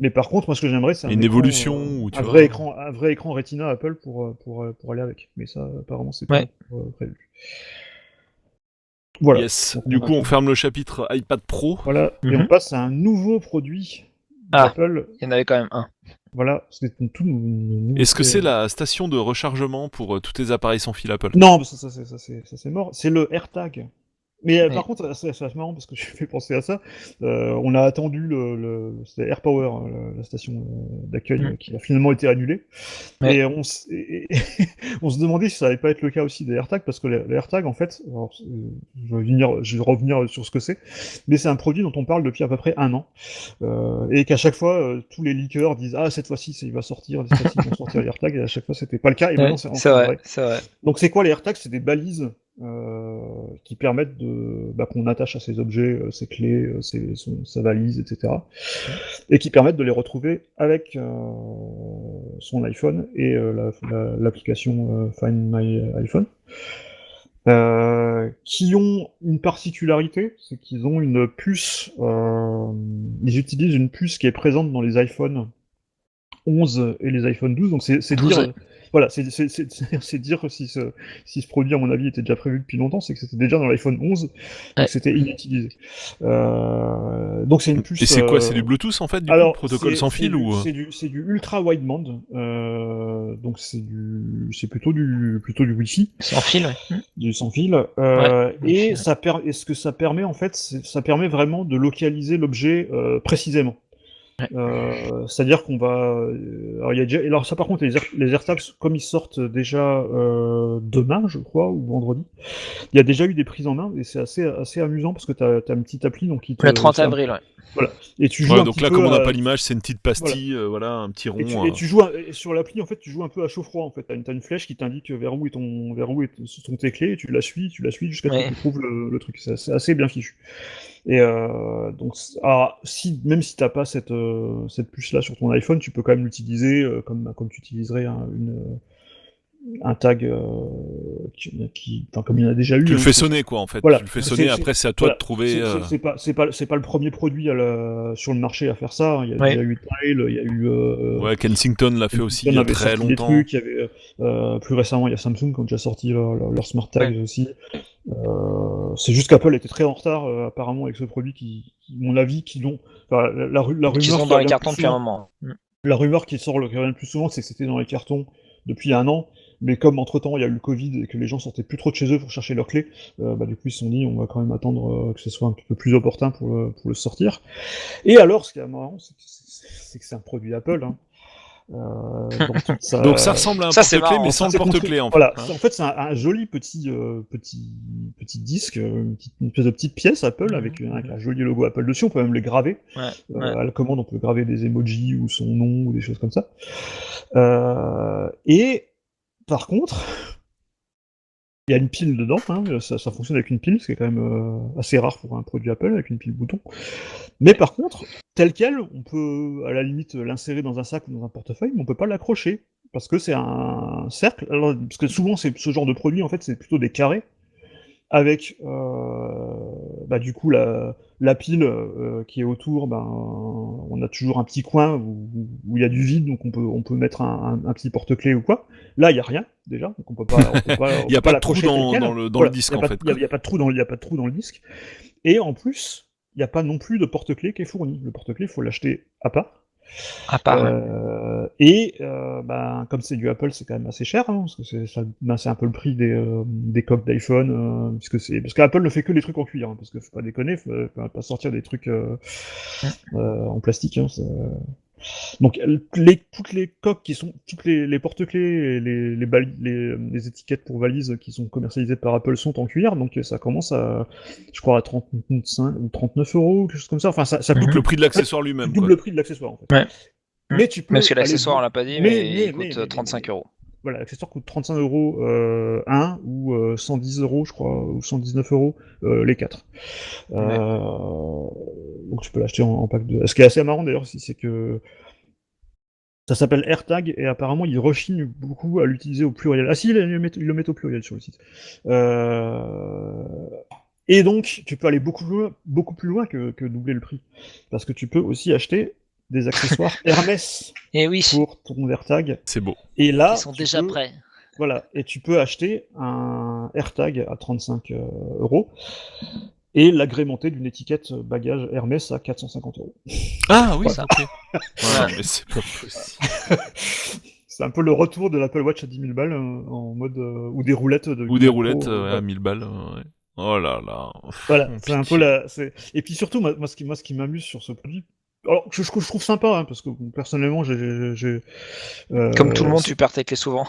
Mais par contre, moi ce que j'aimerais, c'est une évolution où tu un vrai écran Retina Apple pour aller avec. Mais ça, apparemment, c'est pas prévu. Voilà. Yes. Donc, du coup, on ferme le chapitre iPad Pro. Voilà. Et on passe à un nouveau produit d'Apple. Il y en avait quand même un. Voilà, c'est tout nouveau. Est-ce que c'est la station de rechargement pour tous tes appareils sans fil Apple? Non, ça c'est mort. C'est le AirTag. Mais par contre, c'est marrant parce que je fais penser à ça. On a attendu c'était AirPower, la station d'accueil, qui a finalement été annulée. Et on se demandait si ça allait pas être le cas aussi des AirTags, parce que les AirTags, en fait, alors, je vais revenir sur ce que c'est, mais c'est un produit dont on parle depuis à peu près 1 an, et qu'à chaque fois, tous les leakers disent cette fois-ci, il va sortir, cette fois-ci, ils vont sortir les AirTags, et à chaque fois, c'était pas le cas, et maintenant, c'est enfin vrai. C'est vrai. Donc, c'est quoi les AirTags? C'est des balises qui permettent qu'on attache à ses objets, ses clés, sa valise, etc. Et qui permettent de les retrouver avec son iPhone et l'application Find My iPhone. Qui ont une particularité, c'est qu'ils ont une puce, ils utilisent une puce qui est présente dans les iPhone 11 et les iPhone 12, donc c'est dire... Voilà, c'est dire si ce produit, à mon avis, était déjà prévu depuis longtemps, c'est que c'était déjà dans l'iPhone 11, et que c'était inutilisé. Donc c'est une puce... Et c'est quoi? C'est du Bluetooth, en fait, du coup, protocole sans fil ou... C'est du ultra wideband, donc c'est plutôt du Wi-Fi. Sans fil, ouais. Du sans fil. Et ce que ça permet, en fait, ça permet vraiment de localiser l'objet précisément. C'est-à-dire qu'on va... Alors ça par contre, les AirTags, comme ils sortent déjà demain, je crois, ou vendredi, il y a déjà eu des prises en main, et c'est assez amusant, parce que t'as une petite appli, donc le 30 avril, ouais. Voilà. Et tu joues donc là, comme on n'a pas l'image, c'est une petite pastille, un petit rond. Et tu joues sur l'appli, en fait, tu joues un peu à chaud-froid, en fait. T'as une flèche qui t'indique vers où sont tes clés, et tu la suis jusqu'à ce que tu trouves le truc. C'est assez bien fichu. Et donc, même si t'as pas cette puce-là sur ton iPhone, tu peux quand même l'utiliser comme tu utiliserais un tag comme il y en a déjà eu. Tu le fais sonner, quoi, en fait. Voilà. Tu le fais sonner, après c'est à toi de trouver... C'est pas le premier produit sur le marché à faire ça. Il y a déjà eu Tile, il y a eu... Kensington l'a fait aussi il y a très longtemps. Il y avait, plus récemment, il y a Samsung qui ont déjà sorti leur Smart Tags aussi. C'est juste qu'Apple était très en retard, apparemment, avec ce produit qui mon avis, la rumeur... Qui sont dans les cartons depuis un moment. La rumeur qui revient le plus souvent, c'est que c'était dans les cartons depuis 1 an, mais comme entre-temps il y a eu le Covid et que les gens sortaient plus trop de chez eux pour chercher leurs clés, du coup ils se sont dit on va quand même attendre que ce soit un petit peu plus opportun pour le sortir. Et alors, ce qui est marrant, c'est que c'est un produit Apple, hein. Donc ça ressemble à un porte-clés, mais sans le porte-clés, en fait. Voilà, en fait c'est un joli petit disque, une espèce de petite pièce Apple avec un joli logo Apple dessus. On peut même le graver. À la commande, on peut graver des emojis ou son nom ou des choses comme ça. Et par contre, il y a une pile dedans, hein, ça fonctionne avec une pile, ce qui est quand même assez rare pour un produit Apple, avec une pile bouton. Mais par contre, tel quel, on peut à la limite l'insérer dans un sac ou dans un portefeuille, mais on peut pas l'accrocher, parce que c'est un cercle. Alors, parce que souvent, ce genre de produit, en fait, c'est plutôt des carrés, avec du coup la pile qui est autour, on a toujours un petit coin où il y a du vide, donc on peut mettre un petit porte-clés ou quoi. Là il y a rien déjà, donc on peut pas il y a pas de trou dans le disque, en fait. Il y a pas de trou dans le disque. Et en plus, il n'y a pas non plus de porte-clés qui est fourni. Le porte-clés, il faut l'acheter à part. Et comme c'est du Apple, c'est quand même assez cher, hein, parce que c'est un peu le prix des coques d'iPhone, parce qu'Apple ne fait que les trucs en cuir, hein, parce que faut pas déconner, faut pas sortir des trucs en plastique. Hein, donc toutes les coques toutes les porte-clés et les étiquettes pour valises qui sont commercialisées par Apple sont en cuir, donc ça commence à, je crois, à 35 ou 39 €, quelque chose comme ça. Enfin, ça Donc le prix de l'accessoire lui-même. Double le prix de l'accessoire, en fait. Ouais. Mais tu peux. Parce que l'accessoire, on l'a pas dit, mais il coûte 35 €. Voilà, l'accessoire coûte 35 € un, ou 110 €, je crois, ou 119 € les 4. Donc tu peux l'acheter en pack de. Ce qui est assez marrant d'ailleurs, c'est que ça s'appelle AirTag, et apparemment ils rechignent beaucoup à l'utiliser au pluriel. Ah si, ils le mettent au pluriel sur le site. Et donc, tu peux aller beaucoup plus loin que doubler le prix. Parce que tu peux aussi acheter des accessoires Hermès pour ton AirTag. C'est beau. Et là, ils sont déjà prêts. Voilà, et tu peux acheter un AirTag à 35 € et l'agrémenter d'une étiquette bagage Hermès à 450 €. Ah oui, ça. Ok. Ouais, mais c'est pas possible. C'est un peu le retour de l'Apple Watch à 10 000 balles en mode ou des roulettes à 1000 balles. Ouais. Oh là là. Voilà, c'est un peu la. Et puis surtout, moi, ce qui m'amuse sur ce produit. Alors, je trouve sympa, hein, parce que personnellement, comme tout le monde, tu perds tes clés souvent.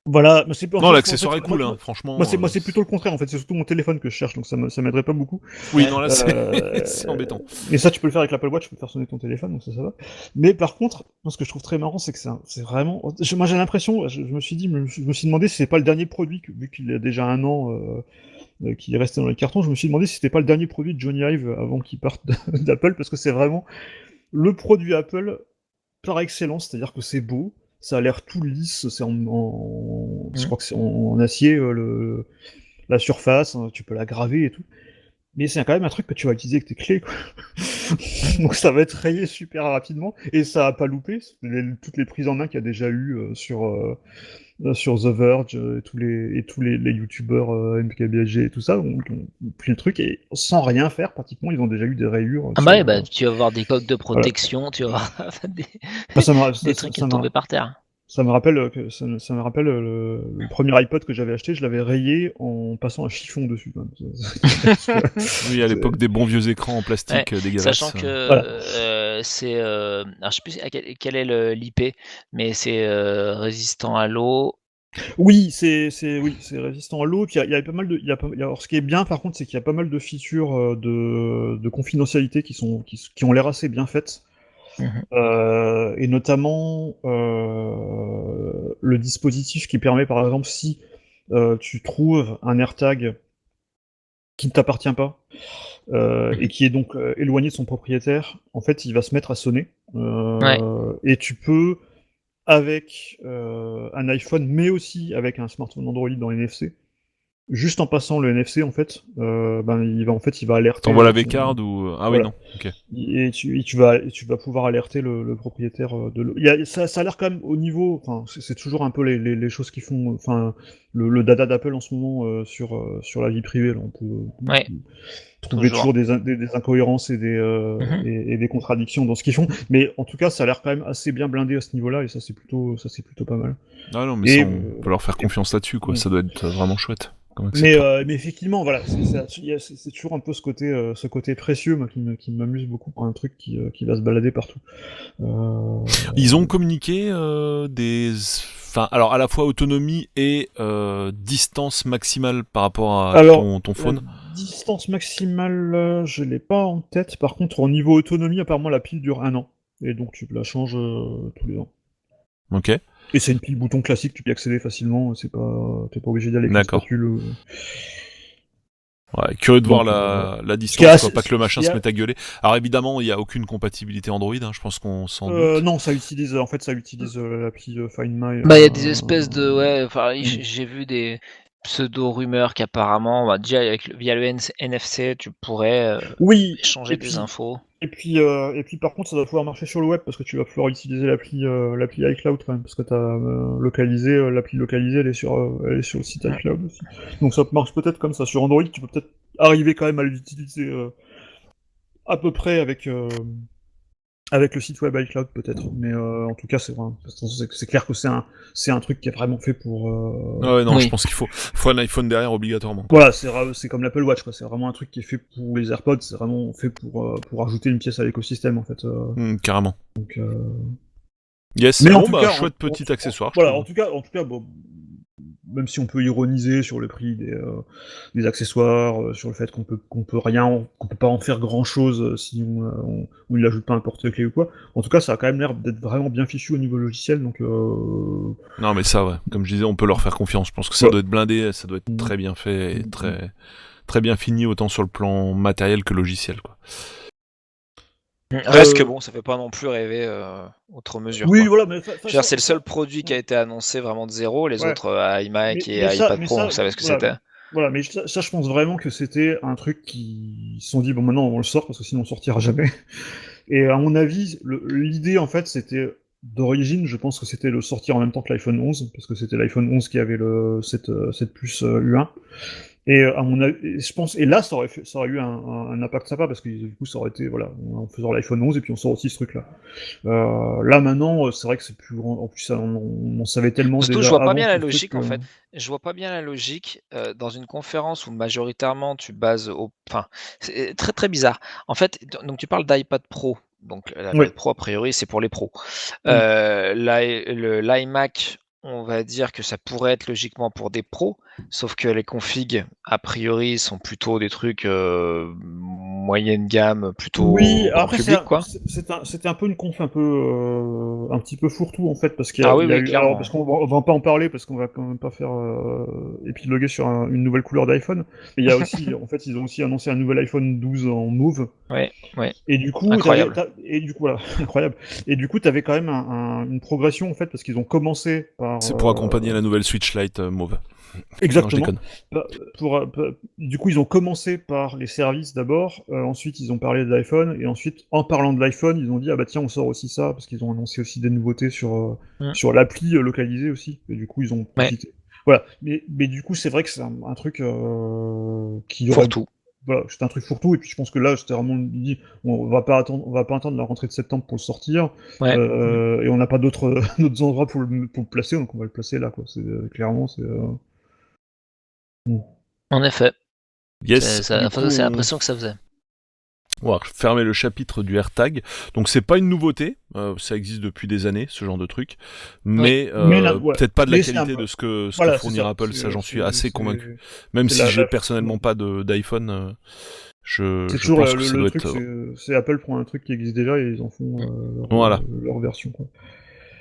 Voilà, mais c'est non, l'accessoire est cool, hein, franchement. Moi, c'est plutôt le contraire, en fait. C'est surtout mon téléphone que je cherche, donc ça m'aiderait pas beaucoup. Oui, non, là, c'est embêtant. Et ça, tu peux le faire avec l'Apple Watch, tu peux faire sonner ton téléphone, donc ça va. Mais par contre, moi, ce que je trouve très marrant, c'est que c'est vraiment. Moi, j'ai l'impression, je me suis demandé si c'est pas le dernier produit, vu qu'il a déjà un an. Qui est resté dans les cartons, je me suis demandé si c'était pas le dernier produit de Johnny Ive avant qu'il parte d'Apple, parce que c'est vraiment le produit Apple par excellence, c'est-à-dire que c'est beau, ça a l'air tout lisse, c'est je crois que c'est en acier, la surface, hein, tu peux la graver et tout, mais c'est quand même un truc que tu vas utiliser avec tes clés, quoi. Donc ça va être rayé super rapidement, et ça a pas loupé, toutes les prises en main qu'il y a déjà eu sur The Verge et tous les youtubeurs MKBHD et tout ça, ont pris le truc et sans rien faire pratiquement, ils ont déjà eu des rayures. Tu vas avoir des coques de protection, voilà. Tu vas avoir des trucs qui sont tombés par terre. Ça me rappelle le premier iPod que j'avais acheté, je l'avais rayé en passant un chiffon dessus. Oui, à l'époque des bons vieux écrans en plastique dégueulasses. Sachant que c'est, alors je sais plus quel est l'IP, mais c'est résistant à l'eau. Oui, c'est résistant à l'eau. Puis il y a pas mal de, alors ce qui est bien par contre, c'est qu'il y a pas mal de features de confidentialité qui ont l'air assez bien faites. Et notamment le dispositif qui permet, par exemple, si tu trouves un AirTag qui ne t'appartient pas et qui est donc éloigné de son propriétaire, en fait, il va se mettre à sonner. Et tu peux, avec un iPhone, mais aussi avec un smartphone Android dans NFC, juste en passant le NFC, en fait, il va alerter. T'envoies la V-card ou ah oui, voilà. Non. Ok. Et tu vas pouvoir alerter le propriétaire de l'eau. Ça a l'air quand même au niveau. Enfin, c'est toujours un peu les choses qui font. Enfin, le dada d'Apple en ce moment sur la vie privée. Là, on peut trouver toujours des incohérences et des contradictions dans ce qu'ils font. Mais en tout cas, ça a l'air quand même assez bien blindé à ce niveau-là, et ça c'est plutôt pas mal. Ah non, mais on peut leur faire confiance là-dessus, quoi. Ça doit être vraiment chouette. Mais effectivement, voilà, c'est toujours un peu ce côté précieux, moi, qui m'amuse beaucoup pour un truc qui va se balader partout. Ils ont communiqué alors à la fois autonomie et distance maximale par rapport à ton phone. Distance maximale, je l'ai pas en tête. Par contre, au niveau autonomie, apparemment la pile dure 1 an, et donc tu la changes tous les ans. Ok. Et c'est une pile bouton classique, tu peux y accéder facilement, t'es pas obligé d'aller avec une spatule. Ouais, curieux de voir la distance, pas que le machin se mette à gueuler. Alors évidemment, il n'y a aucune compatibilité Android, hein, je pense qu'on s'en doute. Non, ça utilise l'appli Find My. Il y a des espèces de... j'ai vu des pseudo-rumeurs qu'apparemment, déjà via le NFC, tu pourrais échanger des infos. Et puis par contre, ça doit pouvoir marcher sur le web, parce que tu vas pouvoir utiliser l'appli iCloud quand même, parce que t'as l'appli localisée, elle est sur le site iCloud aussi. Donc ça marche peut-être comme ça. Sur Android, tu peux peut-être arriver quand même à l'utiliser à peu près avec Avec le site web iCloud peut-être, mais en tout cas c'est clair que c'est un truc qui est vraiment fait pour. Ouais, non, Oui. je pense qu'il faut un iPhone derrière obligatoirement. Voilà, c'est comme l'Apple Watch, quoi. C'est vraiment un truc qui est fait pour les AirPods, c'est vraiment fait pour ajouter une pièce à l'écosystème en fait. Carrément. Donc, Yes. mais en Bon, tout bah, cas, chouette petit accessoire. voilà, Je en trouve. tout cas, bon, même si on peut ironiser sur le prix des accessoires, sur le fait qu'on peut pas en faire grand chose si on ne l'ajoute pas un porte-clés ou quoi. En tout cas, ça a quand même l'air d'être vraiment bien fichu au niveau logiciel, donc. Non, mais ça, ouais. Comme je disais, on peut leur faire confiance. Je pense que ça Ouais. doit être blindé, ça doit être très bien fait et très bien fini, autant sur le plan matériel que logiciel, quoi. Reste que bon, ça fait pas non plus rêver outre mesure. Oui, Quoi. voilà, mais Je veux dire, c'est le seul produit qui a été annoncé vraiment de zéro. Les ouais. autres iMac et Mais iPad Pro, on savait ce que voilà, c'était. voilà, mais ça, je pense vraiment que c'était un truc qui se sont dit, bon, maintenant, on le sort, parce que sinon, on sortira jamais. Et à mon avis, l'idée, en fait, c'était, d'origine, je pense que c'était le sortir en même temps que l'iPhone 11, parce que c'était l'iPhone 11 qui avait cette puce U1. Et à mon avis, je pense, et là, ça aurait eu un impact sympa, parce que du coup, ça aurait été, voilà, en faisant l'iPhone 11, et puis on sort aussi ce truc-là. Là, maintenant, c'est vrai que c'est plus grand, en plus, on savait tellement Surtout, déjà je vois pas avant bien la ce truc logique en fait. Je vois pas bien la logique dans une conférence où majoritairement tu bases au. Enfin, c'est très très bizarre. En fait, donc tu parles d'iPad Pro. Donc Oui. l'iPad Pro, a priori, c'est pour les pros. Mm. L'iMac, on va dire que ça pourrait être logiquement pour des pros, sauf que les configs, a priori, sont plutôt des trucs moyenne gamme, plutôt Oui, grand après public, quoi. c'était un peu une conf un petit peu fourre-tout en fait parce Ah oui, il y a oui, eu alors clairement. parce on va pas en parler parce qu'on va quand même pas faire épiloguer sur une nouvelle couleur d'iPhone. Mais il y a aussi en fait ils ont aussi annoncé un nouvel iPhone 12 en mauve Oui, oui, et du coup incroyable. et du coup voilà incroyable et du coup t'avais quand même une progression en fait parce qu'ils ont commencé par C'est pour accompagner la nouvelle Switch Lite mauve. Non, je exactement. déconne. Du coup, ils ont commencé par les services d'abord, ensuite ils ont parlé de l'iPhone, et ensuite, en parlant de l'iPhone, ils ont dit ah bah tiens, on sort aussi ça, parce qu'ils ont annoncé aussi des nouveautés Mm. sur l'appli localisée aussi, et du coup ils ont Ouais, profité. Voilà, mais du coup c'est vrai que c'est un truc qui aurait, fourre-tout. voilà, c'était un truc fourre-tout, et puis je pense que là c'était vraiment dit, on va pas attendre la rentrée de septembre pour le sortir, Ouais. et on n'a pas d'autres d'autres endroits pour le placer, donc on va le placer là quoi. C'est clairement c'est. En effet. Yes, du Enfin, coup, c'est on l'impression que ça faisait. va fermer le chapitre du AirTag. Donc c'est pas une nouveauté, ça existe depuis des années, ce genre de truc, mais Mais là, ouais. peut-être pas de la Mais c'est qualité un- de ce que Voilà, c'est fournira ça. Apple, ça j'en suis assez convaincu. C'est Même si j'ai la- personnellement pas d'iPhone, c'est je toujours pense que ça le doit truc, être... c'est Apple prend un truc qui existe déjà et ils en font Voilà. leur version, quoi.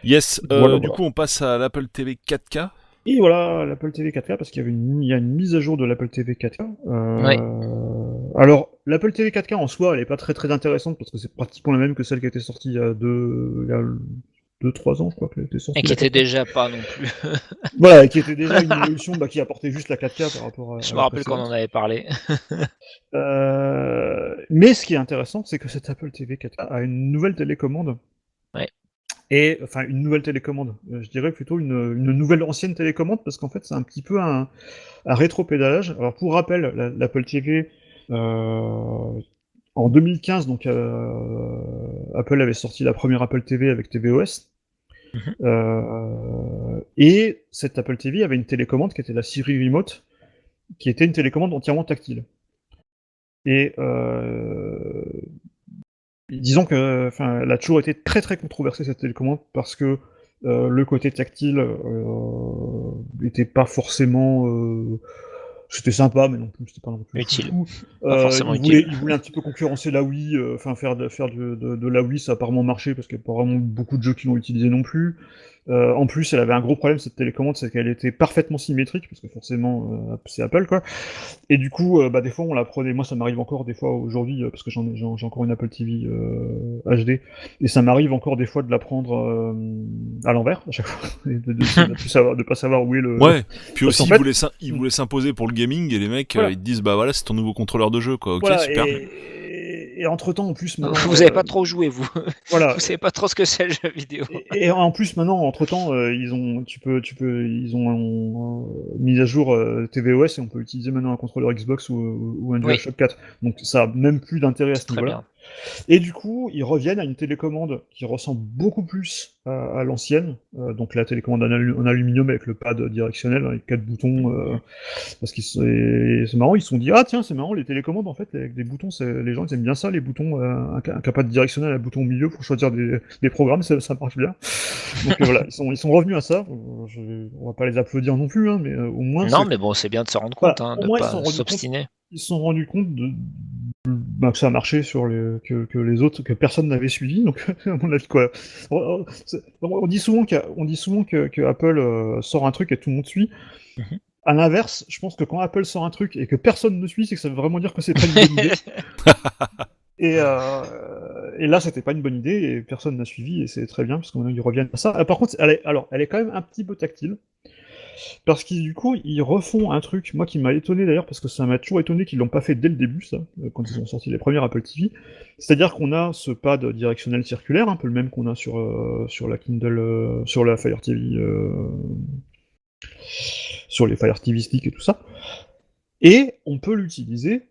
Yes, Voilà, du voilà. coup on passe à l'Apple TV 4K. Et voilà, l'Apple TV 4K, parce qu'il y avait il y a une mise à jour de l'Apple TV 4K. Oui. Alors, l'Apple TV 4K en soi, elle est pas très très intéressante parce que c'est pratiquement la même que celle qui a été sortie il y a 2-3 ans, je crois qu'elle était Et sortie qui la était 4K. déjà pas non plus. Voilà, et qui était déjà une évolution qui apportait juste la 4K par rapport à Je me la rappelle qu'on précédente. en avait parlé. Mais ce qui est intéressant, c'est que cette Apple TV 4K a une nouvelle télécommande. Ouais. Et, enfin, une nouvelle télécommande. Je dirais plutôt une nouvelle ancienne télécommande, parce qu'en fait, c'est un petit peu un rétro-pédalage. Alors, pour rappel, l'Apple TV, en 2015, donc, Apple avait sorti la première Apple TV avec tvOS. Mhm. Et cette Apple TV avait une télécommande qui était la Siri Remote, qui était une télécommande entièrement tactile. Et disons que, enfin, elle a toujours été très très controversée cette télécommande parce que le côté tactile était pas forcément, c'était sympa, mais non plus c'était pas non plus Utile. foufou. Pas forcément utile. Il voulait un petit peu concurrencer la Wii, enfin faire de la Wii, ça a apparemment marché parce qu'il n'y a pas vraiment beaucoup de jeux qui l'ont utilisé non plus. En plus, elle avait un gros problème cette télécommande, c'est qu'elle était parfaitement symétrique parce que forcément c'est Apple quoi. Et du coup, bah, des fois, on la prenait. Moi, ça m'arrive encore des fois aujourd'hui, parce que j'ai encore une Apple TV HD, et ça m'arrive encore des fois de la prendre à l'envers à chaque fois, et de pas savoir où est le. Ouais, puis Parce aussi qu'en fait, ils voulaient s'imposer pour le gaming et les mecs voilà, ils te disent bah voilà c'est ton nouveau contrôleur de jeu quoi, ok voilà, super. et entre temps, en plus, maintenant, Vous avez pas trop joué, vous. voilà. Vous savez pas trop ce que c'est le jeu vidéo. Et en plus, maintenant, entre temps, ils ont mis à jour tvOS et on peut utiliser maintenant un contrôleur Xbox ou un Oui, DualShock 4. Donc ça a même plus d'intérêt à c'est ce très niveau-là. bien. Et du coup, ils reviennent à une télécommande qui ressemble beaucoup plus à l'ancienne, donc la télécommande en aluminium avec le pad directionnel, avec 4 boutons, parce que c'est marrant, ils se sont dit, ah tiens, c'est marrant, les télécommandes, en fait, avec des boutons, les gens ils aiment bien ça, les boutons, un pad directionnel, un bouton au milieu pour choisir des programmes, ça marche bien. Donc voilà, ils sont revenus à ça, on va pas les applaudir non plus, hein, mais au moins... Non, mais bon, c'est bien de se rendre compte, voilà, de pas s'obstiner. Ils se sont rendus compte que ça a marché que les autres, que personne n'avait suivi. Donc, à mon avis, quoi. On dit souvent que Apple sort un truc et tout le monde suit. Mm-hmm. À l'inverse, je pense que quand Apple sort un truc et que personne ne suit, c'est que ça veut vraiment dire que c'est pas une bonne idée. Et là, c'était pas une bonne idée et personne n'a suivi et c'est très bien parce qu'ils reviennent à ça. Par contre, elle est quand même un petit peu tactile. Parce qu'ils, du coup, ils refont un truc, moi qui m'a étonné d'ailleurs, parce que ça m'a toujours étonné qu'ils l'ont pas fait dès le début, ça, quand ils ont sorti les premiers Apple TV. C'est-à-dire qu'on a ce pad directionnel circulaire, un peu le même qu'on a sur la Kindle, sur la Fire TV, sur les Fire TV Stick et tout ça. Et on peut l'utiliser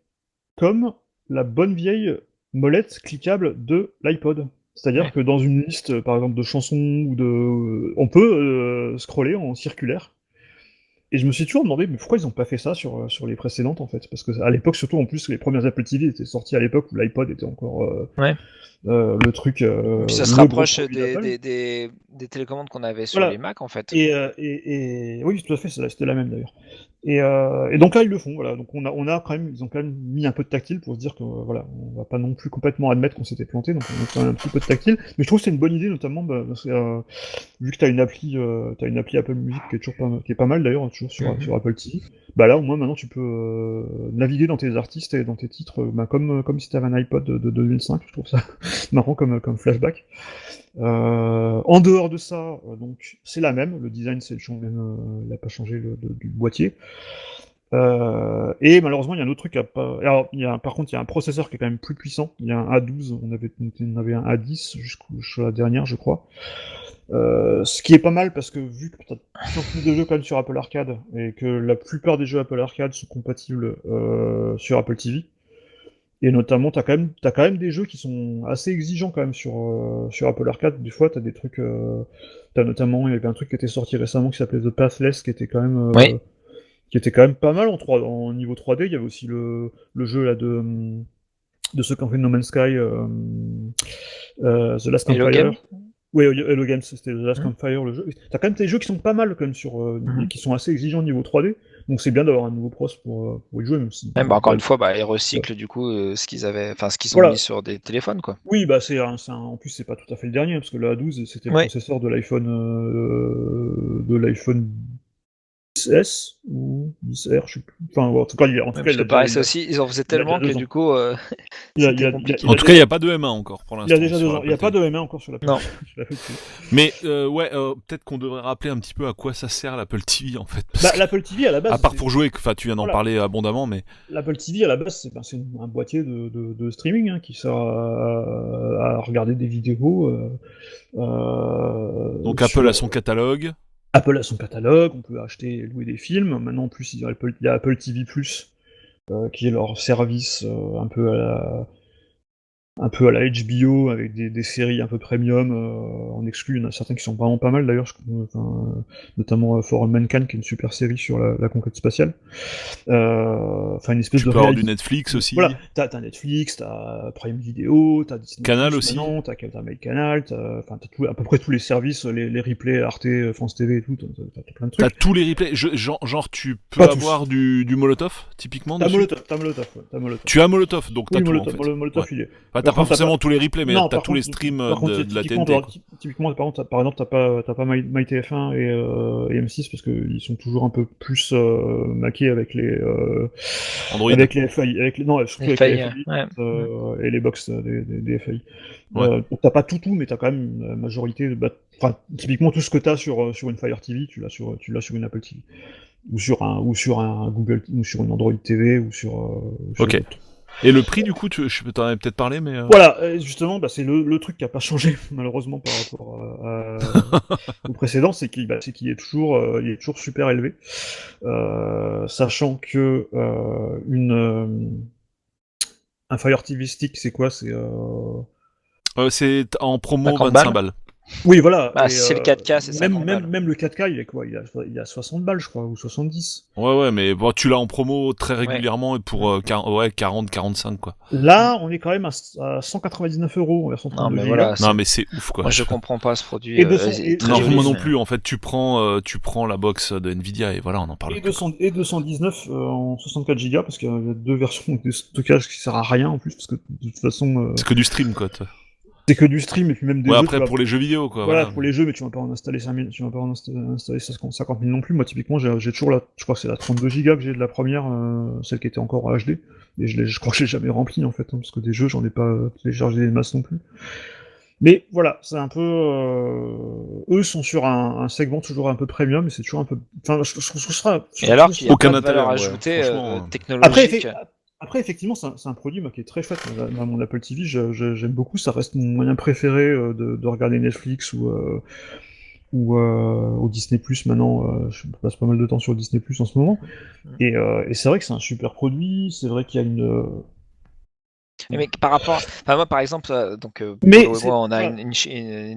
comme la bonne vieille molette cliquable de l'iPod. C'est-à-dire que dans une liste, par exemple, de chansons ou on peut scroller en circulaire. Et je me suis toujours demandé, mais pourquoi ils n'ont pas fait ça sur les précédentes, en fait? Parce que à l'époque, surtout, en plus, les premières Apple TV étaient sorties à l'époque où l'iPod était encore le truc... Puis ça se rapproche des télécommandes qu'on avait sur les Mac, en fait. Et oui, tout à fait, c'était la même, d'ailleurs. Et donc là, ils le font, voilà. Donc ils ont quand même mis un peu de tactile pour se dire que, voilà, on va pas non plus complètement admettre qu'on s'était planté, donc on a quand même un petit peu de tactile. Mais je trouve que c'est une bonne idée, notamment, parce que, vu que t'as une appli Apple Music qui est pas mal d'ailleurs, toujours sur Apple TV. Bah là, au moins, maintenant, tu peux naviguer dans tes artistes et dans tes titres, comme si t'avais un iPod de 2005. Je trouve ça marrant comme flashback. En dehors de ça, donc c'est la même. Le design, il n'a pas changé du boîtier. Et malheureusement, il y a un autre truc à pas. Alors, par contre, il y a un processeur qui est quand même plus puissant. Il y a un A12, on avait un A10 jusqu'à la dernière, je crois. Ce qui est pas mal parce que vu que t'as plus de jeux quand même sur Apple Arcade et que la plupart des jeux Apple Arcade sont compatibles sur Apple TV, et notamment t'as quand même des jeux qui sont assez exigeants quand même sur Apple Arcade. Des fois t'as des trucs, il y avait un truc qui était sorti récemment qui s'appelait The Pathless qui était quand même pas mal en niveau 3D. Il y avait aussi le jeu là de ceux qui ont fait No Man's Sky, The Last Campfire. Oui, Hello Games, c'était The Last Campfire, le jeu. T'as quand même des jeux qui sont pas mal, quand même, qui sont assez exigeants au niveau 3D. Donc c'est bien d'avoir un nouveau pros pour y jouer, même si... encore une fois, ils recyclent du coup ce qu'ils ont mis sur des téléphones, quoi. Oui, bah en plus c'est pas tout à fait le dernier, parce que le A12 c'était le processeur de l'iPhone 10S ou 10R, je sais plus. Enfin, en tout cas, ils en faisaient tellement que du coup, c'était compliqué. En tout cas, il n'y a pas de M1 encore pour l'instant. Il y a déjà 2 ans. Il n'y a pas de M1 encore sur l'Apple. Non. Mais peut-être qu'on devrait rappeler un petit peu à quoi ça sert l'Apple TV en fait. L'Apple TV à la base. À part pour jouer, tu viens d'en parler abondamment, mais. L'Apple TV à la base, c'est un boîtier de streaming qui sert à regarder des vidéos. Donc Apple a son catalogue. Apple a son catalogue, on peut acheter et louer des films. Maintenant, en plus, il y a Apple TV+, qui est leur service un peu à la HBO, avec des séries un peu premium, en exclu. Il y en a certains qui sont vraiment pas mal, d'ailleurs, notamment For All Mankind, qui est une super série sur la conquête spatiale. Une espèce tu peux avoir du Netflix aussi. Voilà, t'as Netflix, t'as Prime Video, t'as Disney+, Canal aussi. T'as MyCanal, t'as à peu près tous les services, les replays, Arte, France TV et tout, t'as plein de trucs. T'as tous les replays, genre tu peux avoir du Molotov, typiquement. T'as Molotov. Tu as Molotov, donc t'as tout en fait. Molotov, il est... T'as pas forcément tous les replays, mais t'as tous les streams de la TNT. Typiquement, par exemple, t'as pas MyTF1 et M6 parce qu'ils sont toujours un peu plus maqués avec les Android. avec les FAI, surtout avec les FAI et les box des FAI. Donc t'as pas tout, mais t'as quand même la majorité. Typiquement tout ce que t'as sur une Fire TV, tu l'as sur une Apple TV ou sur un Google ou sur une Android TV ou sur. Ok. Et le prix, du coup, je t'en avais peut-être parlé, mais... Voilà, justement, c'est le truc qui n'a pas changé, malheureusement, par rapport au précédent, c'est qu'il est toujours super élevé. Sachant que Un Fire TV Stick, c'est quoi? C'est en promo 50 25 balles. Oui, voilà. Bah, si c'est le 4K, c'est 50 balles. Même le 4K, il est quoi? Il a 60 balles, je crois, ou 70. Ouais, mais bon, tu l'as en promo très régulièrement et pour 40-45 quoi. Là, on est quand même à 199 € en version 32 mais Go. voilà, Non, mais c'est ouf quoi. Moi, je comprends pas ce produit. Et 200 très Non, joli, moi non mais- plus. En fait, tu prends la box de Nvidia et voilà, on en parle. Et 219 en 64 Go, parce qu'il y a deux versions de stockage qui sert à rien en plus, parce que de toute façon, C'est que du stream quoi. c'est que du stream et puis même des Ouais, jeux. après pour les jeux vidéo quoi. Voilà, pour les jeux, mais tu vas pas en installer 5000, tu vas pas en installer 50 000 non plus. Moi, typiquement, j'ai toujours je crois que c'est la 32 Go que j'ai de la première, celle qui était encore en HD. Et je crois que je l'ai jamais rempli en fait, hein, parce que des jeux, j'en ai pas téléchargé des masses non plus. Mais voilà, c'est un peu. Eux sont sur un segment toujours un peu premium, mais c'est toujours un peu. Enfin, je trouve ça. Et alors qu'il y a aucun pas de valeur intérêt, ouais, ajoutée franchement. technologique. Après, effectivement, c'est un produit moi, qui est très chouette. Mon Apple TV, j'aime beaucoup. Ça reste mon moyen préféré de regarder Netflix ou Disney+. Maintenant, je passe pas mal de temps sur Disney+ en ce moment. Et c'est vrai que c'est un super produit. C'est vrai qu'il y a une... Mais par rapport, enfin moi par exemple, donc Mais Polo et c'est- moi on a voilà. une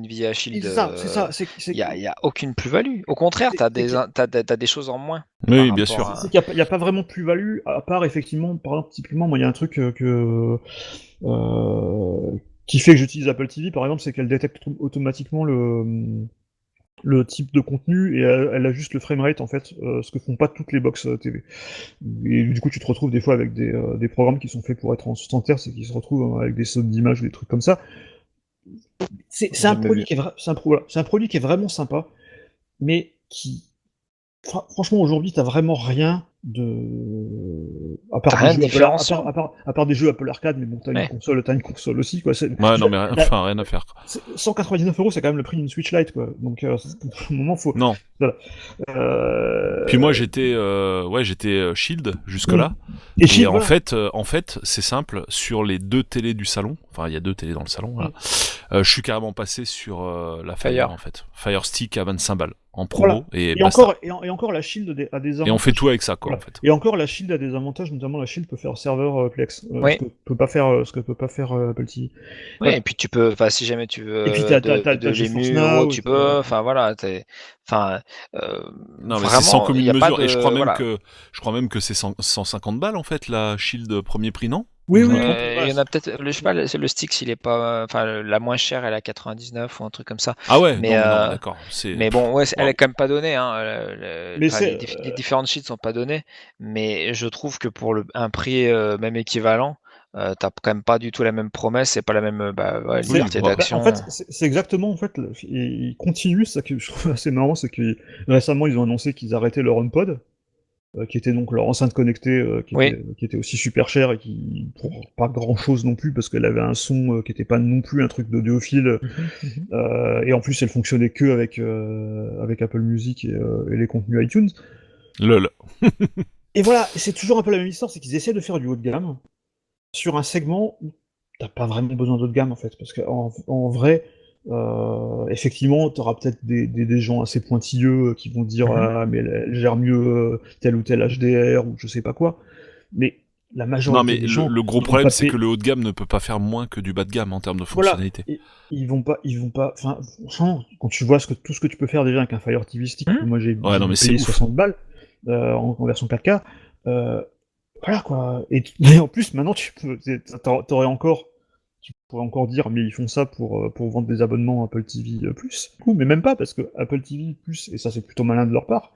Nvidia Shield. C'est ça. Il y a aucune plus-value. Au contraire, C'est- t'as des choses en moins. Oui, par bien rapport sûr. à- C'est qu'il n'y a pas vraiment de plus-value, à part effectivement, par exemple, typiquement, moi il y a un truc qui fait que j'utilise Apple TV, par exemple, c'est qu'elle détecte automatiquement le type de contenu et elle ajuste le framerate en fait, ce que font pas toutes les box TV. Et du coup, tu te retrouves des fois avec des programmes qui sont faits pour être en 60 Hz et qui se retrouvent avec des sautes d'image ou des trucs comme ça. C'est un produit qui est c'est un produit qui est vraiment sympa, mais qui franchement aujourd'hui t'as vraiment rien à part Rien des de jeux différenciant. à part des jeux Apple Arcade, mais bon t'as Ouais. une console aussi quoi. Ouais, non, mais rien à faire. 199 €, c'est quand même le prix d'une Switch Lite quoi. Donc à un moment faut. Non. Voilà. Puis moi j'étais Shield jusque là. Et Et Shield, en voilà. fait, c'est simple. Sur les deux télés du salon, enfin il y a deux télés dans le salon, voilà, je suis carrément passé sur la Fire en fait. Fire Stick à 25 balles en promo voilà. et basta. Encore la Shield a des avantages. Et on fait tout avec ça quoi Voilà. en fait. Et encore la Shield a des avantages, notamment la Shield peut faire serveur Plex, Oui. ce que peut pas faire Apple TV. Oui, Voilà. et puis tu peux, enfin si jamais tu veux Et puis t'as de GeForce l'émule Now, tu peux, enfin voilà, enfin Non mais c'est sans vraiment, commune y a pas mesure de- et je crois voilà. même que c'est 150 balles en fait la Shield premier prix, non? Oui, Je me oui, trompe. Il y en a peut-être, je sais pas, le Styx il est pas, enfin la moins chère elle est à 99 ou un truc comme ça. Ah ouais, Mais, non, d'accord. Mais bon, ouais, elle Wow. est quand même pas donnée, hein. Mais Enfin, les différentes sheets sont pas données, mais je trouve que pour un prix même équivalent, t'as quand même pas du tout la même promesse et pas la même liberté d'action. En fait, c'est exactement en fait, ils continuent, ça que je trouve assez marrant, c'est que récemment ils ont annoncé qu'ils arrêtaient leur HomePod, qui était donc leur enceinte connectée, qui était aussi super chère et qui pour pas grand chose non plus parce qu'elle avait un son qui était pas non plus un truc d'audiophile, et en plus elle fonctionnait que avec Apple Music et les contenus iTunes. Lol. Et voilà, c'est toujours un peu la même histoire, c'est qu'ils essaient de faire du haut de gamme sur un segment où t'as pas vraiment besoin d'haut de gamme en fait, parce qu'en vrai, effectivement, t'auras peut-être des gens assez pointilleux qui vont dire ah mais elle gère mieux tel ou tel HDR ou je sais pas quoi, mais la majorité Non mais des gens, le gros ils vont problème pas c'est payer- que le haut de gamme ne peut pas faire moins que du bas de gamme en termes de voilà, fonctionnalité. ils vont pas, enfin, franchement, quand tu vois tout ce que tu peux faire déjà avec un Fire TV Stick, moi j'ai non, mais c'est payé ouf. 60 balles en version 4K, voilà quoi. Et en plus, maintenant, tu pourrais encore dire, mais ils font ça pour vendre des abonnements Apple TV Plus. Du coup, mais même pas, parce que Apple TV Plus, et ça c'est plutôt malin de leur part,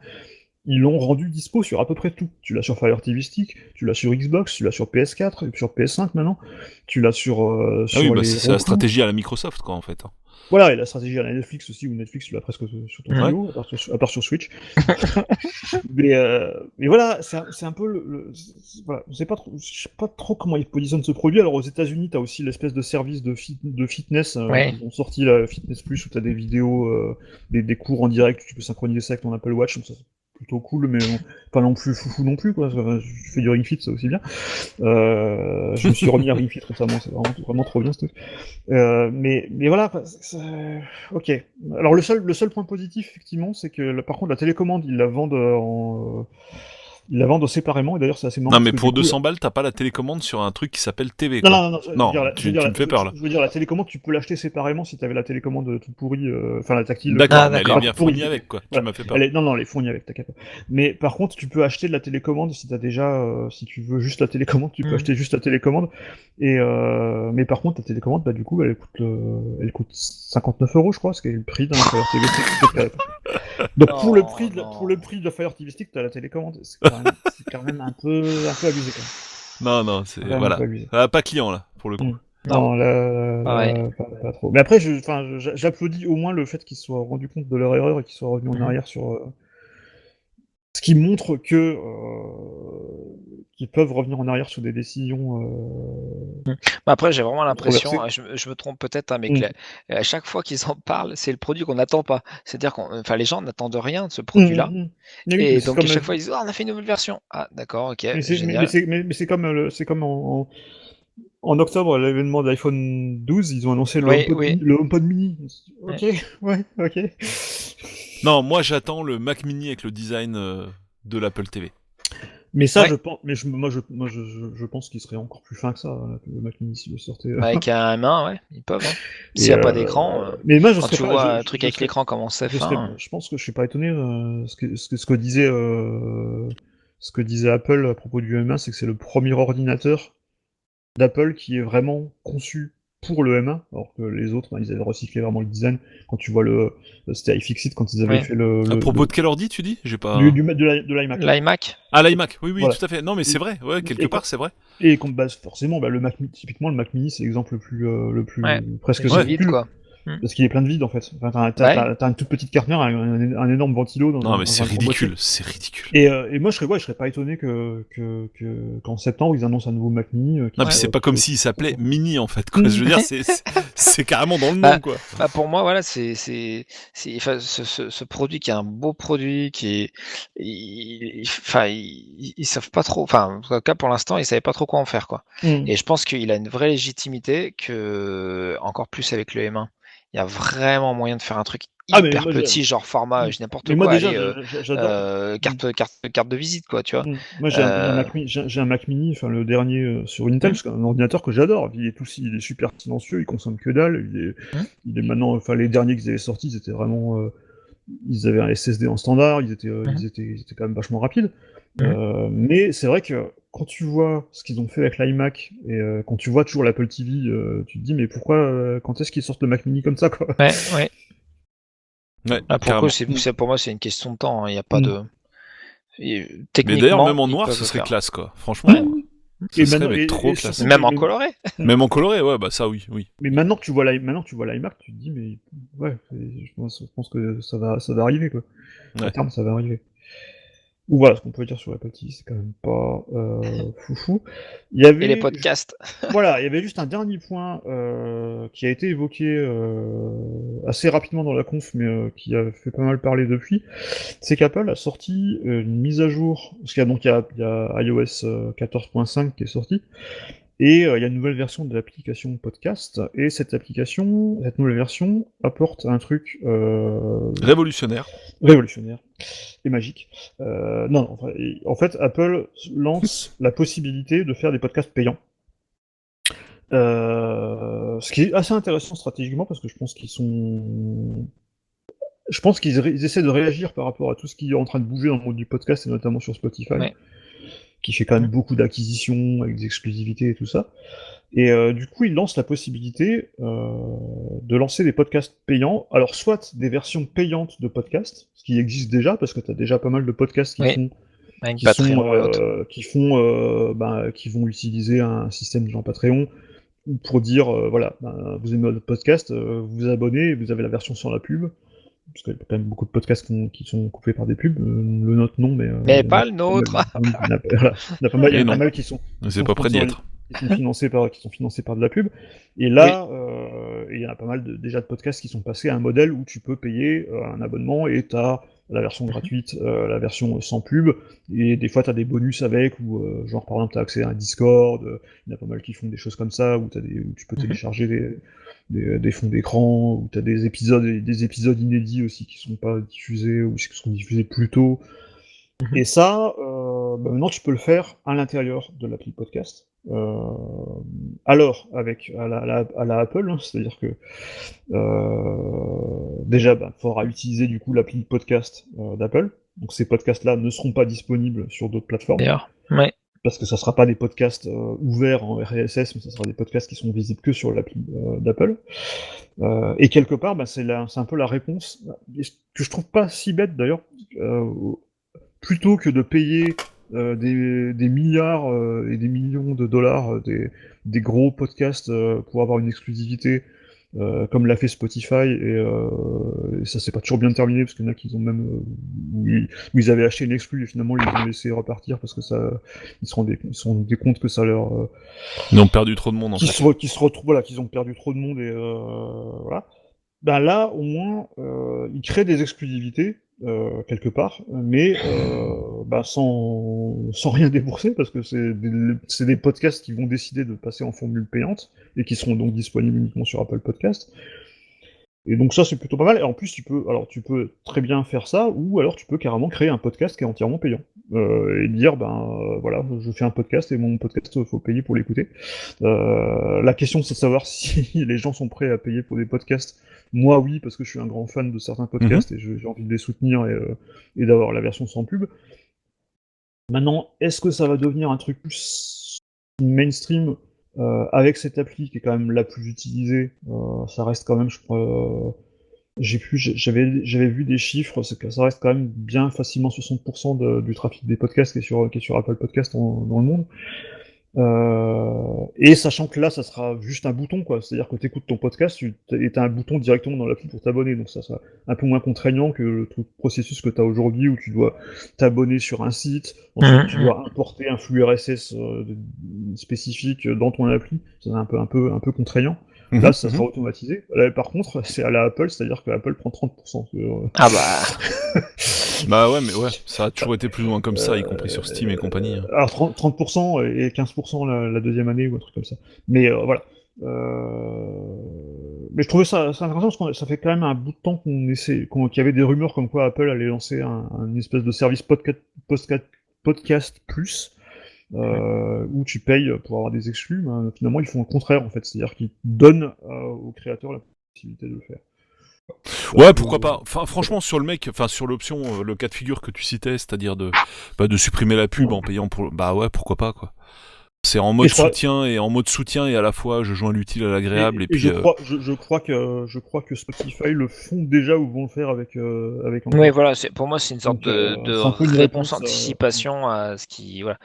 ils l'ont rendu dispo sur à peu près tout. Tu l'as sur Fire TV Stick, tu l'as sur Xbox, tu l'as sur PS4, et sur PS5 maintenant, tu l'as sur Ah oui, les c'est la Roku. stratégie à la Microsoft quoi en fait. Voilà, et la stratégie à la Netflix aussi, où Netflix tu l'as presque sur ton Ouais. frigo, à part sur Switch. mais voilà, c'est un peu voilà, je sais pas trop comment ils positionnent ce produit. Alors aux États-Unis, t'as aussi l'espèce de service de fitness Ouais. qu'ils ont sorti, la Fitness Plus, où t'as des vidéos, des cours en direct, tu peux synchroniser ça avec ton Apple Watch, donc ça c'est plutôt cool, mais bon, pas non plus foufou non plus quoi. Je fais du Ring Fit, ça aussi bien. Je me suis remis à Ring Fit récemment, c'est vraiment trop bien ce truc. Mais voilà, ok. Alors le seul point positif effectivement, c'est que par contre la télécommande ils la vendent Ils la vendent séparément, et d'ailleurs c'est assez marrant. Non, mais pour 200 balles, t'as pas la télécommande sur un truc qui s'appelle TV, quoi. Non, tu me fais peur, là. Je veux dire, la télécommande, tu peux l'acheter séparément si t'avais la télécommande toute pourrie, enfin la tactile. D'accord, mais elle est pas bien toute pourrie. fournie avec, quoi. Voilà. Tu m'as fait peur. Non, elle est fournie avec, t'inquiète pas. Mais par contre, tu peux acheter de la télécommande si t'as déjà, si tu veux juste la télécommande, tu peux acheter juste la télécommande. Et mais par contre, la télécommande, bah du coup, elle coûte 59 €, je crois, ce qui est le prix d'un Fire TV Stick. Donc pour le prix de la Fire TV Stick, t'as la télécommande. C'est quand même un peu abusé, quand même. Non, c'est voilà. Pas client là, pour le coup. Non, là, pas trop. Mais après, j'applaudis au moins le fait qu'ils se soient rendus compte de leur erreur et qu'ils soient revenus en arrière sur. Ce qui montre que qu'ils peuvent revenir en arrière sur des décisions. Après, j'ai vraiment l'impression, je me trompe peut-être, mais à chaque fois qu'ils en parlent, c'est le produit qu'on n'attend pas. C'est-à-dire les gens n'attendent rien de ce produit-là. Et donc à chaque fois, ils disent, on a fait une nouvelle version. Ah, d'accord, ok. Mais c'est comme en octobre, à l'événement d'iPhone 12, ils ont annoncé le HomePod mini. Ok, ok. Non, moi j'attends le Mac Mini avec le design de l'Apple TV. Mais ça, je pense qu'il serait encore plus fin que ça, le Mac Mini s'il le sortait. Avec un M1, ouais, ils peuvent. S'il n'y a pas d'écran, mais moi, quand tu vois un truc avec l'écran comment c'est fin. Je pense que je suis pas étonné. Ce que disait Apple à propos du M1, c'est que c'est le premier ordinateur d'Apple qui est vraiment conçu pour le M1, alors que les autres, ils avaient recyclé vraiment le design. Quand tu vois c'était iFixit quand ils avaient fait à propos de quel ordi, tu dis? J'ai pas. De l'iMac. L'iMac. Ah, l'iMac, oui, voilà. Tout à fait. Non, mais c'est vrai, quelque part, c'est vrai. Et forcément, le Mac, typiquement, le Mac Mini, c'est l'exemple le plus presque vide, quoi. Parce qu'il est plein de vide, en fait. Enfin, t'as une toute petite carte mère, un énorme ventilo. Non, mais c'est ridicule, c'est ridicule. Et moi, je serais pas étonné qu'en septembre, ils annoncent un nouveau Mac Mini. Non, mais c'est pas comme s'il s'appelait Mini, en fait, quoi. Je veux dire, c'est carrément dans le nom, quoi. Pour moi, voilà, ce produit qui est un beau produit, ils savent pas trop, en tout cas, pour l'instant, ils savaient pas trop quoi en faire, quoi. Et je pense qu'il a une vraie légitimité encore plus avec le M1. Il y a vraiment moyen de faire un truc hyper petit, genre format, n'importe quoi. Carte de visite, quoi, tu vois. Moi, j'ai un Mac Mini, le dernier sur Intel, c'est un ordinateur que j'adore. Il est super silencieux, il consomme que dalle. Il est maintenant, les derniers qu'ils avaient sortis, ils étaient vraiment, ils avaient un SSD en standard, ils étaient quand même vachement rapides. Mais c'est vrai que quand tu vois ce qu'ils ont fait avec l'iMac et quand tu vois toujours l'Apple TV, tu te dis mais pourquoi quand est-ce qu'ils sortent le Mac Mini comme ça, quoi. Ouais. Pour moi c'est une question de temps, il n'y a pas de techniquement. Mais d'ailleurs même en noir ce serait classe, quoi. Franchement. Ce serait trop classe. Même en coloré. Même en coloré, ouais, bah ça oui. Mais maintenant que tu vois l'iMac, tu te dis mais ouais, je pense que ça va arriver, quoi. À terme, ça va arriver. Ou voilà ce qu'on peut dire sur Apple TV, c'est quand même pas foufou. Et les podcasts. Voilà, il y avait juste un dernier point qui a été évoqué assez rapidement dans la conf, mais qui a fait pas mal parler depuis. C'est qu'Apple a sorti une mise à jour, parce qu'il y a iOS 14.5 qui est sorti, et il y a une nouvelle version de l'application podcast, et cette nouvelle version apporte un truc révolutionnaire et magique. En fait, Apple lance la possibilité de faire des podcasts payants. Ce qui est assez intéressant stratégiquement, parce que je pense qu'ils essaient de réagir par rapport à tout ce qui est en train de bouger dans le monde du podcast, et notamment sur Spotify, qui fait quand même beaucoup d'acquisitions, avec des exclusivités et tout ça. Et du coup, ils lancent la possibilité de lancer des podcasts payants. Alors, soit des versions payantes de podcasts, ce qui existe déjà, parce que tu as déjà pas mal de podcasts qui vont utiliser un système genre Patreon, pour dire, vous aimez notre podcast, vous vous abonnez, vous avez la version sans la pub. Parce qu'il y a quand même beaucoup de podcasts qui sont coupés par des pubs. Le nôtre, non, mais... Mais pas le nôtre. Il y en a pas mal qui sont... C'est pas près d'y être. Qui sont financés par de la pub. Et là, il y en a pas mal déjà de podcasts qui sont passés à un modèle où tu peux payer un abonnement et tu as la version gratuite, la version sans pub, et des fois tu as des bonus avec, ou genre par exemple tu as accès à un Discord, il y en a pas mal qui font des choses comme ça, où tu peux télécharger des fonds d'écran, où tu as des épisodes inédits aussi qui sont pas diffusés, ou qui sont diffusés plus tôt. Et ça, maintenant tu peux le faire à l'intérieur de l'appli podcast. Alors, avec à la Apple, hein, c'est-à-dire que déjà, il faudra utiliser du coup l'appli podcast d'Apple. Donc ces podcasts-là ne seront pas disponibles sur d'autres plateformes. D'ailleurs, ouais. Parce que ça sera pas des podcasts ouverts en RSS, mais ça sera des podcasts qui sont visibles que sur l'appli d'Apple. Et quelque part, c'est un peu la réponse, que je trouve pas si bête d'ailleurs, plutôt que de payer des milliards et des millions de dollars des gros podcasts pour avoir une exclusivité, comme l'a fait Spotify, et ça s'est pas toujours bien terminé, parce qu'il y en a qui ont même où ils avaient acheté une exclue et finalement ils les ont laissé repartir parce que ça, ils se rendaient compte que ça leur ils ont perdu trop de monde en fait. Qu'ils se retrouvent, voilà, qu'ils ont perdu trop de monde, et voilà. Ben là, au moins, ils créent des exclusivités quelque part, mais sans rien débourser, parce que c'est des podcasts qui vont décider de passer en formule payante et qui seront donc disponibles uniquement sur Apple Podcast. Et donc ça, c'est plutôt pas mal. Et en plus, tu peux très bien faire ça, ou alors tu peux carrément créer un podcast qui est entièrement payant. Et dire, voilà, je fais un podcast et mon podcast, faut payer pour l'écouter. La question, c'est de savoir si les gens sont prêts à payer pour des podcasts. Moi, oui, parce que je suis un grand fan de certains podcasts et j'ai envie de les soutenir et d'avoir la version sans pub. Maintenant, est-ce que ça va devenir un truc plus mainstream avec cette appli qui est quand même la plus utilisée? Ça reste quand même, je crois... J'avais vu des chiffres, c'est que ça reste quand même bien facilement 60% du trafic des podcasts qui est sur Apple Podcast dans le monde. Et sachant que là, ça sera juste un bouton, quoi. C'est-à-dire que tu écoutes ton podcast et t'as un bouton directement dans l'appli pour t'abonner, donc ça sera un peu moins contraignant que le processus que tu as aujourd'hui où tu dois t'abonner sur un site, ensuite tu dois importer un flux RSS spécifique dans ton appli. C'est un peu contraignant. Là, ça sera automatisé. Là, par contre, c'est à la Apple, c'est-à-dire que Apple prend 30%. Ah bah... Bah ouais, mais ouais, ça a toujours été plus ou moins comme ça, y compris sur Steam et compagnie. Alors 30% et 15% la deuxième année ou un truc comme ça. Mais voilà. Mais je trouvais ça intéressant parce que ça fait quand même un bout de temps qu'il y avait des rumeurs comme quoi Apple allait lancer un espèce de service podcast plus. Où tu payes pour avoir des exclus, mais finalement ils font le contraire en fait, c'est-à-dire qu'ils donnent aux créateurs la possibilité de le faire. Ouais, pourquoi pas. Enfin, franchement, sur l'option, le cas de figure que tu citais, c'est-à-dire de supprimer la pub en payant pour, bah ouais, pourquoi pas quoi. C'est en mode soutien et à la fois je joins l'utile à l'agréable et puis. Je crois que Spotify le font déjà ou vont le faire avec. Oui, voilà. Pour moi, c'est une sorte de réponse anticipation à ce qui. Voilà.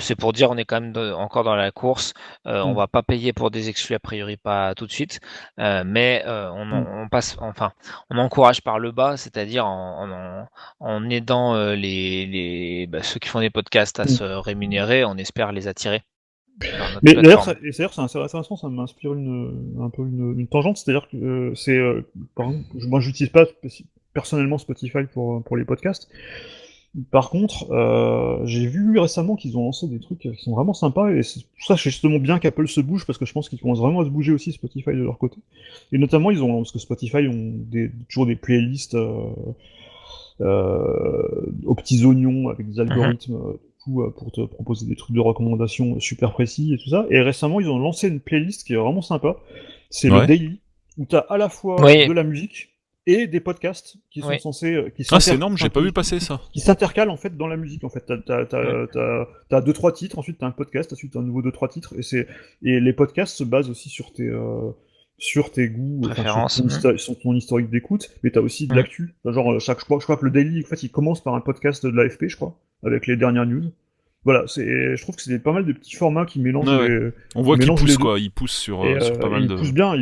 C'est pour dire on est quand même encore dans la course. On va pas payer pour des exclus a priori pas tout de suite, mais on passe. Enfin, on encourage par le bas, c'est-à-dire en aidant ceux qui font des podcasts à se rémunérer, on espère les attirer. Mais d'ailleurs, c'est assez intéressant, ça m'inspire un peu une tangente, c'est-à-dire que par exemple, moi j'utilise pas personnellement Spotify pour les podcasts. Par contre, j'ai vu récemment qu'ils ont lancé des trucs qui sont vraiment sympas, et c'est pour ça que c'est justement bien qu'Apple se bouge, parce que je pense qu'ils commencent vraiment à se bouger aussi, Spotify, de leur côté. Et notamment, parce que Spotify ont toujours des playlists aux petits oignons avec des algorithmes pour te proposer des trucs de recommandation super précis et tout ça. Et récemment, ils ont lancé une playlist qui est vraiment sympa. C'est le Daily, où t'as à la fois de la musique et des podcasts qui sont censés... c'est énorme, j'ai pas vu passer ça. Qui s'intercalent en fait dans la musique, en fait. T'as 2-3 titres, ensuite t'as un podcast, ensuite t'as un nouveau 2-3 titres, et les podcasts se basent aussi sur tes goûts, sur ton historique d'écoute, mais t'as aussi de l'actu. Genre, je crois que le Daily, en fait, il commence par un podcast de l'AFP, je crois, avec les dernières news. Voilà, je trouve que c'est pas mal de petits formats qui mélangent on voit qu'ils poussent, quoi, ils poussent sur pas mal de... Ils poussent bien,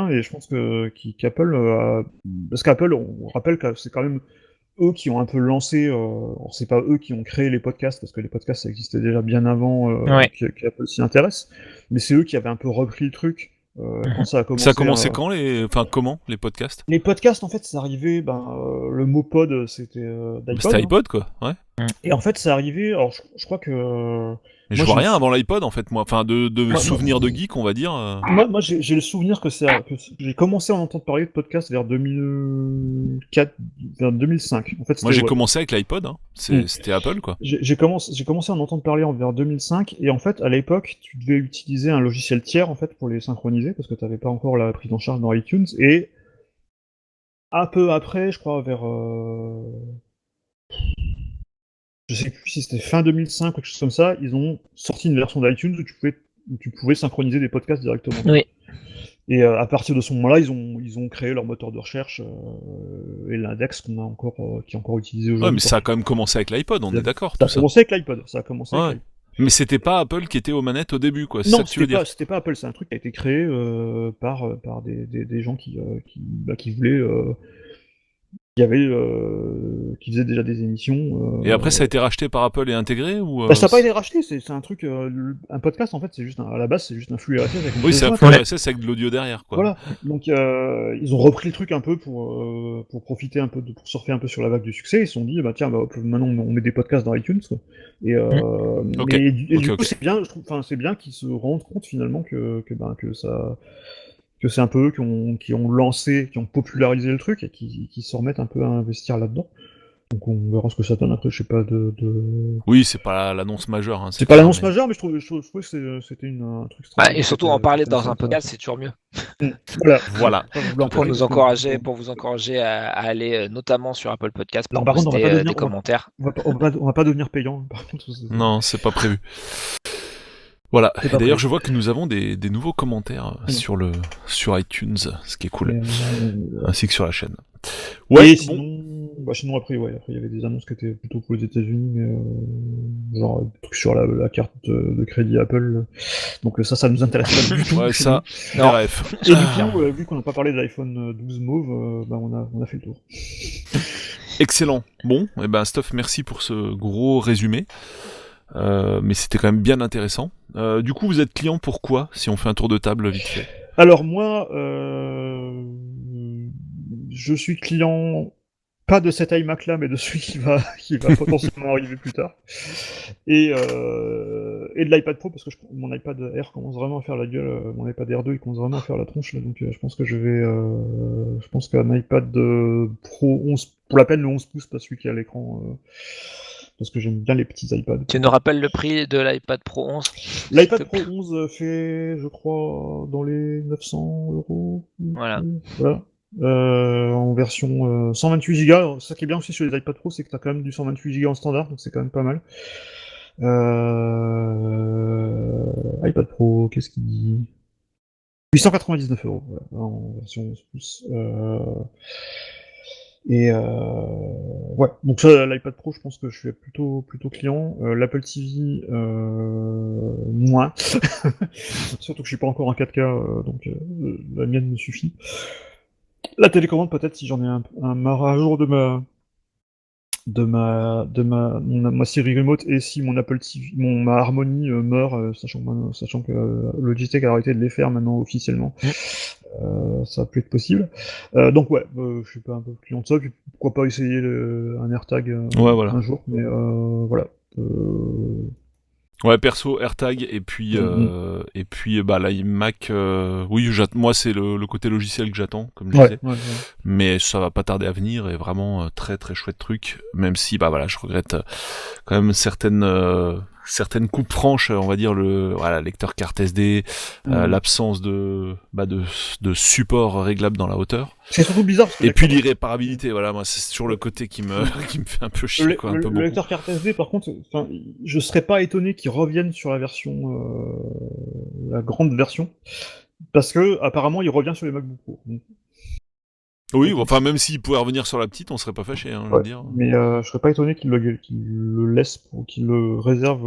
et je pense qu'Apple... parce qu'Apple, on rappelle que c'est quand même eux qui ont un peu lancé... c'est pas eux qui ont créé les podcasts, parce que les podcasts, ça existait déjà bien avant qu'Apple s'y intéresse, mais c'est eux qui avaient un peu repris le truc. Quand ça a commencé. Ça a commencé quand comment les podcasts? Les podcasts, en fait, c'est arrivé. Le mot pod, c'était d'iPod. C'était iPod, quoi. Ouais. Et en fait, c'est arrivé. Alors, je crois que. Mais je vois rien avant l'iPod en fait, moi. Enfin, de souvenirs de geek, on va dire. Moi j'ai le souvenir que j'ai commencé à en entendre parler de podcast vers 2004, vers 2005. En fait, moi, j'ai commencé avec l'iPod. Hein. C'était Apple, quoi. J'ai commencé à en entendre parler vers 2005, et en fait, à l'époque, tu devais utiliser un logiciel tiers en fait pour les synchroniser parce que tu n'avais pas encore la prise en charge dans iTunes. Et un peu après, je crois vers je sais plus si c'était fin 2005 ou quelque chose comme ça, ils ont sorti une version d'iTunes où tu pouvais synchroniser des podcasts directement. Oui. Et à partir de ce moment-là, ils ont créé leur moteur de recherche et l'index qui est encore utilisé aujourd'hui. Ouais, mais ça a quand même commencé avec l'iPod, on est d'accord. Ça a commencé avec l'iPod. Mais c'était pas Apple qui était aux manettes au début, quoi. C'est non, ça que tu veux dire. C'était pas Apple. C'est un truc qui a été créé par des gens qui voulaient. Qui faisait déjà des émissions. Et après, ça a été racheté par Apple et intégré ou ça n'a pas été racheté, c'est un truc. Un podcast, en fait, c'est juste à la base, c'est juste un flux RSS avec oui, c'est un flux RSS avec de l'audio derrière, quoi. Voilà. Donc, ils ont repris le truc un peu pour profiter un peu, pour surfer un peu sur la vague du succès. Ils se sont dit, bah tiens, maintenant on met des podcasts dans iTunes, quoi. Et du coup, c'est bien, je trouve, c'est bien qu'ils se rendent compte finalement que c'est un peu eux qui ont popularisé le truc et qui se remettent un peu à investir là-dedans. Donc on verra ce que ça donne après, je sais pas de... Oui, c'est pas l'annonce majeure. Hein, c'est pas l'annonce majeure, mais je trouvais que c'était un truc... et surtout en parler dans un podcast, c'est toujours mieux. Voilà. Pour vous encourager à aller notamment sur Apple Podcast pour poster des commentaires. On va pas devenir payant, par contre. Non, c'est pas prévu. Voilà. Et d'ailleurs, je vois que nous avons des nouveaux commentaires sur iTunes, ce qui est cool, ainsi que sur la chaîne. Ouais. Sinon après il y avait des annonces qui étaient plutôt pour les États-Unis, mais genre des trucs sur la carte de crédit Apple. Donc ça nous intéresse pas du tout. Ouais, ça. Bref. Et du coup, vu qu'on n'a pas parlé de l'iPhone 12 Mauve, on a fait le tour. Excellent. Bon, et Stuff, merci pour ce gros résumé. Mais c'était quand même bien intéressant. Du coup, vous êtes client pour quoi, si on fait un tour de table vite fait? Alors moi, je suis client pas de cet iMac là, mais de celui qui va potentiellement arriver plus tard, et de l'iPad Pro, parce que mon iPad Air commence vraiment à faire la gueule, mon iPad Air 2 il commence vraiment à faire la tronche là, donc je pense que je pense qu'un iPad Pro 11, pour la peine le 11 pouces, pas celui qui a l'écran, parce que j'aime bien les petits iPads. Tu nous rappelles le prix de l'iPad Pro 11? L'iPad Pro 11 fait, je crois, dans les 900 €. Voilà. En version 128 Go. Ça qui est bien aussi sur les iPad Pro, c'est que t'as quand même du 128 Go en standard, donc c'est quand même pas mal. iPad Pro, qu'est-ce qu'il dit? 899 €, voilà, en version 11 pouces. Ouais, donc ça, l'iPad Pro, je pense que je suis plutôt client. L'Apple TV, moins. Surtout que je suis pas encore en 4K, donc la mienne me suffit. La télécommande, peut-être, si j'en ai un marre à jour de ma série remote, et si mon Apple TV, ma Harmony meurt, sachant que Logitech a arrêté de les faire maintenant officiellement. Ça va plus être possible. Donc ouais, je suis pas un peu client de ça, puis pourquoi pas essayer un AirTag un jour, mais voilà. Ouais, perso AirTag, et puis l'iMac, oui, moi c'est le côté logiciel que j'attends, comme je disais. Ouais. Mais ça va pas tarder à venir, et vraiment très très chouette truc, même si je regrette quand même certaines coupes franches, on va dire, lecteur carte SD, l'absence de support réglable dans la hauteur. C'est surtout bizarre. Et puis l'irréparabilité, voilà, moi c'est toujours le côté qui me fait un peu chier, quoi, un peu le lecteur carte SD, par contre, je serais pas étonné qu'ils reviennent sur la version, la grande version, parce que apparemment il revient sur les MacBook Pro. Oui, enfin même s'il pouvait revenir sur la petite, on serait pas fâché, je veux dire. Mais je serais pas étonné qu'il le laisse, qu'il le réserve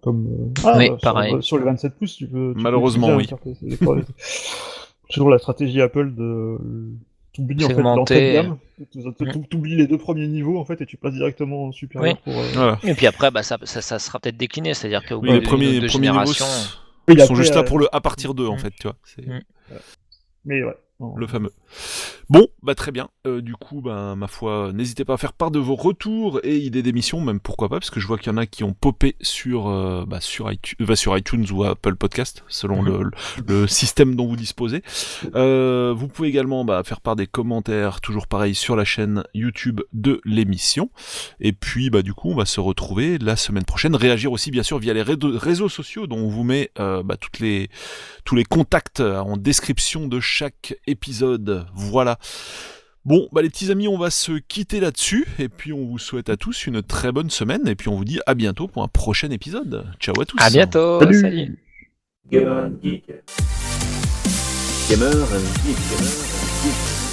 comme. Oui, pareil. Sur les 27 pouces, tu peux. Malheureusement, oui. Toujours la stratégie Apple de t'oublies en fait l'entrée de gamme, t'oublies les deux premiers niveaux en fait, et tu passes directement en supérieur. Oui. Et puis après, ça sera peut-être décliné, c'est-à-dire qu'au bout les premiers générations, niveaux sont juste là pour le à partir d'eux, en fait, tu vois. Mais ouais. Le fameux. Bon, bah très bien. Du coup, ma foi, n'hésitez pas à faire part de vos retours et idées d'émissions, même pourquoi pas, parce que je vois qu'il y en a qui ont popé sur iTunes ou Apple Podcast, selon le système dont vous disposez. Vous pouvez également faire part des commentaires, toujours pareil, sur la chaîne YouTube de l'émission. Et puis, du coup, on va se retrouver la semaine prochaine. Réagir aussi, bien sûr, via les réseaux sociaux, dont on vous met tous les contacts en description de chaque épisode. Voilà. Bon, les petits amis, on va se quitter là-dessus, et puis on vous souhaite à tous une très bonne semaine, et puis on vous dit à bientôt pour un prochain épisode. Ciao à tous. À bientôt. Salut. Gamer and Geek. Gamer and Geek.